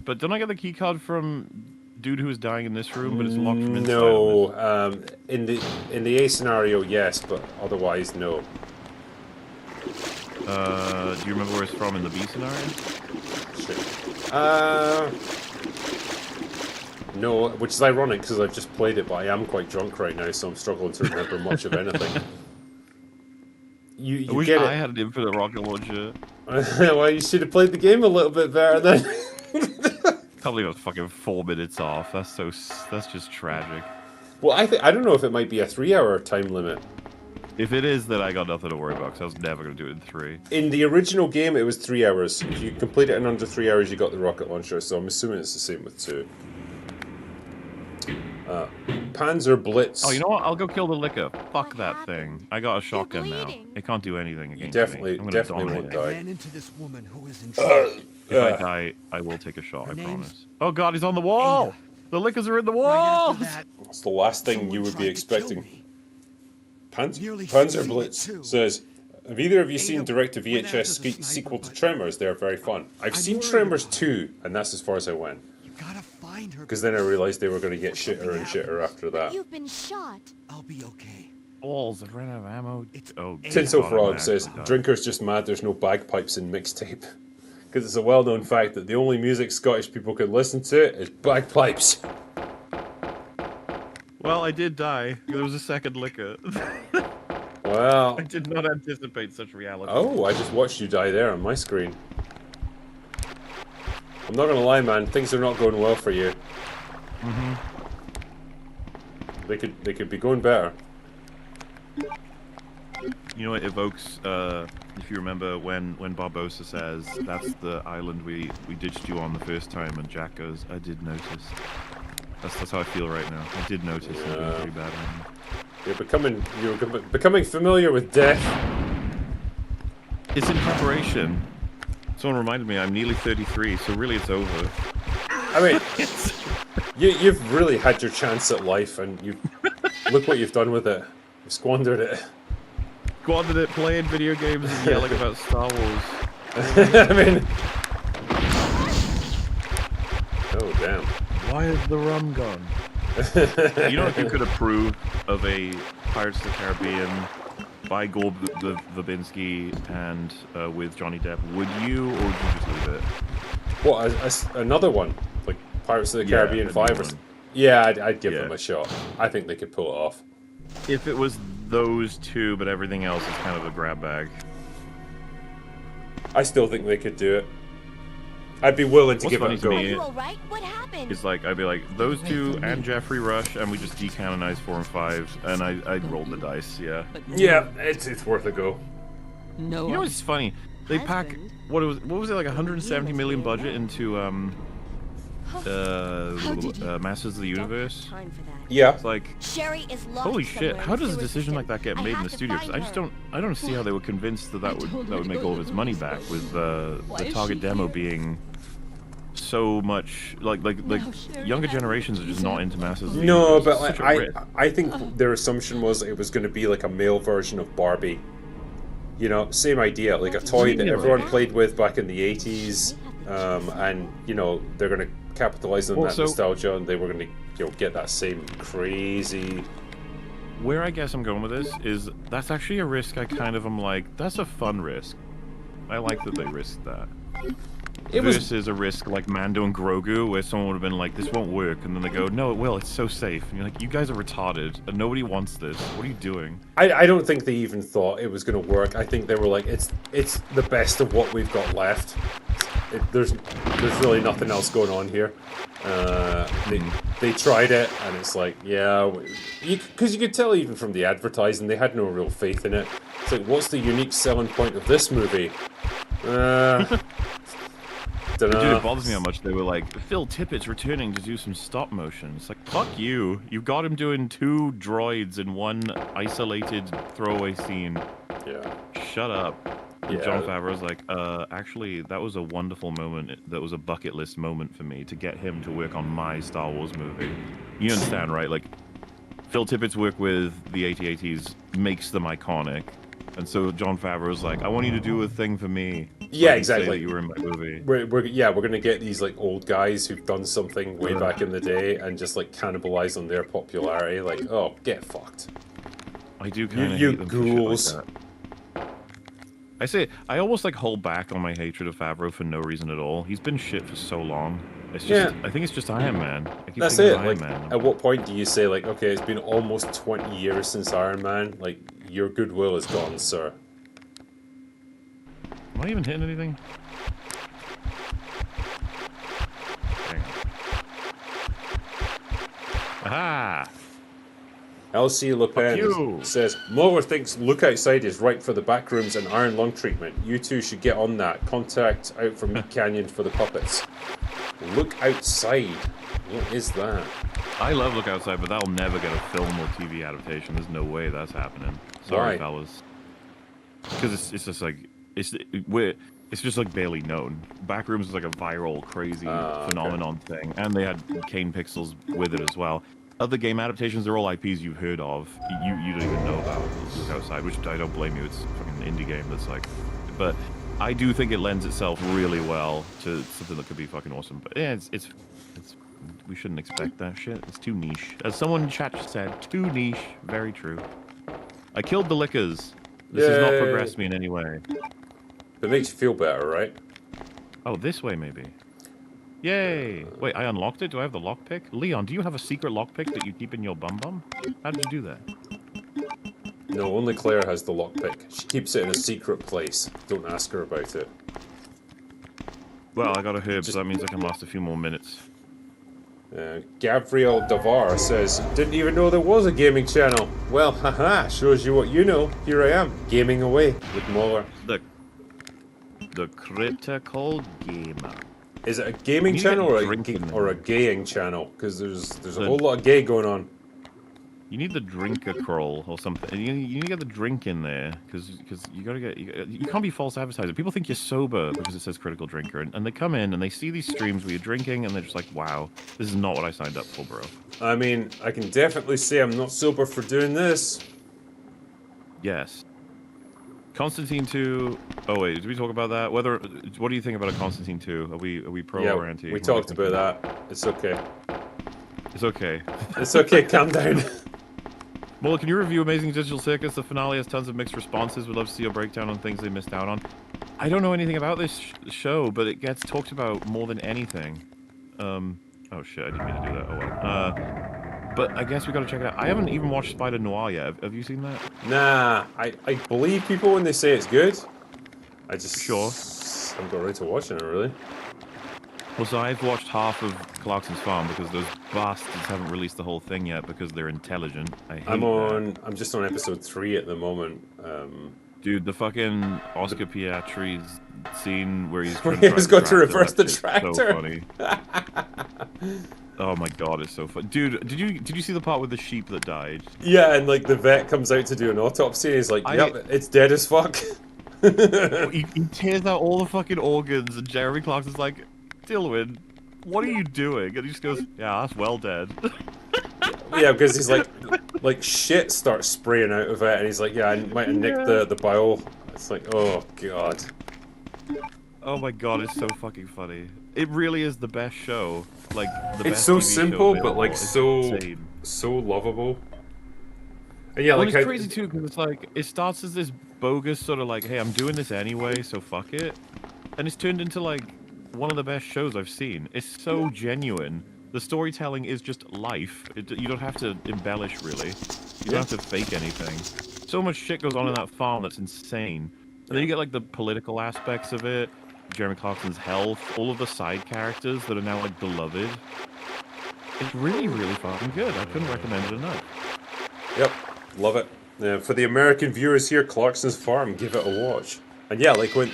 But don't I get the key card from dude who was dying in this room? But it's locked from inside. No, in the A scenario, yes, but otherwise, no. Do you remember where it's from in the B scenario? Shit. No, which is ironic because I've just played it, but I am quite drunk right now, so I'm struggling to remember much of anything. You I wish get I it. had an infinite rocket launcher. Well, you should have played the game a little bit better then. Can't believe I was fucking 4 minutes off. That's just tragic. Well, I don't know if it might be a 3-hour time limit. If it is, then I got nothing to worry about, because I was never going to do it in 3. In the original game, it was 3 hours. If you complete it in under 3 hours, you got the rocket launcher, so I'm assuming it's the same with 2. Panzer Blitz. Oh, you know what? I'll go kill the liquor. Fuck that happened? thing. I got a shotgun now. bleeding. It can't do anything against definitely- me. I'm gonna definitely dominate won't it. die. Ran into this woman who was in trouble. If I die, I will take a shot, I Her name's promise. Oh god, he's on the wall! Ada. The liquors are in the Right wall! after that, It's the last thing you someone would be tried to kill expecting. me. Panzer Nearly succeeded Blitz too. says, have either of you seen Ada direct to went after VHS the sniper, sequel to but Tremors? They're very fun. I've I'm seen worried Tremors about 2, and that's as far as I went. You gotta find her. Because then I realised they were going to get shitter and Something shitter after that. You've been shot. I'll be okay. Walls, I've run out of ammo. It's Oh, Ada. Tinsel God, I'm Frog gonna says, actually die. Drinker's just mad there's no bagpipes in mixtape. Because it's a well-known fact that the only music Scottish people can listen to is bagpipes. Well, I did die. There was a second liquor. Well, I did not anticipate such reality. oh, I just watched you die there on my screen. I'm not gonna lie, man. Things are not going well for you. Mm-hmm. They could be going better. You know, it evokes, if you remember, when Barbosa says, that's the island we ditched you on the first time, and Jack goes, I did notice. That's how I feel right now. I did notice it was pretty bad right now. You're becoming familiar with death. It's in preparation. Someone reminded me I'm nearly 33, so really it's over. I mean, you've really had your chance at life, and you look what you've done with it. You squandered it. Squandered it playing video games and yelling about Star Wars. I mean... Oh, damn. Why is the rum gone? You know, if you could approve of a Pirates of the Caribbean by Gore Verbinski and with Johnny Depp, would you, or would you just leave it? What, another one? Like Pirates of the Yeah, Caribbean a 5 new or one. something? Yeah, I'd give Yeah. them a shot. I think they could pull it off. If it was those two, but everything else is kind of a grab bag. I still think they could do it. I'd be willing to What's give funny it a to go. me- You all right? What happened? It's like, I'd be like, those two and Jeffrey Rush, and we just decanonize 4 and 5, and I'd roll the dice, yeah. Yeah, it's worth a go. No. You know what's funny? They pack, Husband. what was it, like 170 million budget into, Masters of the Universe? Time for that. Yeah. It's like, Sherry is lost holy shit, somewhere in how the does a sewer decision system. like that get I made in have the to studio? 'Cause find I just her. I don't see how they were convinced that would make all of its money back with the is target she demo here? being so much like Sherry younger had generations are just not into Masters of the No, Universe. but It's like, such a risk. I think their assumption was it was going to be like a male version of Barbie. You know, same idea, like a toy that everyone played with back in the 80s, and you know they're going to capitalize on Well, that so- nostalgia, and they were going to get that same crazy. Where I guess I'm going with this is that's actually a risk I kind of am like, that's a fun risk. I like that they risked that. It was Versus a risk like Mando and Grogu, where someone would have been like, this won't work, and then they go, no, it will, it's so safe. And you're like, you guys are retarded, and nobody wants this. What are you doing? I don't think they even thought it was going to work. I think they were like, it's the best of what we've got left. There's really nothing else going on here. They tried it, and it's like, yeah, because you could tell even from the advertising, they had no real faith in it. It's like, what's the unique selling point of this movie? Dude, Dunno. it bothers me how much they were like, Phil Tippett's returning to do some stop motion. It's like, fuck you. You got him doing 2 droids in one isolated throwaway scene. Yeah. Shut up. And Yeah. Jon Favreau's like, actually, that was a wonderful moment. That was a bucket list moment for me to get him to work on my Star Wars movie. You understand, right? Like, Phil Tippett's work with the AT-ATs makes them iconic. And so Jon Favreau's like, I want you to do a thing for me. So Yeah, I can say exactly. that you were in my movie. We're gonna get these like old guys who've done something way back in the day and just like cannibalize on their popularity. Like, oh, get fucked. I do kind of You hate them for shit ghouls. like that. I almost like hold back on my hatred of Favreau for no reason at all. He's been shit for so long. It's just, Yeah. I think it's just Iron Man. I keep That's thinking it. Iron Like, Man. at what point do you say like, okay, it's been almost 20 years since Iron Man. Like, your goodwill is gone, sir. Am I even hitting anything? Dang. Aha! LC Le Pen you. says, MauLer thinks Look Outside is right for the backrooms and iron lung treatment. You two should get on that. Contact out from Meat Canyon for the puppets. Look Outside. What is that? I love Look Outside, but that'll never get a film or TV adaptation. There's no way that's happening. Sorry, Why? fellas. Because it's just like it's just like barely known. Backrooms is like a viral, crazy phenomenon thing, and they had Kane Pixels with it as well. Other game adaptations, they're all IPs you've heard of. You don't even know about Look Outside, which I don't blame you. It's a fucking indie game that's like, but I do think it lends itself really well to something that could be fucking awesome. But yeah, it's we shouldn't expect that shit. It's too niche. As someone in chat just said, too niche. Very true. I killed the lickers. This has not Yay. progressed me in any way. It makes you feel better, right? Oh, this way maybe. Yay! Wait, I unlocked it? Do I have the lockpick? Leon, do you have a secret lockpick that you keep in your bum? How did you do that? No, only Claire has the lockpick. She keeps it in a secret place. Don't ask her about it. Well, I got a herb, so that means I can last a few more minutes. Gabriel Davar says, didn't even know there was a gaming channel. Well, haha, shows you what you know. Here I am, gaming away with MauLer. The critical gamer. Is it a gaming You need to channel get or drinking in or a there. gaying channel? Because there's a The- whole lot of gay going on. You need the drinker crawl or something. You need to get the drink in there because you gotta get you can't be false advertising. People think you're sober because it says critical drinker, and they come in and they see these streams where you're drinking and they're just like, wow, this is not what I signed up for, bro. I mean, I can definitely say I'm not sober for doing this. Yes. Constantine 2. Oh wait, did we talk about that? What do you think about a Constantine 2? Are we pro or anti? We What do you talked think about that. It's okay. It's okay. It's okay. Calm down. Well, can you review Amazing Digital Circus? The finale has tons of mixed responses. We'd love to see your breakdown on things they missed out on. I don't know anything about this show, but it gets talked about more than anything. Oh shit, I didn't mean to do that. Oh well. But I guess we gotta check it out. I haven't even watched Spider Noir yet. Have you seen that? Nah, I believe people when they say it's good. I just Sure. haven't got around to watching it really. Well, so I've watched half of Clarkson's Farm because those bastards haven't released the whole thing yet because they're intelligent. I hate that. I'm just on episode 3 at the moment. Dude, the fucking Oscar Piatri's scene where he's trying He's got to reverse the tractor. So funny. Oh my god, it's so funny. Dude, did you see the part with the sheep that died? Yeah, and like the vet comes out to do an autopsy and he's like, yep, it's dead as fuck. he tears out all the fucking organs and Jeremy Clarkson's like, Dillwyn, what are you doing? And he just goes, yeah, that's well dead. Yeah, because he's like shit starts spraying out of it and he's like, yeah, I might have nicked the bile. It's like, oh god. Oh my god, it's so fucking funny. It really is the best show. Like the It's best so TV simple, show but like available. so lovable. And yeah, Well, like it's crazy too because it's like it starts as this bogus sort of like, hey, I'm doing this anyway, so fuck it, and it's turned into like one of the best shows I've seen. It's so genuine. The storytelling is just life. You don't have to embellish really. You don't have to fake anything. So much shit goes on in that farm that's insane. And then you get like the political aspects of it, Jeremy Clarkson's health, all of the side characters that are now like beloved. It's really, really fucking good. I couldn't recommend it enough. Yep, love it. For the American viewers here, Clarkson's Farm, give it a watch. And yeah, like when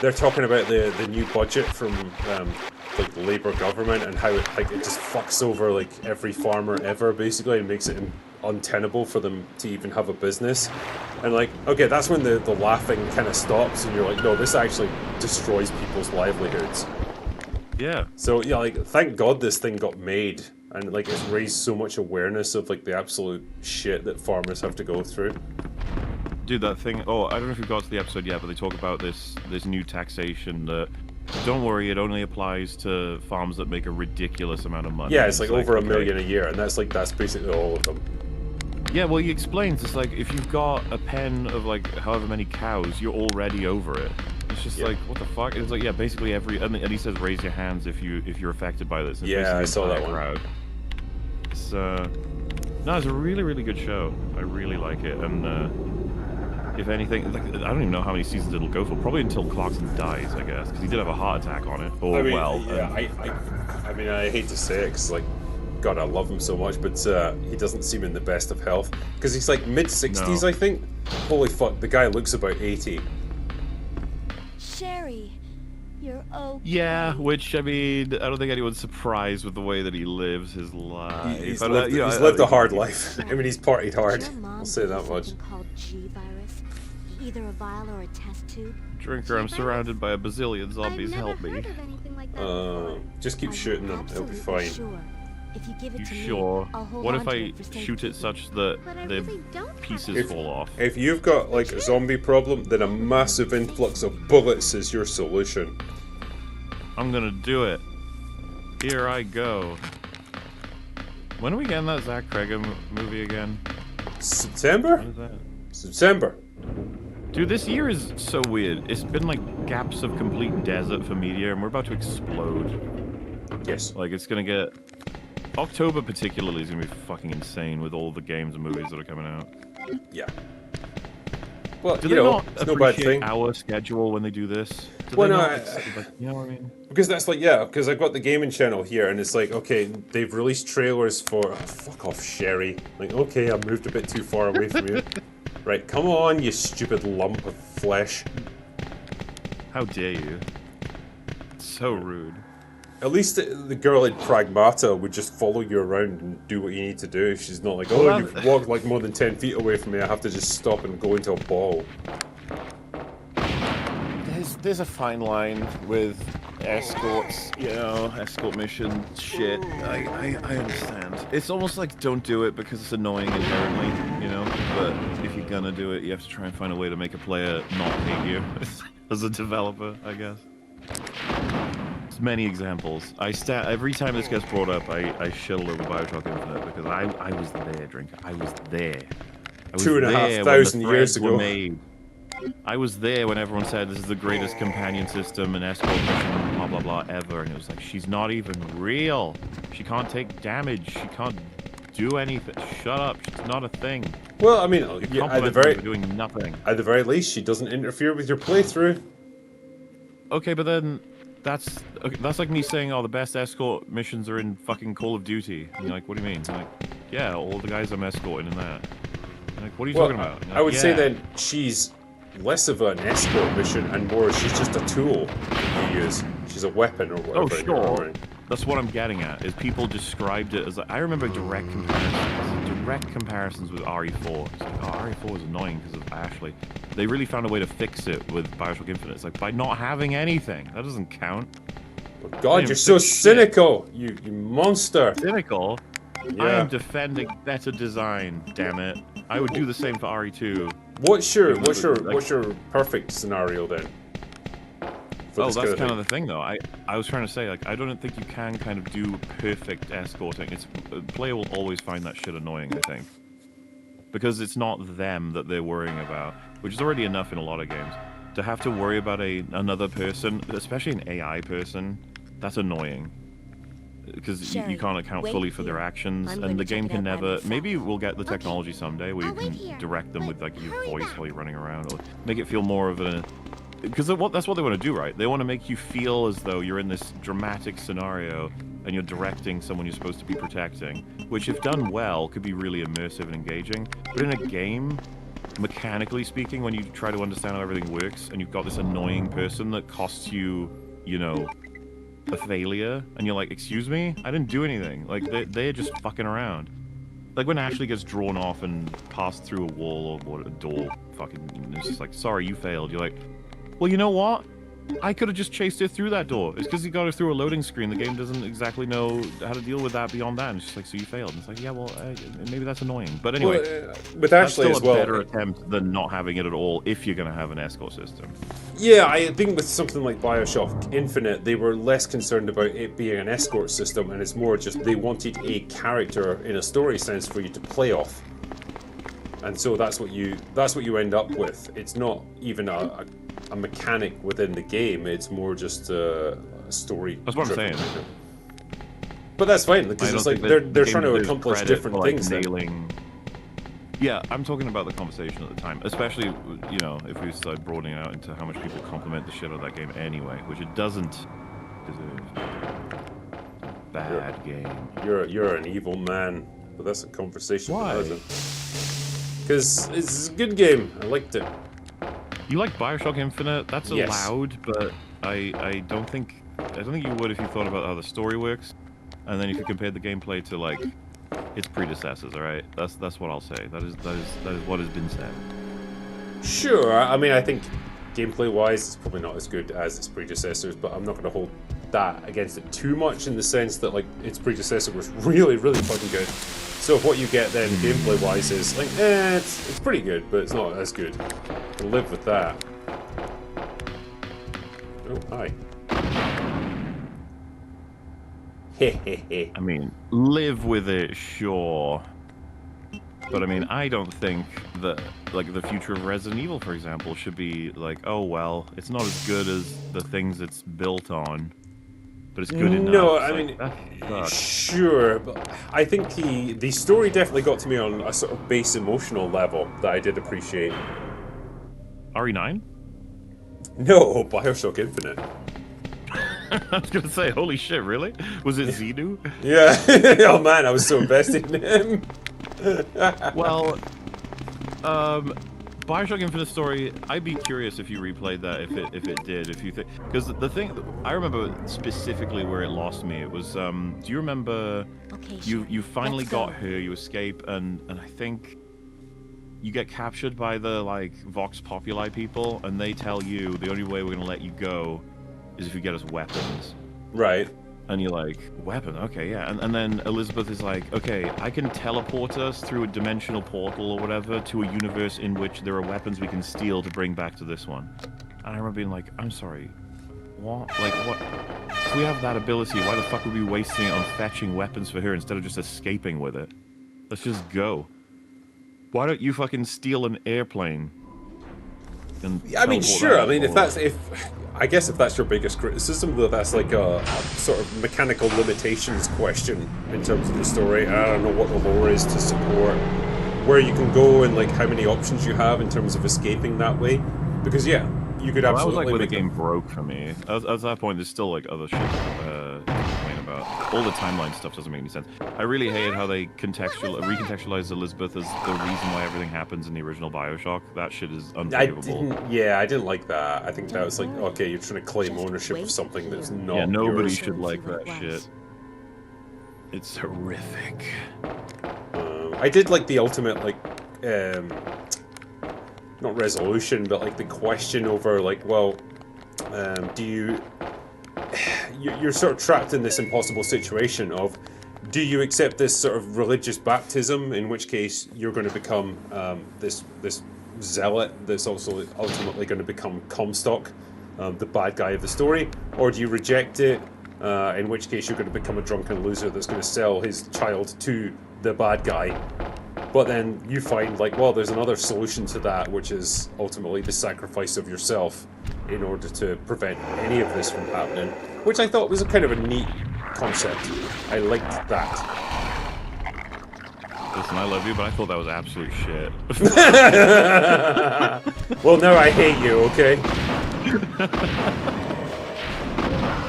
they're talking about the new budget from like the Labour government and how it just fucks over like every farmer ever basically and makes it untenable for them to even have a business. And like, okay, that's when the laughing kind of stops and you're like, no, this actually destroys people's livelihoods. Yeah. So yeah, like thank God this thing got made and like it's raised so much awareness of like the absolute shit that farmers have to go through. Dude, that thing. Oh, I don't know if you've got to the episode yet, but they talk about this new taxation that. Don't worry, it only applies to farms that make a ridiculous amount of money. Yeah, it's like over $1 million a year, and that's basically all of them. Yeah, well, he explains it's like if you've got a pen of like however many cows, you're already over it. It's just like what the fuck? It's like yeah, basically and he says raise your hands if you're affected by this. It's yeah, I saw that one. Crowd. It's no, it's a really really good show. I really like it, and if anything, like, I don't even know how many seasons it'll go for. Probably until Clarkson dies, I guess, because he did have a heart attack on it. Or I mean, well, yeah, I mean, I hate to say it, because like, God, I love him so much, but he doesn't seem in the best of health, because he's like mid-60s, no. I think. Holy fuck, the guy looks about 80. Sherry, you're okay. Yeah, which I mean, I don't think anyone's surprised with the way that he lives his life. He's lived a hard life. I mean, he's partied hard. I'll say that much. Called G-virus, either a vial or a test tube. Drinker, I'm surrounded by a bazillion zombies. Help me. Just keep shooting them. It'll be fine. Sure. If you give it to sure? Me, I'll hold what on if to I it for shoot it such that the pieces fall off? If you've got like a zombie problem, then a massive influx of bullets is your solution. I'm gonna do it. Here I go. When are we getting that Zach Creggham movie again? September? When is that? September. Dude, this year is so weird. It's been like gaps of complete desert for media, and we're about to explode. Yes. Like, it's gonna get... October particularly is gonna be fucking insane with all the games and movies that are coming out. Yeah. Well, do you they know, not it's no bad appreciate thing. our schedule when they do this? Do well, they no, not, like, you know what I mean? Because that's like, yeah, because I've got the gaming channel here, and it's like, okay, they've released trailers for... Oh, fuck off, Sherry. Like, okay, I moved a bit too far away from you. Right, come on, you stupid lump of flesh. How dare you? So rude. At least the girl in Pragmata would just follow you around and do what you need to do. She's not like, oh, you've walked like more than 10 feet away from me, I have to just stop and go into a ball. There's a fine line with escorts, you know, escort mission shit. I understand. It's almost like don't do it because it's annoying inherently, you know. But if you're gonna do it, you have to try and find a way to make a player not hate you as a developer, I guess. There's many examples. Every time this gets brought up, I shill over Bioshock Infinite because I was there, Drinker. I was there. I was 2,500 years ago. Made. I was there when everyone said this is the greatest companion system and escort mission, blah blah blah ever, and it was like she's not even real. She can't take damage. She can't do anything. Shut up. She's not a thing. Well, I mean, yeah, at the doing nothing. At the very least, she doesn't interfere with your playthrough. Okay, but then that's like me saying, oh, the best escort missions are in fucking Call of Duty. And you're like, what do you mean? I'm like, yeah, all the guys I'm escorting in that. I'm like, what are you talking about? Like, I would say then she's less of an escort mission and more she's just a tool you use. She's a weapon or whatever. Oh, sure. That's what I'm getting at, is people described it as... I remember direct comparisons with RE4. It's like, oh, RE4 is annoying because of Ashley. They really found a way to fix it with Bioshock Infinite. It's like, by not having anything. That doesn't count. Oh, God, you're so cynical, you monster. Cynical? Yeah. I am defending better design, damn it. I would do the same for RE2. What's your perfect scenario then? Oh, that's kind of the thing, though. I was trying to say, like, I don't think you can kind of do perfect escorting. A player will always find that shit annoying, I think, because it's not them that they're worrying about, which is already enough in a lot of games. To have to worry about another person, especially an AI person, that's annoying. Because you can't account fully for their actions, and the game can never... Maybe we'll get the technology someday where you can direct them with like your voice while you're running around, or make it feel more of a... Because that's what they want to do, right? They want to make you feel as though you're in this dramatic scenario and you're directing someone you're supposed to be protecting, which, if done well, could be really immersive and engaging. But in a game, mechanically speaking, when you try to understand how everything works, and you've got this annoying person that costs you, you know, a failure, and you're like, excuse me? I didn't do anything. Like, they're just fucking around. Like, when Ashley gets drawn off and passed through a wall or a door, fucking, it's just like, sorry, you failed. You're like, well, you know what? I could have just chased her through that door. It's because you got her through a loading screen. The game doesn't exactly know how to deal with that beyond that. And it's just like, so you failed. And it's like, yeah, well, maybe that's annoying. But anyway, with Ashley that's still as well, a better attempt than not having it at all if you're going to have an escort system. Yeah, I think with something like Bioshock Infinite, they were less concerned about it being an escort system, and it's more just they wanted a character in a story sense for you to play off. And so that's what you end up with. It's not even a mechanic within the game. It's more just a story. That's what I'm saying. But that's fine because it's like they're trying to accomplish different things. Yeah, I'm talking about the conversation at the time, especially, you know, if we start broadening out into how much people compliment the shit out of that game anyway, which it doesn't deserve. Bad game. You're an evil man, but that's a conversation. Why? Because it's a good game. I liked it. You like Bioshock Infinite? That's Yes. allowed, but I don't think you would if you thought about how the story works, and then if you compared the gameplay to like its predecessors. All right, that's what I'll say. That is what has been said. Sure. I mean, I think gameplay-wise, it's probably not as good as its predecessors, but I'm not going to hold that against it too much in the sense that like its predecessor was really, really fucking good. So what you get then gameplay-wise is like, it's pretty good, but it's not as good. I'll live with that. Oh, hi. I mean, live with it, sure. But I mean, I don't think that, like, the future of Resident Evil, for example, should be like, oh well, it's not as good as the things it's built on, but it's good enough. No, It's I like, mean, that sucks. sure, but I think the story definitely got to me on a sort of base emotional level that I did appreciate. RE9? No, Bioshock Infinite. I was gonna say, holy shit, really? Was it Xenu? Yeah. Oh man, I was so invested in him. Well, Bioshock Infinite story, I'd be curious if you replayed that, if it did, if you think, because the thing, I remember specifically where it lost me. It was, do you remember, you finally got her, you escape, and I think you get captured by the, like, Vox Populi people, and they tell you the only way we're gonna let you go is if you get us weapons. Right. And you're like, weapon, okay, yeah. And then Elizabeth is like, okay, I can teleport us through a dimensional portal or whatever to a universe in which there are weapons we can steal to bring back to this one. And I remember being like, I'm sorry, what? Like, what? If we have that ability, why the fuck would we be wasting it on fetching weapons for her instead of just escaping with it? Let's just go. Why don't you fucking steal an airplane? I mean, sure. I mean, I guess if that's your biggest criticism, though, that's like a sort of mechanical limitations question in terms of the story. I don't know what the lore is to support where you can go and like how many options you have in terms of escaping that way. Because yeah, you could absolutely. That was like where the game broke for me. At that point, there's still like other shit to complain about. All the timeline stuff doesn't make any sense. I really hated how they recontextualized Elizabeth as the reason why everything happens in the original Bioshock. That shit is unbelievable. I didn't like that. I think that was like, okay, you're trying to claim ownership of something that's not. Yeah, nobody yours. should like that shit. It's horrific. I did like the ultimate like. Not resolution, but like the question over like, well, you're sort of trapped in this impossible situation of, do you accept this sort of religious baptism, in which case you're going to become this zealot that's also ultimately going to become Comstock, the bad guy of the story, or do you reject it, in which case you're going to become a drunken loser that's going to sell his child to the bad guy. But then you find, like, well, there's another solution to that, which is ultimately the sacrifice of yourself in order to prevent any of this from happening, which I thought was a kind of a neat concept. I liked that. Listen, I love you, but I thought that was absolute shit. Well, now I hate you, okay?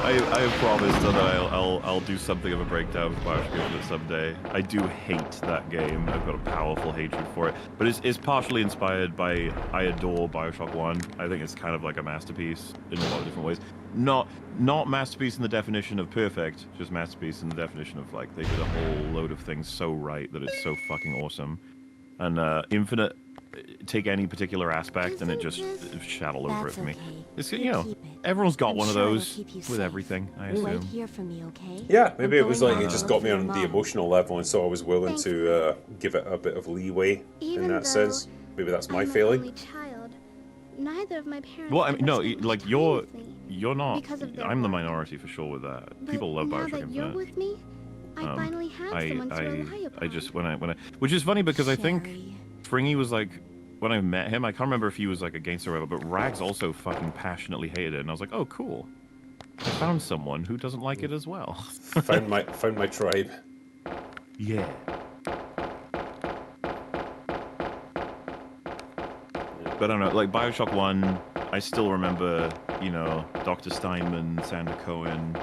I have promised that I'll do something of a breakdown of Bioshock Infinite someday. I do hate that game. I've got a powerful hatred for it. But it's partially inspired by I adore Bioshock 1. I think it's kind of like a masterpiece in a lot of different ways. Not masterpiece in the definition of perfect, just masterpiece in the definition of like they did a whole load of things so right that it's so fucking awesome. And Infinite, take any particular aspect and it just shat all over it for me. It's, you know, everyone's got one of those with everything, I assume. Here for me, okay? Yeah, maybe it was like it just got me on the emotional level, and so I was willing to give it a bit of leeway in that sense. Maybe that's my failing. Neither of my parents. Well, I mean, no, like you're not. I'm the minority for sure with that. People love Bioshock Infinite. You're with me, I finally have someone to rely upon. I just when I, which is funny because I think Fringy was like, when I met him, I can't remember if he was like against it or whatever, but Rags also fucking passionately hated it, and I was like, oh cool, I found someone who doesn't like it as well. found my tribe. Yeah. But I don't know, like Bioshock 1, I still remember, you know, Dr. Steinman, Sander Cohen,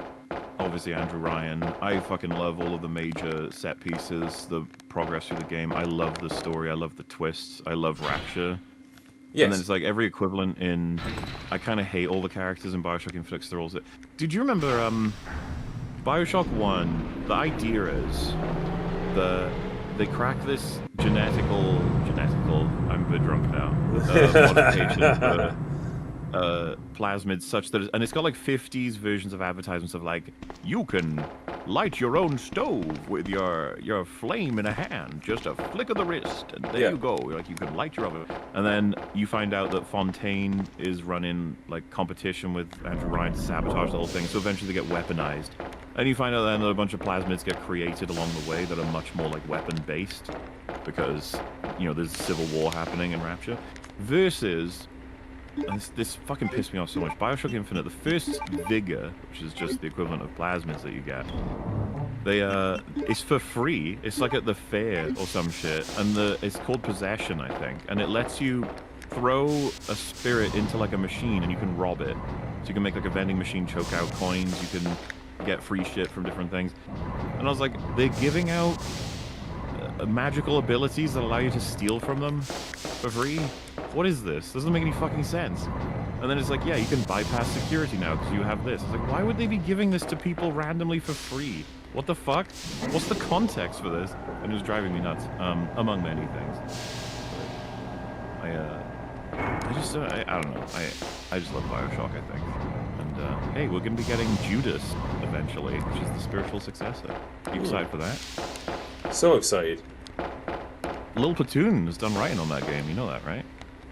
obviously Andrew Ryan. I fucking love all of the major set pieces, the progress through the game. I love the story, I love the twists, I love Rapture. Yes. And then it's like every equivalent in... I kind of hate all the characters in Bioshock Infinite. They're all... Did you remember, Bioshock 1, the idea is... They crack this genetical, I'm a bit drunk now, modification for plasmids such that, and it's got like 50s versions of advertisements of like, you can light your own stove with your flame in a hand, just a flick of the wrist, and there you go, like you can light your oven. And then you find out that Fontaine is running like competition with Andrew Ryan to sabotage the whole thing, so eventually they get weaponized. And you find out then that a bunch of plasmids get created along the way that are much more like weapon-based, because, you know, there's civil war happening in Rapture. Versus, and this fucking pissed me off so much, Bioshock Infinite, the first Vigor, which is just the equivalent of plasmids that you get, it's for free. It's like at the fair or some shit, and it's called Possession, I think, and it lets you throw a spirit into like a machine and you can rob it. So you can make like a vending machine choke out coins, you can get free shit from different things. And I was like, they're giving out magical abilities that allow you to steal from them for free? What is this? Doesn't make any fucking sense. And then it's like, yeah, you can bypass security now because you have this. It's like, why would they be giving this to people randomly for free? What the fuck? What's the context for this? And it was driving me nuts, among many things. I don't know. I just love Bioshock, I think. And hey, we're going to be getting Judas eventually, which is the spiritual successor. Are you excited for that? So excited. Lil Platoon has done writing on that game, you know that, right?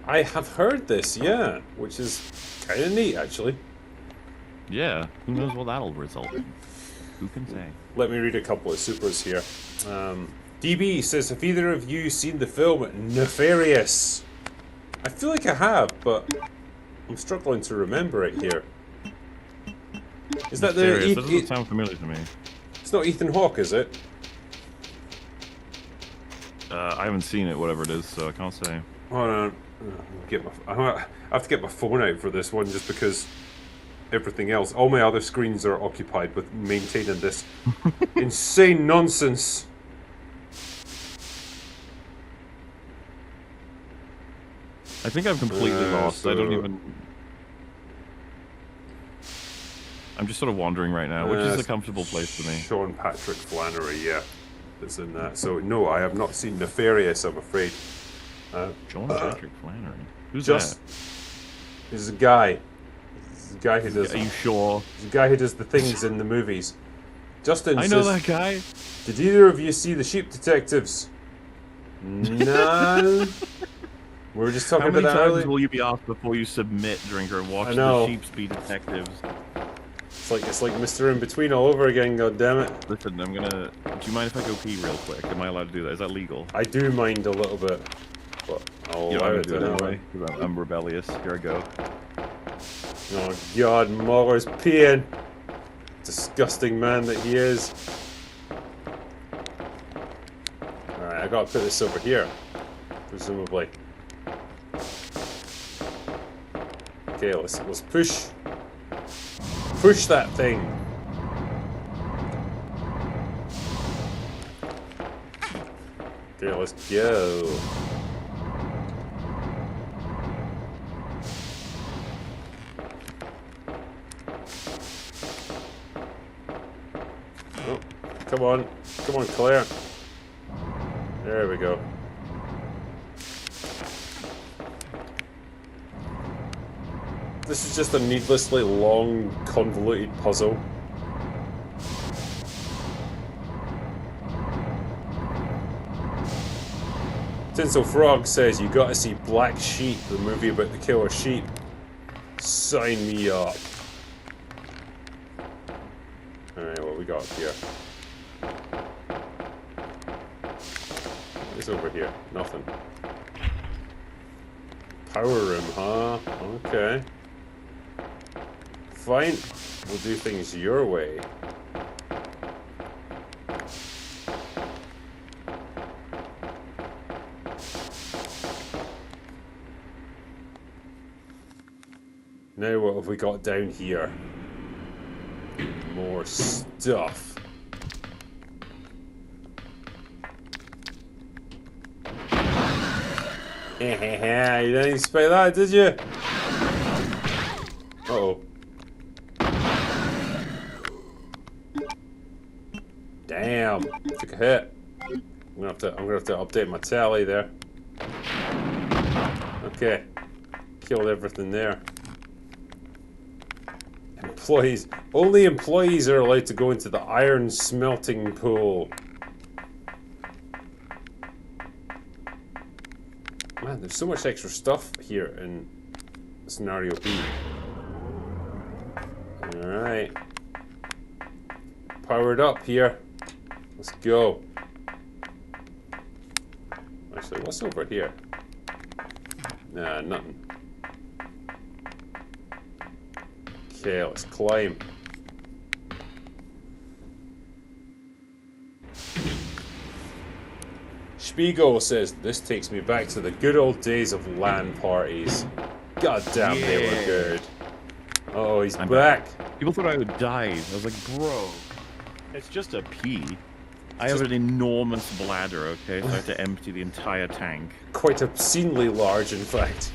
I have heard this, yeah, which is kind of neat, actually. Yeah, who knows what that'll result in? Who can say? Let me read a couple of supers here. DB says, have either of you seen the film Nefarious? I feel like I have, but I'm struggling to remember it here. Is that Nefarious, the... that doesn't sound familiar to me. It's not Ethan Hawke, is it? I haven't seen it, whatever it is, so I can't say. Hold on. I have to get my phone out for this one just because everything else, all my other screens are occupied with maintaining this insane nonsense. I think I'm completely lost. I don't even... I'm just sort of wandering right now, which is a comfortable place for me. Sean Patrick Flannery, yeah, is in that. So no, I have not seen Nefarious, I'm afraid. Sean Patrick Flannery? Who's that? He's a guy. He's a guy who does... Are you sure? He's a guy who does the things in the movies. Justin I says, know that guy. Did either of you see The Sheep Detectives? No. We were just talking about that How many times earlier. will you be asked before you submit, Drinker, and watch I know. The Sheep's Detectives? It's like Mr. In-Between all over again, goddammit. Listen, I'm gonna... Do you mind if I go pee real quick? Am I allowed to do that? Is that legal? I do mind a little bit, but I'll allow it anyway. I'm rebellious. Here I go. Oh god, MauLer's peeing. Disgusting man that he is. Alright, I gotta put this over here. Presumably. Okay, let's push. Push that thing. Okay, let's go. Oh, come on, Claire. There we go. This is just a needlessly long, convoluted puzzle. Tinsel Frog says, you gotta see Black Sheep, the movie about the killer sheep. Sign me up. Alright, what we got here? What's over here? Nothing. Power room, huh? Okay. Fine. We'll do things your way. Now what have we got down here? More stuff. You didn't expect that, did you? Uh-oh. Damn, took a hit. I'm gonna have to update my tally there. Okay, killed everything there. Employees. Only employees are allowed to go into the iron smelting pool. Man, there's so much extra stuff here in scenario B. Alright. Powered up here. Let's go. Actually, what's over here? Nah, nothing. Okay, let's climb. Spiegel says, this takes me back to the good old days of LAN parties. God damn, they were good. Oh, he's back. People thought I would die. I was like, bro, it's just a pee. I have an enormous bladder, okay? So I have to empty the entire tank. Quite obscenely large, in fact.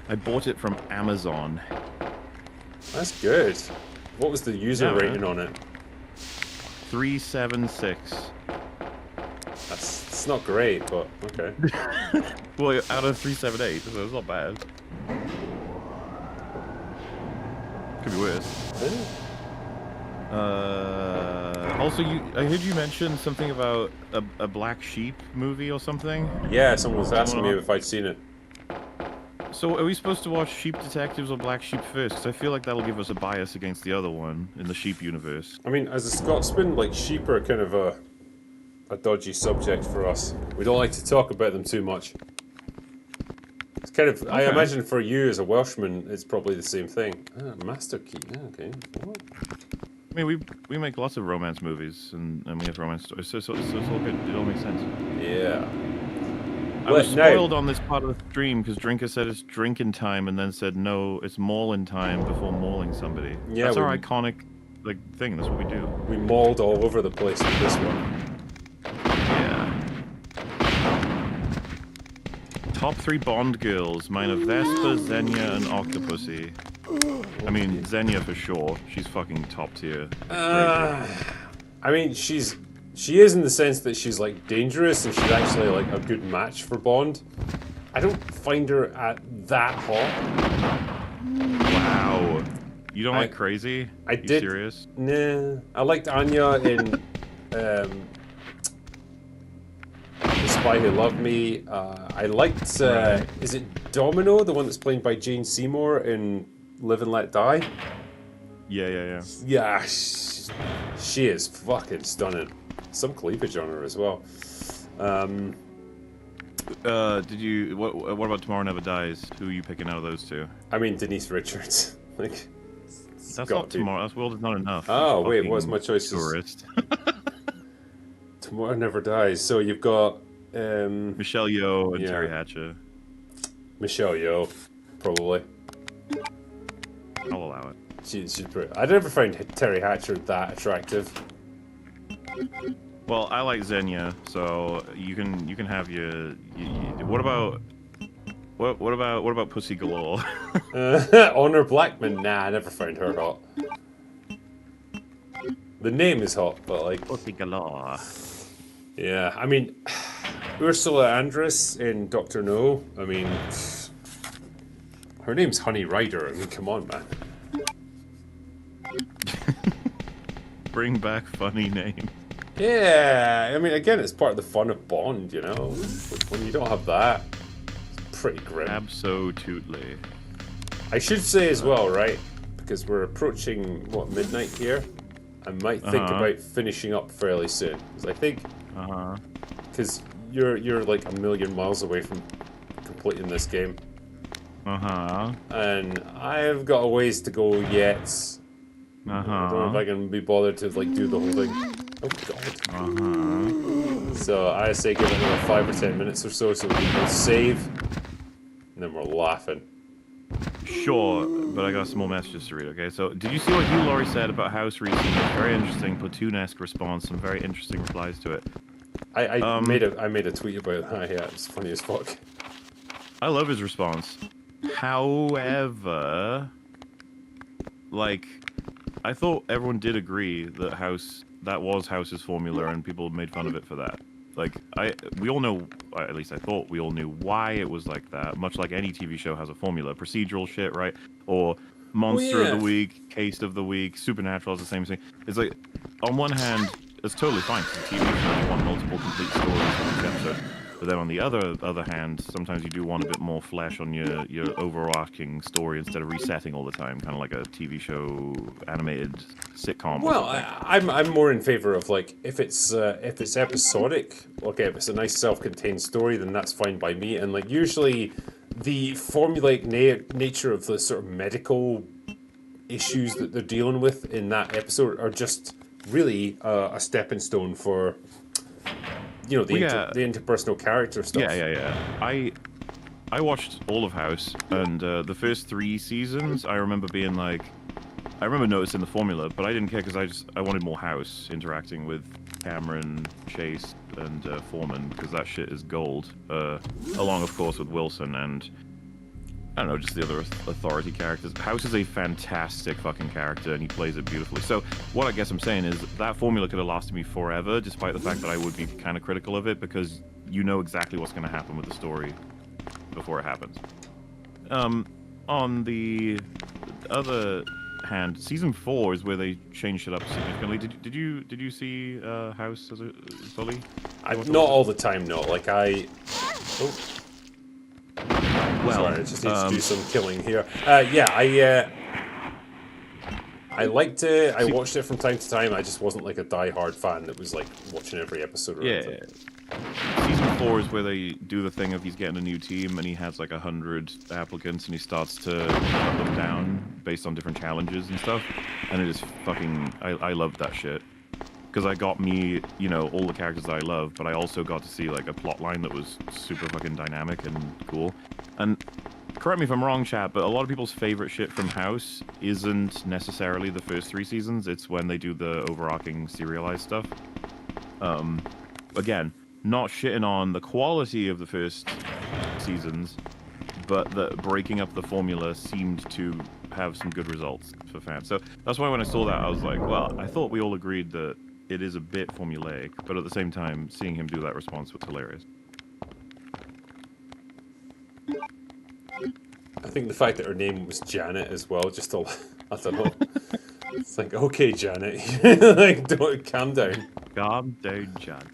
I bought it from Amazon. That's good. What was the user rating on it? 376. It's not great, but okay. Well, out of 378, so it's not bad. Could be worse. Also, I heard you mention something about a Black Sheep movie or something. Yeah, someone was asking me if I'd seen it. So are we supposed to watch Sheep Detectives or Black Sheep first? Because I feel like that'll give us a bias against the other one in the Sheep universe. I mean, as a Scotsman, like, sheep are kind of a dodgy subject for us. We don't like to talk about them too much. It's kind of, I imagine for you as a Welshman, it's probably the same thing. Ah, Master Key, okay. What? I mean, we make lots of romance movies, and we have romance stories, so it's all good. It all makes sense. Yeah. I was spoiled on this part of the stream because Drinker said it's drinking time and then said no, it's mauling time before mauling somebody. Yeah, that's our iconic thing. That's what we do. We mauled all over the place with this one. Yeah. Top 3 Bond girls. Mine are Vespa, Xenia, and Octopussy. I mean, Xenia for sure. She's fucking top tier. I mean, she is in the sense that she's like dangerous and she's actually like a good match for Bond. I don't find her at that hot. Wow. You don't like Crazy? I did. Serious? Nah. I liked Anya in The Spy Who Loved Me. I liked, is it Domino, the one that's played by Jane Seymour in Live and Let Die? Yeah. Yeah, she is fucking stunning. Some cleavage on her as well. Did you? What about Tomorrow Never Dies? Who are you picking out of those two? I mean, Denise Richards. Like, that's not Tomorrow. That's World Is Not Enough. Oh wait, what's my choice? Tourist. Tomorrow Never Dies. So you've got Michelle Yeoh and Terry Hatcher. Michelle Yeoh, probably. I'll allow it. She's pretty. I never find Terry Hatcher that attractive. Well, I like Xenia, so you can have your. What about Pussy Galore? Honor Blackman. Nah, I never found her hot. The name is hot, but like Pussy Galore. Yeah, I mean, Ursula Andress in Doctor No. I mean, her name's Honey Rider. I mean, come on, man. Bring back funny name. Yeah, I mean, again, it's part of the fun of Bond, you know? When you don't have that, it's pretty grim. Absolutely. I should say as well, right? Because we're approaching, what, midnight here? I might think about finishing up fairly soon. Because I think... Because you're like a million miles away from completing this game. And I've got a ways to go yet. I don't know if I can be bothered to like do the whole thing. Oh god. So I say give it another 5 or 10 minutes or so we can save. And then we're laughing. Sure, but I got some more messages to read, okay? So, did you see what Hugh Laurie said about House recently? Very interesting, platoon-esque response, some very interesting replies to it. I made a tweet about that, yeah, it's funny as fuck. I love his response. However, like, I thought everyone did agree that that was House's formula and people made fun of it for that. Like, we all know, at least I thought we all knew why it was like that, much like any TV show has a formula. Procedural shit, right? Or Monster of the Week, Case of the Week, Supernatural is the same thing. It's like, on one hand, it's totally fine because the TV show you want multiple complete stories on each episode. But then on the other hand, sometimes you do want a bit more flesh on your overarching story instead of resetting all the time, kind of like a TV show animated sitcom. Well, I'm more in favor of like if it's episodic, okay, if it's a nice self-contained story, then that's fine by me. And like usually, the formulaic nature of the sort of medical issues that they're dealing with in that episode are just really a stepping stone for. You know, the interpersonal character stuff. Yeah. I watched all of House, and the first 3 seasons, I remember being like... I remember noticing the formula, but I didn't care because I wanted more House interacting with Cameron, Chase, and Foreman, because that shit is gold. Along, of course, with Wilson and... I don't know, just the other authority characters. House is a fantastic fucking character, and he plays it beautifully. So, what I guess I'm saying is, that formula could have lasted me forever, despite the fact that I would be kind of critical of it, because you know exactly what's going to happen with the story before it happens. On the other hand. Season 4 is where they changed it up significantly. Did you see House as a fully? Not all the time, no. Like I. Oh. Well, sorry, I just need to do some killing here. Yeah, I liked it. I watched it from time to time. I just wasn't like a die-hard fan that was like watching every episode or anything. Season 4 is where they do the thing of he's getting a new team and he has like 100 applicants and he starts to cut them down based on different challenges and stuff. And it is fucking... I loved that shit. Because I got me, you know, all the characters that I love, but I also got to see like a plot line that was super fucking dynamic and cool. And correct me if I'm wrong, chat, but a lot of people's favorite shit from House isn't necessarily the first 3 seasons. It's when they do the overarching serialized stuff. Again, not shitting on the quality of the first seasons, but the breaking up the formula seemed to have some good results for fans. So that's why when I saw that, I was like, well, I thought we all agreed that it is a bit formulaic, but at the same time, seeing him do that response was hilarious. I think the fact that her name was Janet as well, just I don't know. It's like, okay, Janet, like, don't calm down. Calm down, Janet.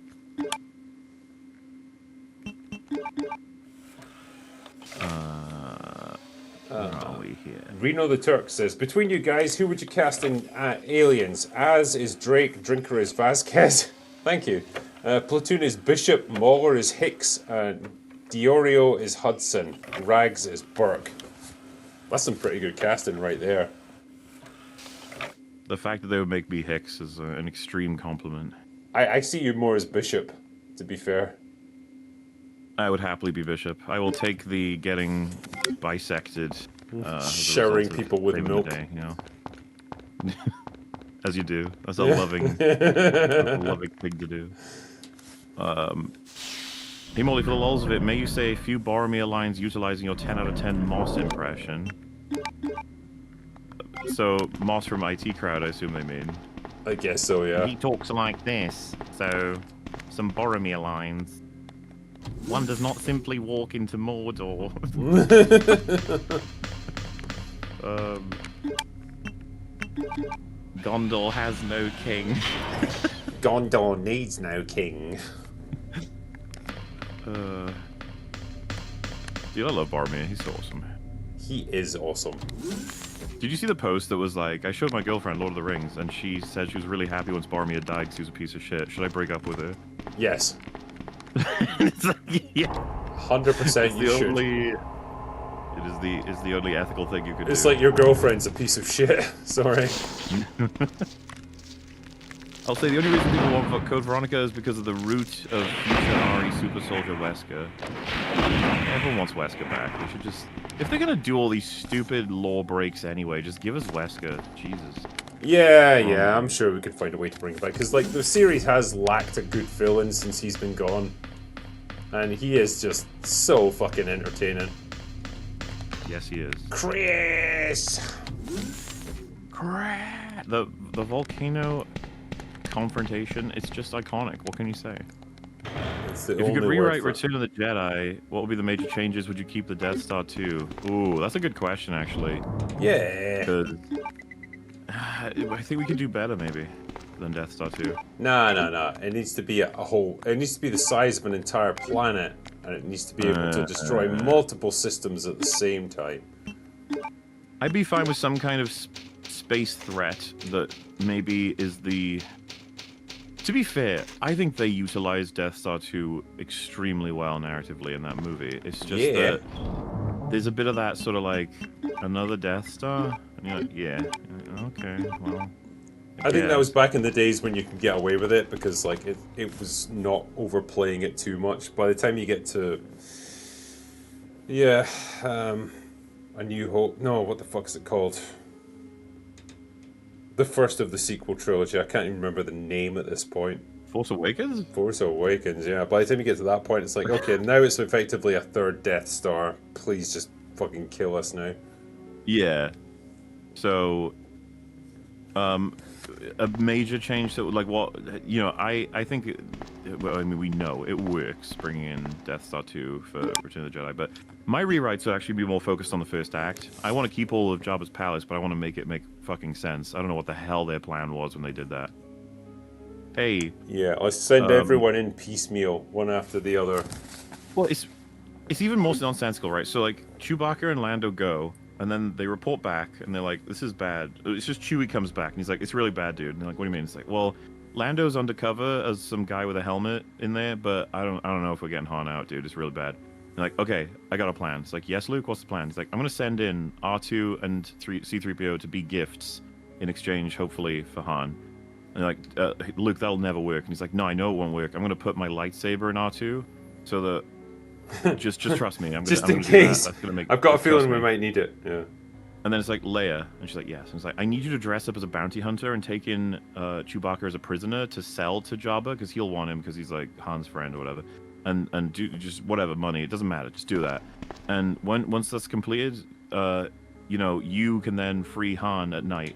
Where are we here? Reno the Turk says, between you guys, who would you cast in Aliens? Az is Drake, Drinker is Vasquez. Thank you. Platoon is Bishop, MauLer is Hicks, Diorio is Hudson, Rags is Burke. That's some pretty good casting right there. The fact that they would make me Hicks is an extreme compliment. I see you more as Bishop, to be fair. I would happily be Bishop. I will take the getting bisected. Showering people with milk. Day, you know? As you do. That's a loving thing to do. Hey Molly, for the lulz of it, may you say a few Boromir lines utilizing your 10 out of 10 Moss impression? So, Moss from IT Crowd, I assume they mean. I guess so, yeah. He talks like this, so some Boromir lines. One does not simply walk into Mordor. Gondor has no king. Gondor needs no king. Dude, I love Boromir. He's so awesome. He is awesome. Did you see the post that was like, I showed my girlfriend Lord of the Rings, and she said she was really happy once Boromir died because he was a piece of shit. Should I break up with her? Yes. It's like, yeah. 100% you should. It is the only ethical thing you could do. It's like your girlfriend's a piece of shit. Sorry. I'll say the only reason people want Code Veronica is because of the root of future Ari Super Soldier Wesker. Everyone wants Wesker back. They should just... If they're gonna do all these stupid lore breaks anyway, just give us Wesker. Jesus. Yeah, I'm sure we could find a way to bring it back. Because, like, the series has lacked a good villain since he's been gone. And he is just so fucking entertaining. Yes, he is. Chris! The volcano confrontation, it's just iconic. What can you say? If you could rewrite Return of the Jedi, what would be the major changes? Would you keep the Death Star too? Ooh, that's a good question, actually. Yeah. Because I think we could do better, maybe, than Death Star 2. No. It needs to be a whole... It needs to be the size of an entire planet. And it needs to be able to destroy multiple systems at the same time. I'd be fine with some kind of space threat that maybe is the... To be fair, I think they utilized Death Star 2 extremely well narratively in that movie. It's just that there's a bit of that sort of like, another Death Star? And you're like, yeah, okay, well... I think that was back in the days when you could get away with it, because like it was not overplaying it too much. By the time you get to... Yeah, A New Hope... No, what the fuck is it called? The first of the sequel trilogy. I can't even remember the name at this point. Force Awakens? Force Awakens, yeah. By the time you get to that point, it's like, okay, now it's effectively a third Death Star. Please just fucking kill us now. Yeah. So, a major change that would, like, what, you know, I think, well, I mean, we know it works bringing in Death Star 2 for Return of the Jedi, but my rewrites would actually be more focused on the first act. I want to keep all of Jabba's palace, but I want to make it make fucking sense. I don't know what the hell their plan was when they did that. Hey. Yeah, let's send everyone in piecemeal, one after the other. Well, it's even more nonsensical, right? So, like, Chewbacca and Lando go, and then they report back, and they're like, this is bad. It's just Chewie comes back, and he's like, it's really bad, dude. And they're like, what do you mean? It's like, well, Lando's undercover as some guy with a helmet in there, but I don't know if we're getting Han out, dude. It's really bad. And like, okay, I got a plan. It's like, yes, Luke, what's the plan? He's like, I'm going to send in R2 and C-3PO to be gifts in exchange, hopefully, for Han. And they're like, Luke, that'll never work. And he's like, no, I know it won't work. I'm going to put my lightsaber in R2 so that... just trust me. Just in case. I've got a feeling we might need it. Yeah. And then it's like, Leia, and she's like, yes. And it's like, I need you to dress up as a bounty hunter and take in Chewbacca as a prisoner to sell to Jabba, because he'll want him because he's like Han's friend or whatever. And do just whatever money, it doesn't matter. Just do that. And once that's completed, you know, you can then free Han at night,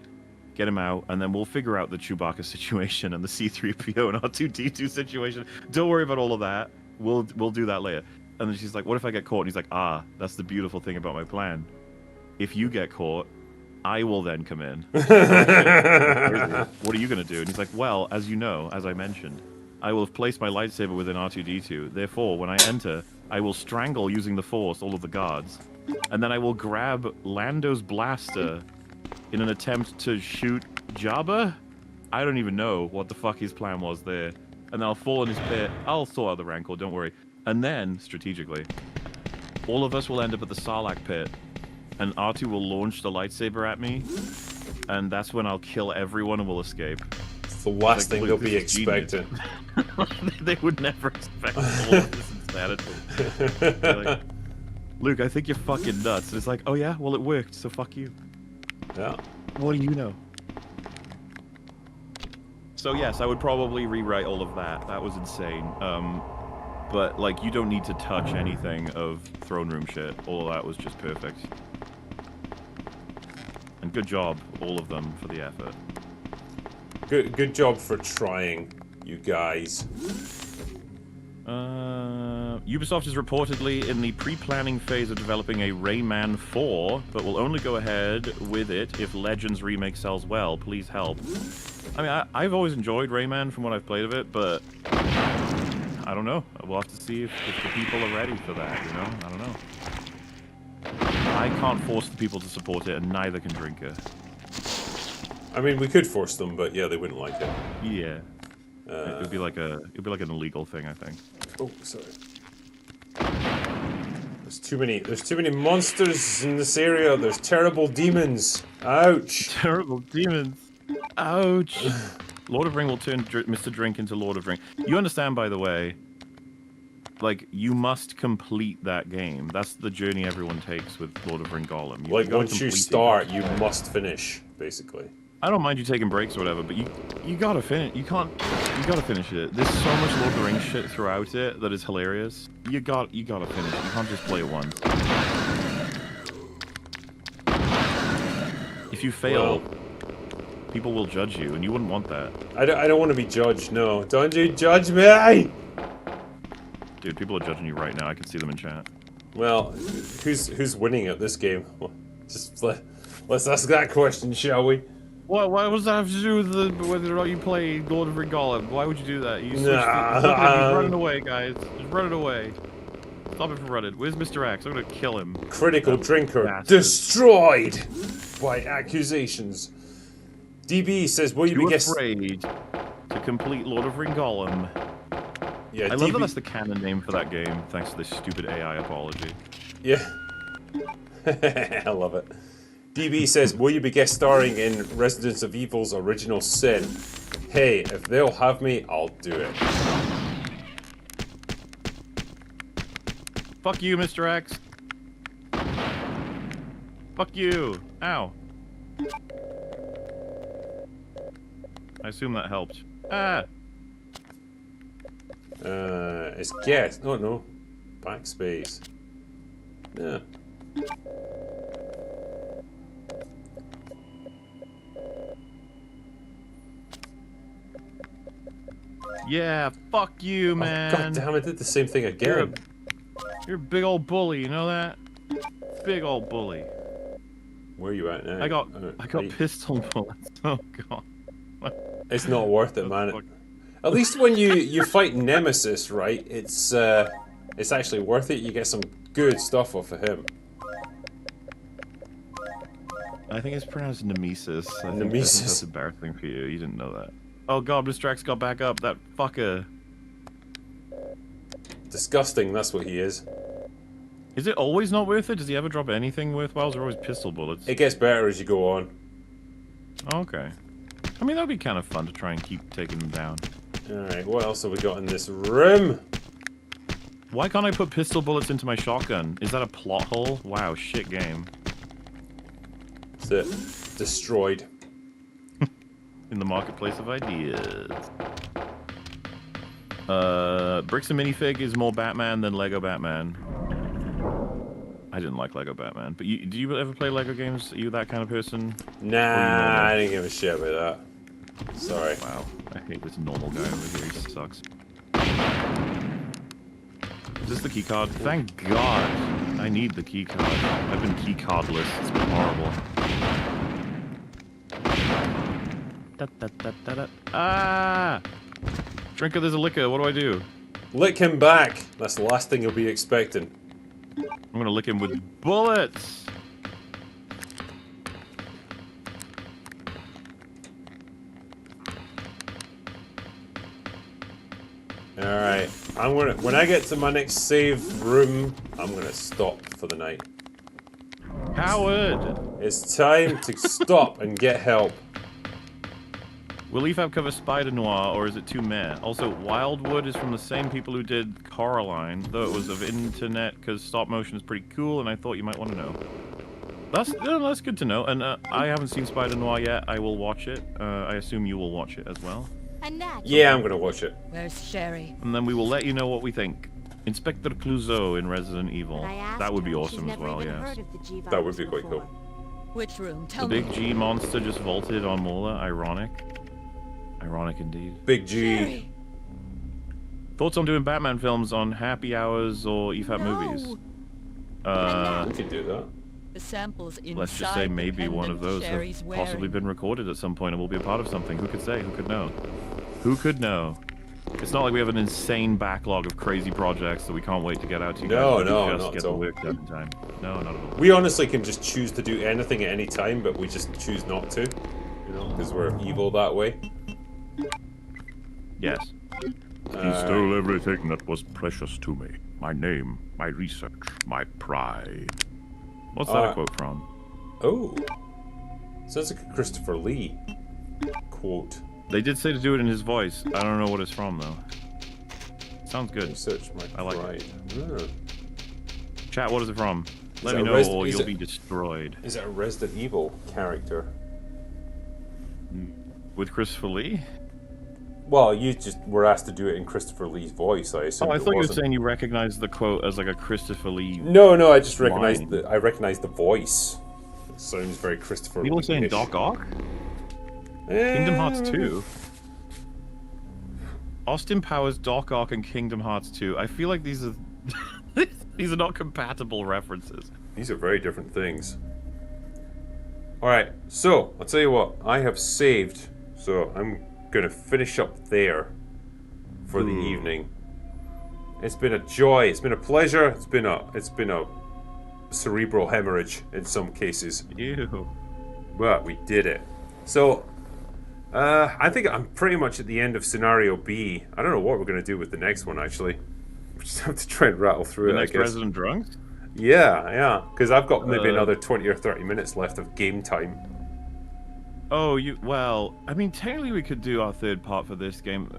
get him out, and then we'll figure out the Chewbacca situation and the C-3PO and R2-D2 situation. Don't worry about all of that. We'll do that later. And then she's like, what if I get caught? And he's like, that's the beautiful thing about my plan. If you get caught, I will then come in. What are you going to do? And he's like, well, as you know, as I mentioned, I will have placed my lightsaber within R2-D2. Therefore, when I enter, I will strangle using the Force all of the guards. And then I will grab Lando's blaster in an attempt to shoot Jabba? I don't even know what the fuck his plan was there. And then I'll fall in his pit. I'll sort out the Rancor, don't worry. And then, strategically, all of us will end up at the Sarlacc pit, and R2 will launch the lightsaber at me, and that's when I'll kill everyone and we'll escape. It's the last thing they'll be expecting. They would never expect all of this insanity. Like, Luke, I think you're fucking nuts. And it's like, oh yeah? Well, it worked, so fuck you. Yeah. What do you know? So yes, I would probably rewrite all of that. That was insane. But, like, you don't need to touch anything of throne room shit. All of that was just perfect. And good job, all of them, for the effort. Good job for trying, you guys. Ubisoft is reportedly in the pre-planning phase of developing a Rayman 4, but will only go ahead with it if Legends Remake sells well. Please help. I mean, I've always enjoyed Rayman from what I've played of it, but... I don't know. We'll have to see if the people are ready for that, you know? I don't know. I can't force the people to support it, and neither can Drinker. I mean, we could force them, but yeah, they wouldn't like it. Yeah. It'd be like an illegal thing, I think. Oh, sorry. There's too many monsters in this area. There's terrible demons. Ouch. Terrible demons. Ouch. Lord of Ring will turn Mr. Drink into Lord of Ring. You understand, by the way, like, you must complete that game. That's the journey everyone takes with Lord of Ring Gollum. Like, once you start, you must finish, basically. I don't mind you taking breaks or whatever, but you gotta finish. You gotta finish it. There's so much Lord of the Rings shit throughout it that is hilarious. You gotta finish it. You can't just play it once. If you fail, people will judge you, and you wouldn't want that. I don't want to be judged. No, don't you judge me! Dude, people are judging you right now. I can see them in chat. Well, who's winning at this game? Just let's ask that question, shall we? What does that have to do with whether or not you play Lord of Ring Gollum? Why would you do that? You switched He's running away, guys. Just run it away. Stop it from running. Where's Mr. X? I'm gonna kill him. Critical Drinker destroyed by accusations. DB says, will you be afraid to complete Lord of Ring Gollum? Yeah, I love that that's the canon name for that game, thanks to this stupid AI apology. Yeah. I love it. DB says, will you be guest starring in Resident of Evil's Original Sin? Hey, if they'll have me, I'll do it. Fuck you, Mr. X. Fuck you. Ow. I assume that helped. Ah! It's guest. Oh, no. Backspace. Yeah. Yeah, fuck you, man. Oh, God damn, I did the same thing again. You're a big old bully, you know that? Big old bully. Where are you at now? I got pistol bullets. Oh god. It's not worth it, man. Fuck. At least when you fight Nemesis, right? It's actually worth it. You get some good stuff off of him. I think it's pronounced Nemesis. I think Nemesis. that's embarrassing for you. You didn't know that. Oh god, Distrax got back up. That fucker. Disgusting, that's what he is. Is it always not worth it? Does he ever drop anything worthwhile? Or always pistol bullets? It gets better as you go on. Okay. I mean, that'd be kind of fun to try and keep taking them down. Alright, what else have we got in this room? Why can't I put pistol bullets into my shotgun? Is that a plot hole? Wow, shit game. That's it. Destroyed. In the marketplace of ideas. Bricks and minifig is more Batman than Lego Batman. I didn't like Lego Batman, but do you ever play Lego games? Are you that kind of person? Nah, I didn't give a shit about that. Sorry. Wow, I hate this normal guy over here. He sucks. Is this the key card? Thank God. I need the key card. I've been key cardless. It's been horrible. Ah! Drinker, there's a liquor. What do I do? Lick him back. That's the last thing you'll be expecting. I'm gonna lick him with bullets. Alright. When I get to my next save room, I'm gonna stop for the night. Howard! It's time to stop and get help. Will EFAB cover Spider Noir, or is it too meh? Also, Wildwood is from the same people who did Coraline, though it was of internet, because stop motion is pretty cool, and I thought you might want to know. That's good to know, and I haven't seen Spider Noir yet. I will watch it. I assume you will watch it as well. Yeah, I'm gonna watch it. Where's Sherry? And then we will let you know what we think. Inspector Clouseau in Resident Evil. That would be awesome as well, yes. That would be quite cool. Which room? The Tell me. big G monster just vaulted on MauLer. Ironic. Ironic indeed. Big G. Sherry. Thoughts on doing Batman films on happy hours or EFAP movies? We can do that. The samples inside. Let's just say maybe one of those Sherry's have possibly been recorded at some point and will be a part of something. Who could say? Who could know? Who could know? It's not like we have an insane backlog of crazy projects that we can't wait to get out to you guys. No, We no, just not get at the all. work done in time. No, not at all. We honestly can just choose to do anything at any time, but we just choose not to. You know, because we're evil that way. Yes. He stole everything that was precious to me. My name, my research, my pride. What's that a quote from? Oh. Sounds like a Christopher Lee quote. They did say to do it in his voice. I don't know what it's from, though. Sounds good. Research my I like pride. it. Chat, what is it from? Let it me a know Res- or is you'll it- be destroyed. Is it a Resident Evil character? With Christopher Lee? Well, you just were asked to do it in Christopher Lee's voice. I assume. Oh, I it thought you were wasn't. saying you recognized the quote as like a Christopher Lee. No, no, I just recognized line. the. I recognized the voice. It sounds very Christopher Lee. People are saying Doc Ock? Kingdom Hearts 2? Austin Powers, Doc Ock, and Kingdom Hearts 2. I feel like these are these are not compatible references. These are very different things. Alright, so, I'll tell you what, I have saved, so I'm gonna finish up there for the evening. It's been a joy, it's been a pleasure, it's been a cerebral hemorrhage in some cases. Ew. But we did it. So, I think I'm pretty much at the end of scenario B. I don't know what we're gonna do with the next one, actually. We just have to try and rattle through The it, next I guess. Resident Drunks? Yeah, because I've got maybe another 20 or 30 minutes left of game time. Oh, well, I mean, technically we could do our third part for this game,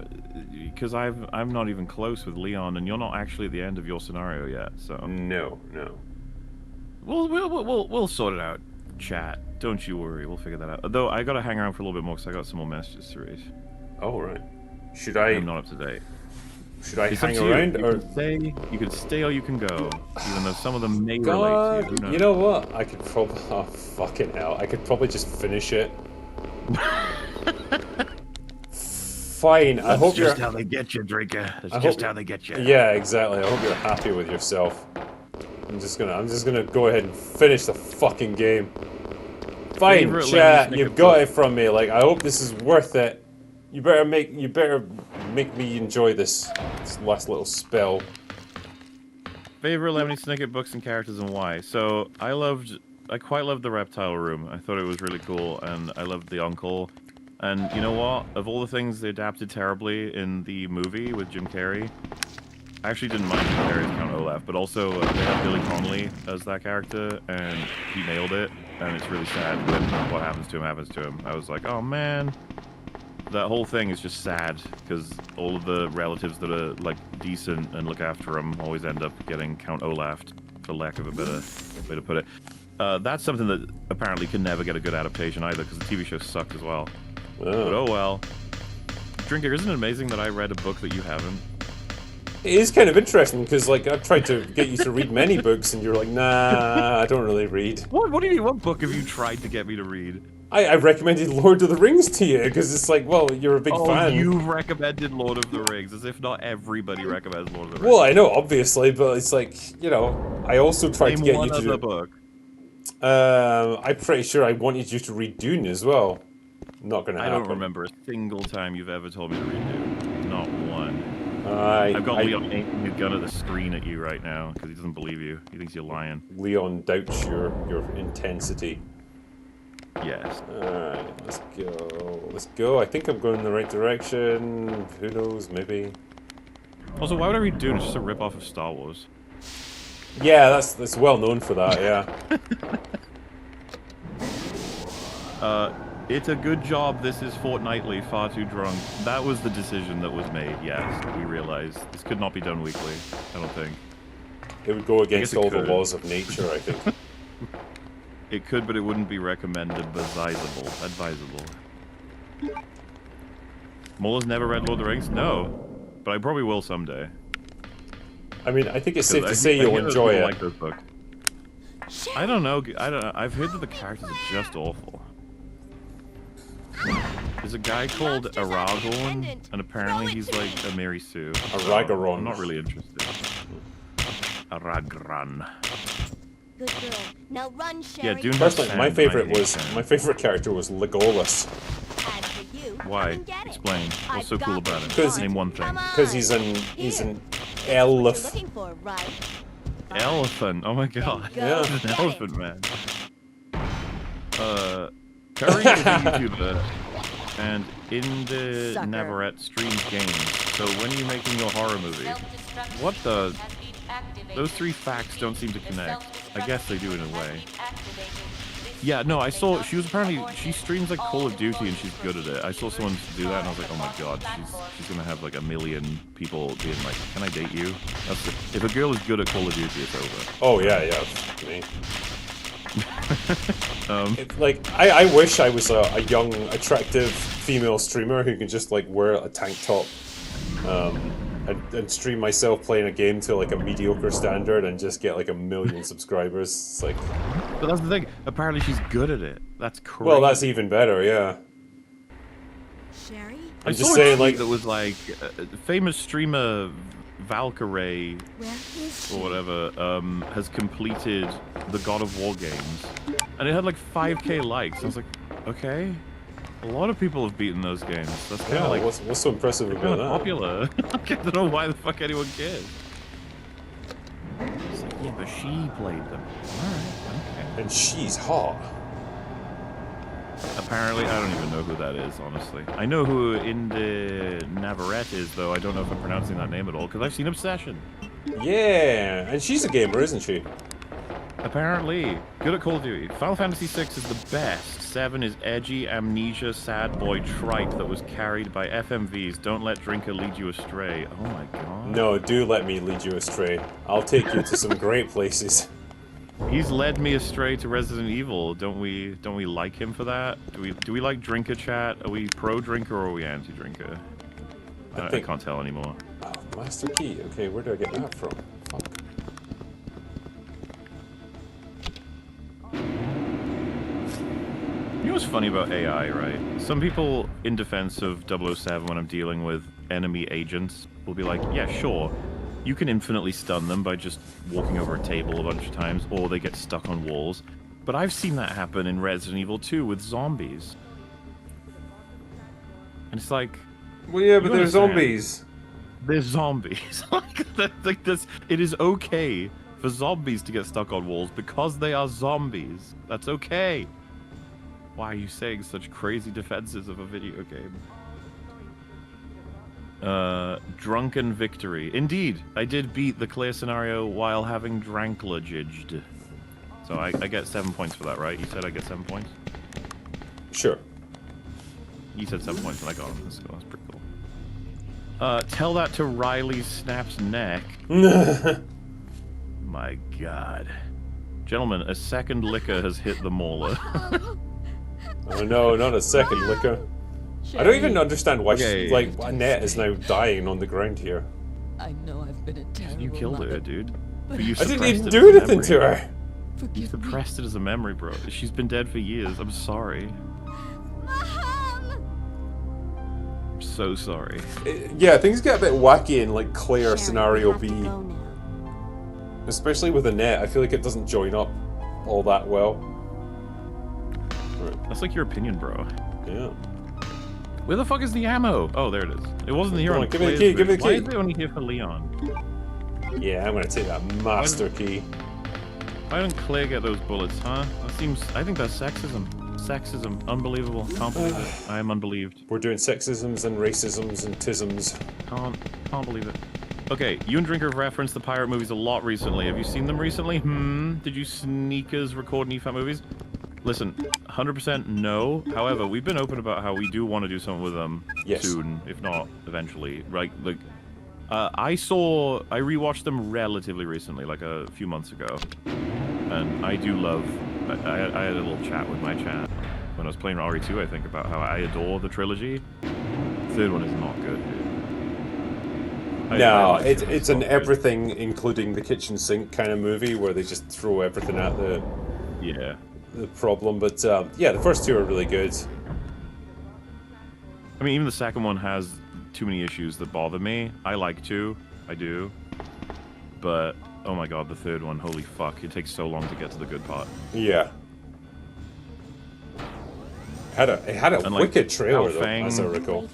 because I'm not even close with Leon, and you're not actually at the end of your scenario yet, so... No. We'll sort it out, chat. Don't you worry, we'll figure that out. Though, I gotta hang around for a little bit more, because I got some more messages to read. Oh, right. Should I'm not up to date. Should I It's up hang to you. around, You or... can stay or you can go, even though some of them may relate to God, you. Who knows? you know what? I could probably... Oh, fucking hell. I could probably just finish it. Fine. I hope just you're. how they get you, drinker. That's I just hope- how they get you. Yeah, exactly. I hope you're happy with yourself. I'm just gonna go ahead and finish the fucking game. Fine, Favorite chat. Lemony You've Snicket got book? it from me. Like, I hope this is worth it. You better make me enjoy this last little spell. Favorite Lemony Snicket books and characters and why? So I quite loved the Reptile Room. I thought it was really cool, and I loved the Uncle. And you know what? Of all the things they adapted terribly in the movie with Jim Carrey, I actually didn't mind Jim Carrey as Count Olaf, but also they had Billy Connolly as that character, and he nailed it. And it's really sad when what happens to him. I was like, oh man. That whole thing is just sad, because all of the relatives that are, like, decent and look after him always end up getting Count Olaf, for lack of a better way to put it. That's something that apparently can never get a good adaptation either, because the TV show sucked as well. But oh well. Drinker, isn't it amazing that I read a book that you haven't? It is kind of interesting, because, like, I've tried to get you to read many books, and you're like, nah, I don't really read. What do you mean? What book have you tried to get me to read? I recommended Lord of the Rings to you, because it's like, well, you're a big fan. You've recommended Lord of the Rings, as if not everybody recommends Lord of the Rings. Well, I know, obviously, but it's like, you know, I also tried to get you to... Name one other book. I'm pretty sure I wanted you to read Dune as well. Not gonna happen. I don't remember a single time you've ever told me to read Dune. Not one. I've got Leon aiming a gun at the screen at you right now, because he doesn't believe you. He thinks you're lying. Leon doubts your intensity. Yes. Alright, let's go. Let's go. I think I'm going in the right direction. Who knows, maybe. Also, why would I read Dune? It's just a rip-off of Star Wars. Yeah, that's well known for that, yeah. It's a good job this is fortnightly, far too drunk. That was the decision that was made, yes. We realized this could not be done weekly, I don't think. It would go against all the could. laws of nature, I think. It could, but it wouldn't be recommended, advisable. MauLer's never read Lord of the Rings? No. But I probably will someday. I mean, I think it's safe to say you'll enjoy it. Like those books. I don't know. I've heard that the characters are just awful. There's a guy called Aragorn, and apparently he's like a Mary Sue. Aragorn. I'm not really interested. Aragorn. Good girl. Now run, Sherry. Yeah, Dune has Personally, sand, my and I favorite hate was sand. my favorite character was Legolas As for you, Why? come get it. Explain. What's so I've cool got about it? Because- Name one thing. Come on. because he's an You're elf. looking for, right? Elephant. Oh my god. Go Yeah. An get elephant it. man. Curry is a YouTuber, and in the Sucker. Navarrete streams games. So when are you making your horror movie? What the? Those three facts don't seem to connect. I guess they do in a way. Yeah, no, I saw, she streams like Call of Duty and she's good at it. I saw someone do that and I was like, oh my god, she's gonna have like 1 million people being like, can I date you? That's it. If a girl is good at Call of Duty, it's over. Oh yeah, me. Like I wish I was a young, attractive female streamer who could just like wear a tank top, and stream myself playing a game to like a mediocre standard and just get like 1 million subscribers. It's like, But that's the thing, apparently she's good at it. That's crazy. well, that's even better, yeah. Sherry? I'm I just saw a saying, tweet like, that was like, famous streamer Valkyrie Where is she? or whatever, has completed the God of War games. And it had like 5k likes. I was like, okay. A lot of people have beaten those games. That's kind yeah, of like what's so impressive kind about of that? popular. I don't know why the fuck anyone cares. It's like, yeah, but she played them. Alright, okay. And she's hot. Apparently, I don't even know who that is, honestly. I know who in the Navarrete is, though. I don't know if I'm pronouncing that name at all, because I've seen Obsession. Yeah, and she's a gamer, isn't she? Apparently. Good at Call of Duty. Final Fantasy VI is the best. 7 is edgy, amnesia, sad boy trite that was carried by FMVs. Don't let Drinker lead you astray. Oh my god. No, do let me lead you astray. I'll take you to some great places. He's led me astray to Resident Evil. Don't we like him for that? Do we like Drinker chat? Are we pro Drinker or are we anti Drinker? I can't tell anymore. Oh, Master Key. Okay, where do I get that from? Fuck. know what's funny about AI, right? Some people, in defense of 007 when I'm dealing with enemy agents, will be like, yeah, sure, you can infinitely stun them by just walking over a table a bunch of times, or they get stuck on walls. But I've seen that happen in Resident Evil 2 with zombies. And it's like... Well, yeah, but they're understand. zombies. They're zombies. like this, it is okay for zombies to get stuck on walls because they are zombies. That's okay. Why are you saying such crazy defenses of a video game? Drunken victory. Indeed, I did beat the clear scenario while having dranklaged. So I get 7 points for that, right? You said I get 7 points? Sure. You said 7 points and I got them. That's pretty cool. Tell that to Riley Snap's neck. My god. Gentlemen, a second liquor has hit the MauLer. Oh no, not a second liquor. I don't even understand why Annette is now dying on the ground here. I know I've been a terrible You killed her, dude. But you I didn't suppressed even it do as a anything to memory. her. You suppressed it as a memory, bro. She's been dead for years. I'm sorry. I'm so sorry. Yeah, things get a bit wacky in like Claire scenario B. Especially with Annette, I feel like it doesn't join up all that well. Right. That's like your opinion, bro. Yeah. Where the fuck is the ammo? Oh, there it is. It wasn't here on Give me the key, give me the Why key. is it only here for Leon? Yeah, I'm gonna take that master key. Why don't Claire get those bullets, huh? That seems... I think that's sexism. Sexism. Unbelievable. Can't believe it. I am unbelieved. We're doing sexisms and racisms and tisms. Can't believe it. Okay, you and Drinker have referenced the pirate movies a lot recently. Have you seen them recently? Did you sneakers record NEFAT movies? Listen, 100% no. However, we've been open about how we do want to do something with them soon, if not eventually. Right? Like, I rewatched them relatively recently, like a few months ago, and I do love. I had a little chat with my chat when I was playing RE2, I think, about how I adore the trilogy. The third one is not good, dude. No, it's an everything, including the kitchen sink kind of movie where they just throw everything at the problem. But yeah, the first two are really good. I mean, even the second one has too many issues that bother me. I like to, I do, but oh my god, the third one, holy fuck, it takes so long to get to the good part. Yeah. It had a wicked trailer though, as I recall.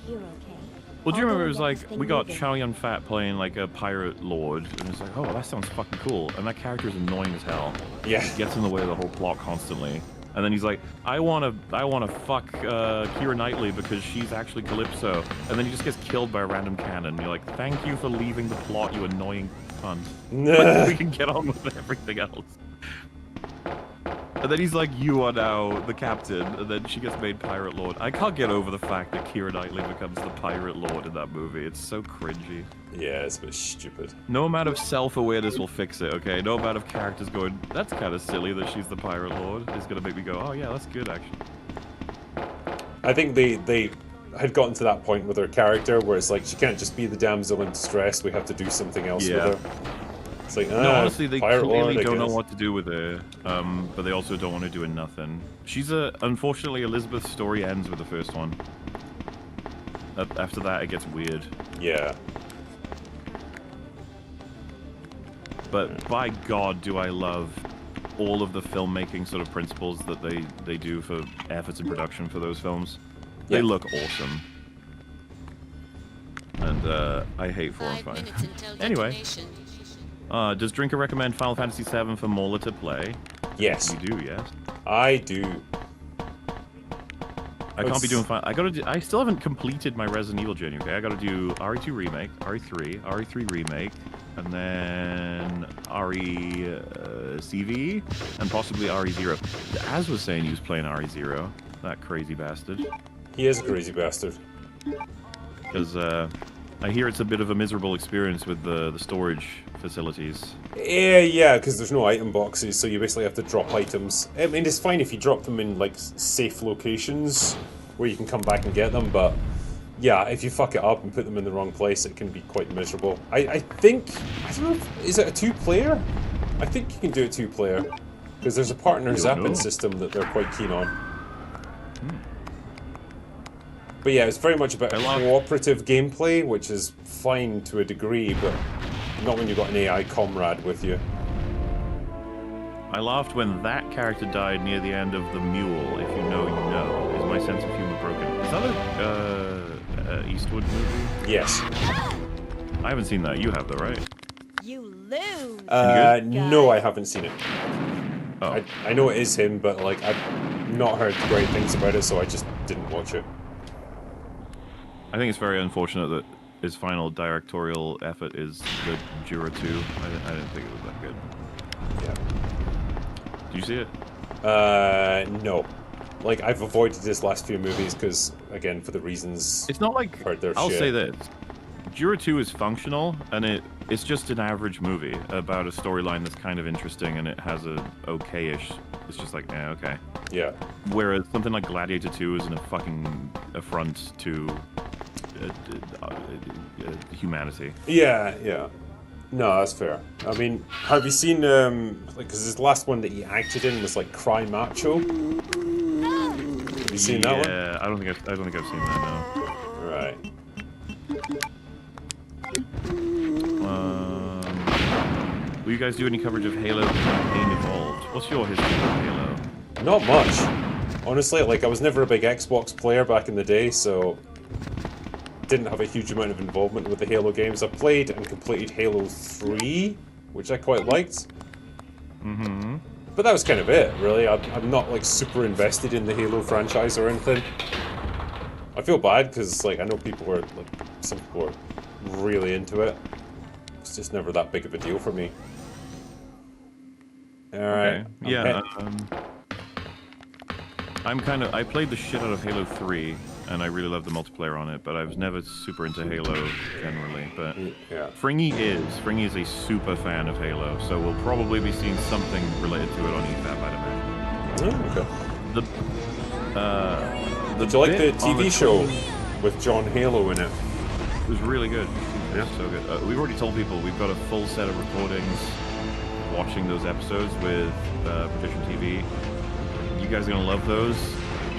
Well, do you remember it was like, we got Chow Yun-Fat playing like a pirate lord, and it's like, oh, that sounds fucking cool, and that character is annoying as hell. Yeah. He gets in the way of the whole plot constantly. And then he's like, I wanna fuck Keira Knightley because she's actually Calypso. And then he just gets killed by a random cannon. You're like, thank you for leaving the plot, you annoying cunt. Like, we can get on with everything else. And then he's like, you are now the captain. And then she gets made Pirate Lord. I can't get over the fact that Keira Knightley becomes the Pirate Lord in that movie. It's so cringy. Yeah, it's a bit stupid. No amount of self-awareness will fix it, okay? No amount of characters going, that's kind of silly that she's the Pirate Lord, is going to make me go, oh yeah, that's good, actually. I think they had gotten to that point with her character where it's like, she can't just be the damsel in distress, we have to do something else with her. It's like, no, honestly, they clearly Lord, don't know what to do with her, but they also don't want to do nothing. She's unfortunately, Elizabeth's story ends with the first one. After that, it gets weird. Yeah. But by God, do I love all of the filmmaking sort of principles that they do for efforts in production for those films. They look awesome. And I hate 4 and 5. Anyway. Does Drinker recommend Final Fantasy VII for MauLer to play? Yes. You do, yes? I do. I can't be doing I still haven't completed my Resident Evil journey, okay? I gotta do RE2 Remake, RE3, RE3 Remake, and then RE-CV, and possibly RE0. Az was saying he was playing RE0, that crazy bastard. He is a crazy bastard. Because, I hear it's a bit of a miserable experience with the storage facilities. Yeah, because there's no item boxes, so you basically have to drop items. I mean, it's fine if you drop them in, like, safe locations where you can come back and get them, but yeah, if you fuck it up and put them in the wrong place, it can be quite miserable. I think, I don't know, is it a 2-player? I think you can do it 2-player, because there's a partner zapping system that they're quite keen on. But yeah, it's very much about cooperative gameplay, which is fine to a degree, but not when you've got an AI comrade with you. I laughed when that character died near the end of The Mule. If you know, you know. Is my sense of humor broken? Is that a Eastwood movie? Yes. I haven't seen that. You have, though, right? You lose. No, I haven't seen it. Oh. I know it is him, but like I've not heard great things about it, so I just didn't watch it. I think it's very unfortunate that his final directorial effort is the Jura 2. I didn't think it was that good. Yeah. Did you see it? No. Like, I've avoided his last few movies because, again, for the reasons... It's not like... I'll say this. Jura 2 is functional, and it's just an average movie about a storyline that's kind of interesting, and it has a okay-ish... It's just like, okay. Yeah. Whereas something like Gladiator 2 is a fucking affront to humanity. Yeah, yeah. No, that's fair. I mean, have you seen, because his last one that he acted in was like Cry Macho? Have you seen that one? Yeah, I don't think I've seen that, no. Right. Will you guys do any coverage of Halo Campaign Evolved? What's your history with Halo? Not much. Honestly, like, I was never a big Xbox player back in the day, so... didn't have a huge amount of involvement with the Halo games. I played and completed Halo 3, which I quite liked. Mm-hmm. But that was kind of it, really. I'm not, like, super invested in the Halo franchise or anything. I feel bad, because, like, I know people are, like, some people are really into it. It's just never that big of a deal for me. Alright. Okay. Yeah, I played the shit out of Halo 3, and I really love the multiplayer on it, but I was never super into Halo generally. But yeah. Fringy is a super fan of Halo, so we'll probably be seeing something related to it on EFAP, I'd imagine. Okay. Did you like the TV show with John Halo in it? It was really good. Yeah. So good. We've already told people we've got a full set of recordings watching those episodes with Petition TV. You guys are going to love those.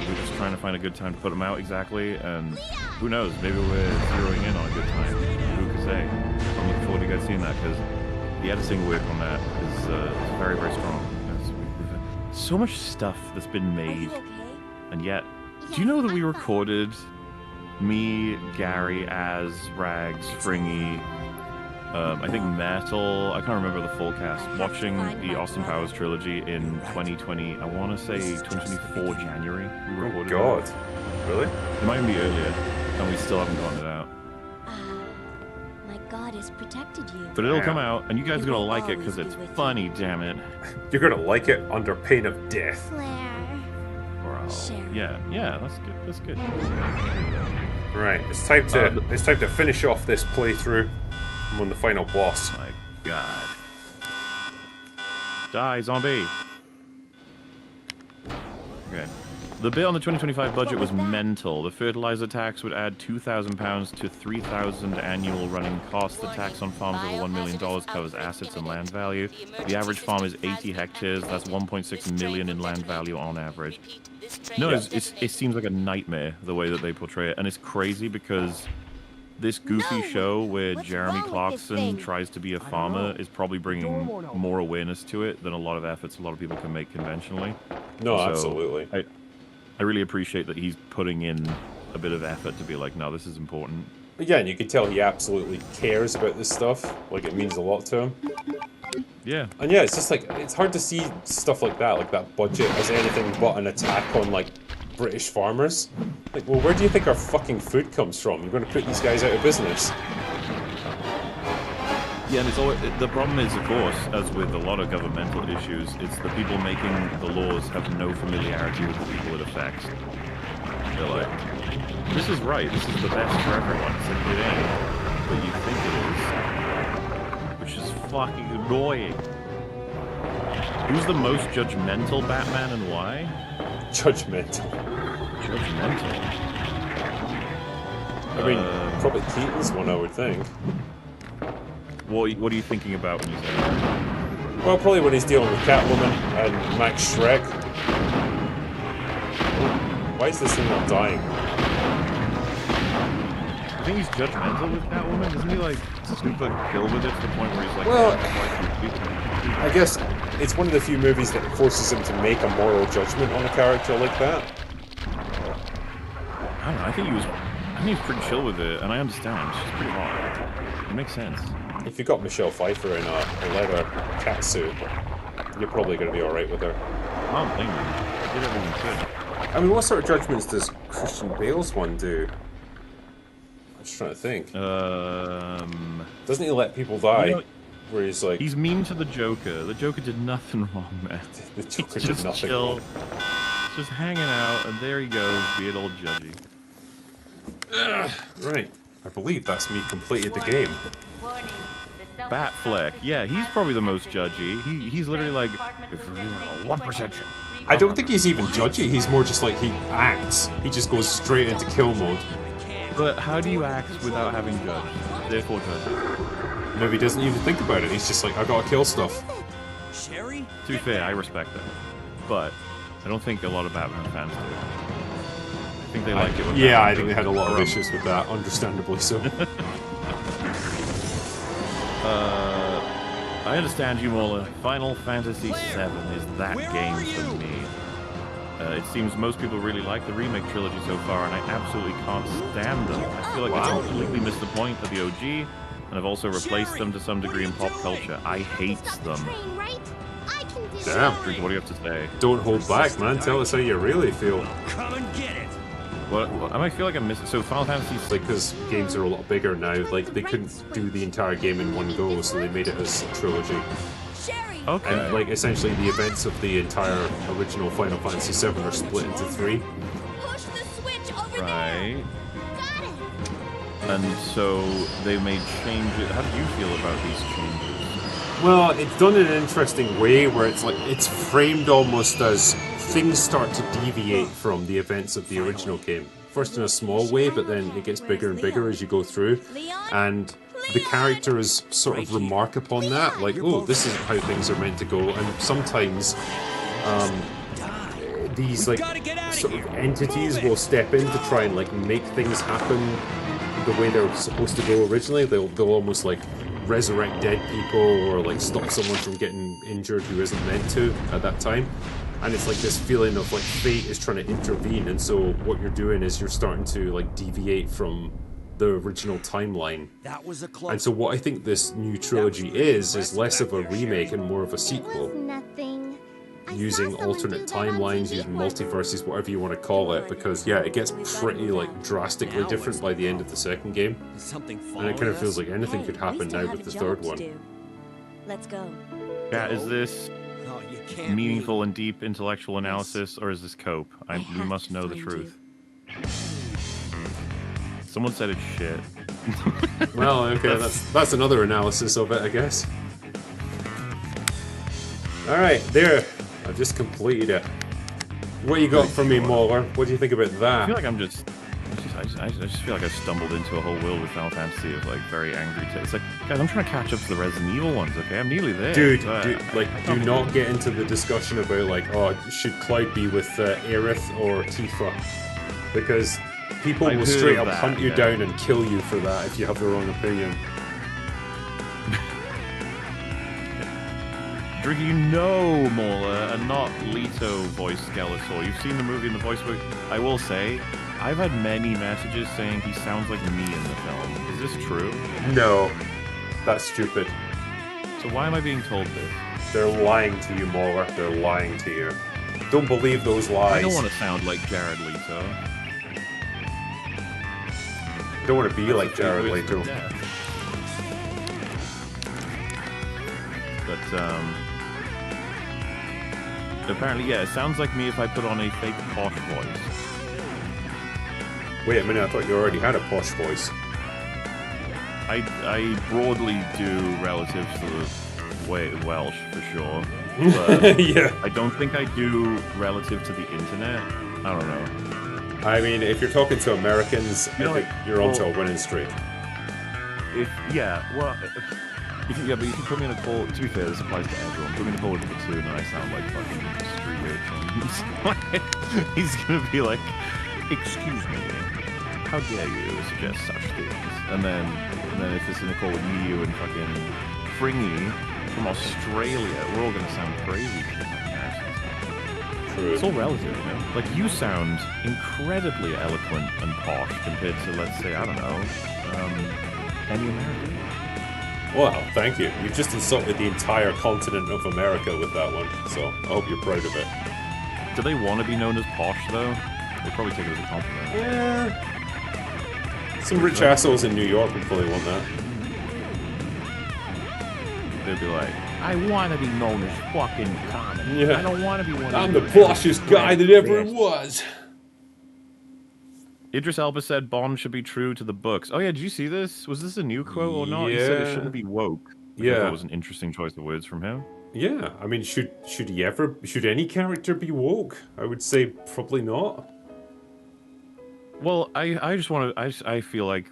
We're just trying to find a good time to put them out exactly, and who knows, maybe we're zeroing in on a good time. Who can say? I'm looking forward to you guys seeing that, because the editing work on that is very, very strong. So much stuff that's been made, and yet, do you know that we recorded me, Gary, Az, Rags, Fringy, I think Metal, I can't remember the full cast, watching the Austin Powers trilogy in 2020, I want to say 2024 January, we recorded Oh god, really? It might even be earlier, and we still haven't gotten it out. My God has protected you. But it'll come out, and you guys are going to like it because it's funny, damn it. You're going to like it under pain of death. Claire. Yeah, that's good. Right, it's time to finish off this playthrough. I'm on the final boss. My god. Die, zombie! Okay. The bit on the 2025 budget was mental. The fertilizer tax would add £2,000 to $3,000 annual running costs. The tax on farms over $1 million covers assets and land value. The average farm is 80 hectares. That's $1.6 million in land value on average. No, it seems like a nightmare, the way that they portray it. And it's crazy because this goofy show where Jeremy Clarkson tries to be a farmer is probably bringing more awareness to it than a lot of efforts a lot of people can make conventionally. No, So absolutely. I really appreciate that he's putting in a bit of effort to be like, no, this is important. Yeah, and you can tell he absolutely cares about this stuff. Like, it means a lot to him. Yeah. And yeah, it's just like, it's hard to see stuff like that budget, as anything but an attack on, like, British farmers. Like, well, where do you think our fucking food comes from? You're going to put these guys out of business. Yeah, and it's always, the problem is, of course, as with a lot of governmental issues, it's the people making the laws have no familiarity with the people it affects. They're like, this is right, this is the best for everyone. It's like, it ain't, but you think it is. Which is fucking annoying. Who's the most judgmental Batman and why? Judgmental. I mean, probably Keaton's one, I would think. What are you thinking about when you say that? Well, probably when he's dealing with Catwoman and Max Schreck. Why is this thing not dying? I think he's judgmental with Catwoman. Doesn't he like super kill with it to the point where he's like, Well, "Yeah, I guess it's one of the few movies that forces him to make a moral judgment on a character like that. I don't know. I think he was pretty chill with it, and I understand. She's pretty hot. It makes sense. If you got Michelle Pfeiffer in a leather cat suit, you're probably going to be alright with her. I don't blame him. He did everything he could. I mean, what sort of judgments does Christian Bale's one do? I'm just trying to think. Doesn't he let people die? You know, where he's like... He's mean to the Joker. The Joker did nothing wrong, man. The Joker He's did just nothing chill, wrong. just hanging out, and there he goes, being all judgy. Right. I believe that's me completed the game. Batfleck. Yeah, he's probably the most judgy. He's literally like, if you want 1%. I don't think he's even judgy. He's more just like he acts. He just goes straight into kill mode. But how do you act without having judged? Therefore judged. Maybe he doesn't even think about it. He's just like, I gotta kill stuff. Sherry? To be fair, I respect that. But I don't think a lot of Batman fans do. I think they like it when Yeah, Batman I think they had a lot of goes issues with that, understandably so. I understand you, MauLer. Final Fantasy VII is that game for me. It seems most people really like the remake trilogy so far, and I absolutely can't stand them. I feel like I completely missed the point of the OG, and I've also replaced them to some degree in pop culture. I hate them. Damn. What do you have to say? Don't hold back, man. Tell us how you really feel. Come and get it. What? I might feel like I'm missing. So Final Fantasy, Like, because games are a lot bigger now, like, they couldn't do the entire game in one go, so they made it as a trilogy. okay. And, like, essentially the events of the entire original Final Fantasy VII are split into 3. Push the switch over Right. Got it. And so they made changes. How do you feel about these changes? Well, it's done in an interesting way where it's like, it's framed almost as things start to deviate from the events of the original game. First in a small way, but then it gets bigger and bigger as you go through. And the characters sort of remark upon that, like, oh, this is how things are meant to go. And sometimes these like sort of entities will step in to try and like make things happen the way they're supposed to go originally. They'll almost like resurrect dead people or like stop someone from getting injured who isn't meant to at that time. And it's like this feeling of like fate is trying to intervene, and so what you're doing is you're starting to like deviate from the original timeline. That was a close. And so what I think this new trilogy is less of a remake and more of a sequel. Nothing. Using alternate timelines, using multiverses, whatever you want to call it, because yeah, it gets pretty like drastically different by the end of the second game. Something And it kind of feels like anything could happen now with the third one. Let's go. Yeah, is this Oh, you can't meaningful and deep intellectual analysis, or is this cope? We must know the truth. Someone said it's shit. Well, okay, that's another analysis of it, I guess. Alright, there. I've just completed it. What you got for me, MauLer? What do you think about I that? feel like I just feel like I've stumbled into a whole world with Final Fantasy of like very angry It's like, guys, I'm trying to catch up to the Resident Evil ones, okay? I'm nearly there. Dude, but do not get into the discussion about like, oh, should Cloud be with Aerith or Tifa? Because people I've will heard straight of up that, hunt you yeah. down and kill you for that if you have their own opinion. Driggy, you know MauLer, and not Leto voice Skeletor. You've seen the movie and the voice work. I will say, I've had many messages saying he sounds like me in the film. Is this true? No, that's stupid. So why am I being told this? They're lying to you, MauLer. They're lying to you. Don't believe those lies. I don't want to sound like Jared Leto. You don't want to be like Jared Leto. But, apparently, yeah, it sounds like me if I put on a fake posh voice. Wait a minute, I thought you already had a posh voice. I broadly do relative to the way Welsh, for sure. But Yeah. I don't think I do relative to the internet. I don't know. I mean, if you're talking to Americans, You know, I think you're onto a winning streak. But if you put me in a call, to be fair, this applies to everyone. Put me in a call with Platoon and I sound like fucking street words. And he's gonna be like, "Excuse me, how dare you suggest such things?" And then if it's gonna call me, you, and fucking Fringy from Australia, we're all gonna sound crazy. True. It's all relative, you know? Like, you sound incredibly eloquent and posh compared to, let's say, I don't know, any American. Well, thank you. You've just insulted the entire continent of America with that one, so I hope you're proud of it. Do they want to be known as posh, though? They probably take it as a compliment. Yeah. Some rich assholes in New York would probably want that. They'd be like, I want to be known as fucking common. Yeah. I don't want to be one I'm of the those poshest guy that ever was. Idris Elba said Bond should be true to the books. Oh yeah, did you see this? Was this a new quote or not? He said it shouldn't be woke. Which I thought was an interesting choice of words from him. Yeah, I mean, should any character be woke? I would say probably not. Well, I just want to. I feel like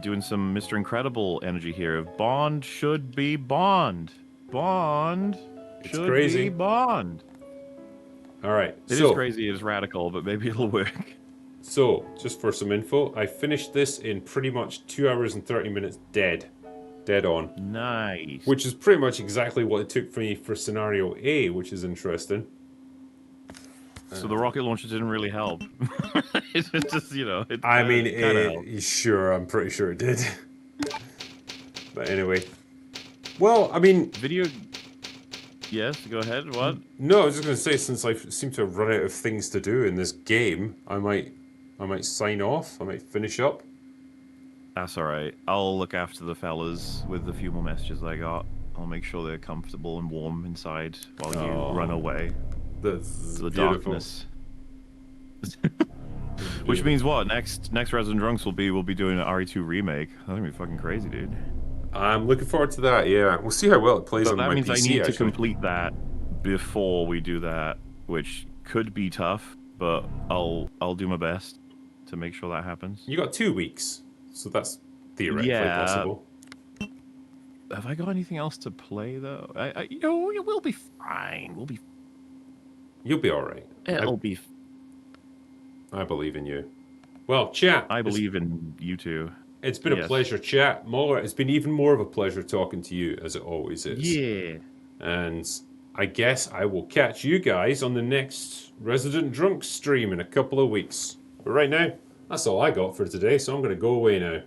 doing some Mr. Incredible energy here. Bond should be Bond. Bond should be Bond. All right, It is crazy. It is radical, but maybe it'll work. So, just for some info, I finished this in pretty much 2 hours and 30 minutes dead on. Nice. Which is pretty much exactly what it took for me for scenario A, which is interesting. So the rocket launcher didn't really help. It's just, you know. I mean, sure, I'm pretty sure it did. But anyway. Well, I mean... Yes, go ahead, what? No, I was just going to say, since I seem to have run out of things to do in this game, I might sign off, I might finish up. That's alright. I'll look after the fellas with the few more messages I got. I'll make sure they're comfortable and warm inside while you run away. That's to the beautiful. darkness. Which means what? Next Resident Drunks will be doing an RE2 remake. That's gonna be fucking crazy, dude. I'm looking forward to that, yeah. We'll see how well it plays on my PC, that means I need actually. to complete that before we do that, which could be tough, but I'll do my best to make sure that happens. You got 2 weeks, so that's theoretically possible. Have I got anything else to play though? You know, we'll be fine. You'll be all right. It'll be. I believe in you. Well, chat. I believe in you too. It's been a pleasure, chat. MauLer, it's been even more of a pleasure talking to you, as it always is. Yeah. And I guess I will catch you guys on the next Resident Drunk stream in a couple of weeks. But right now, that's all I got for today, so I'm going to go away now.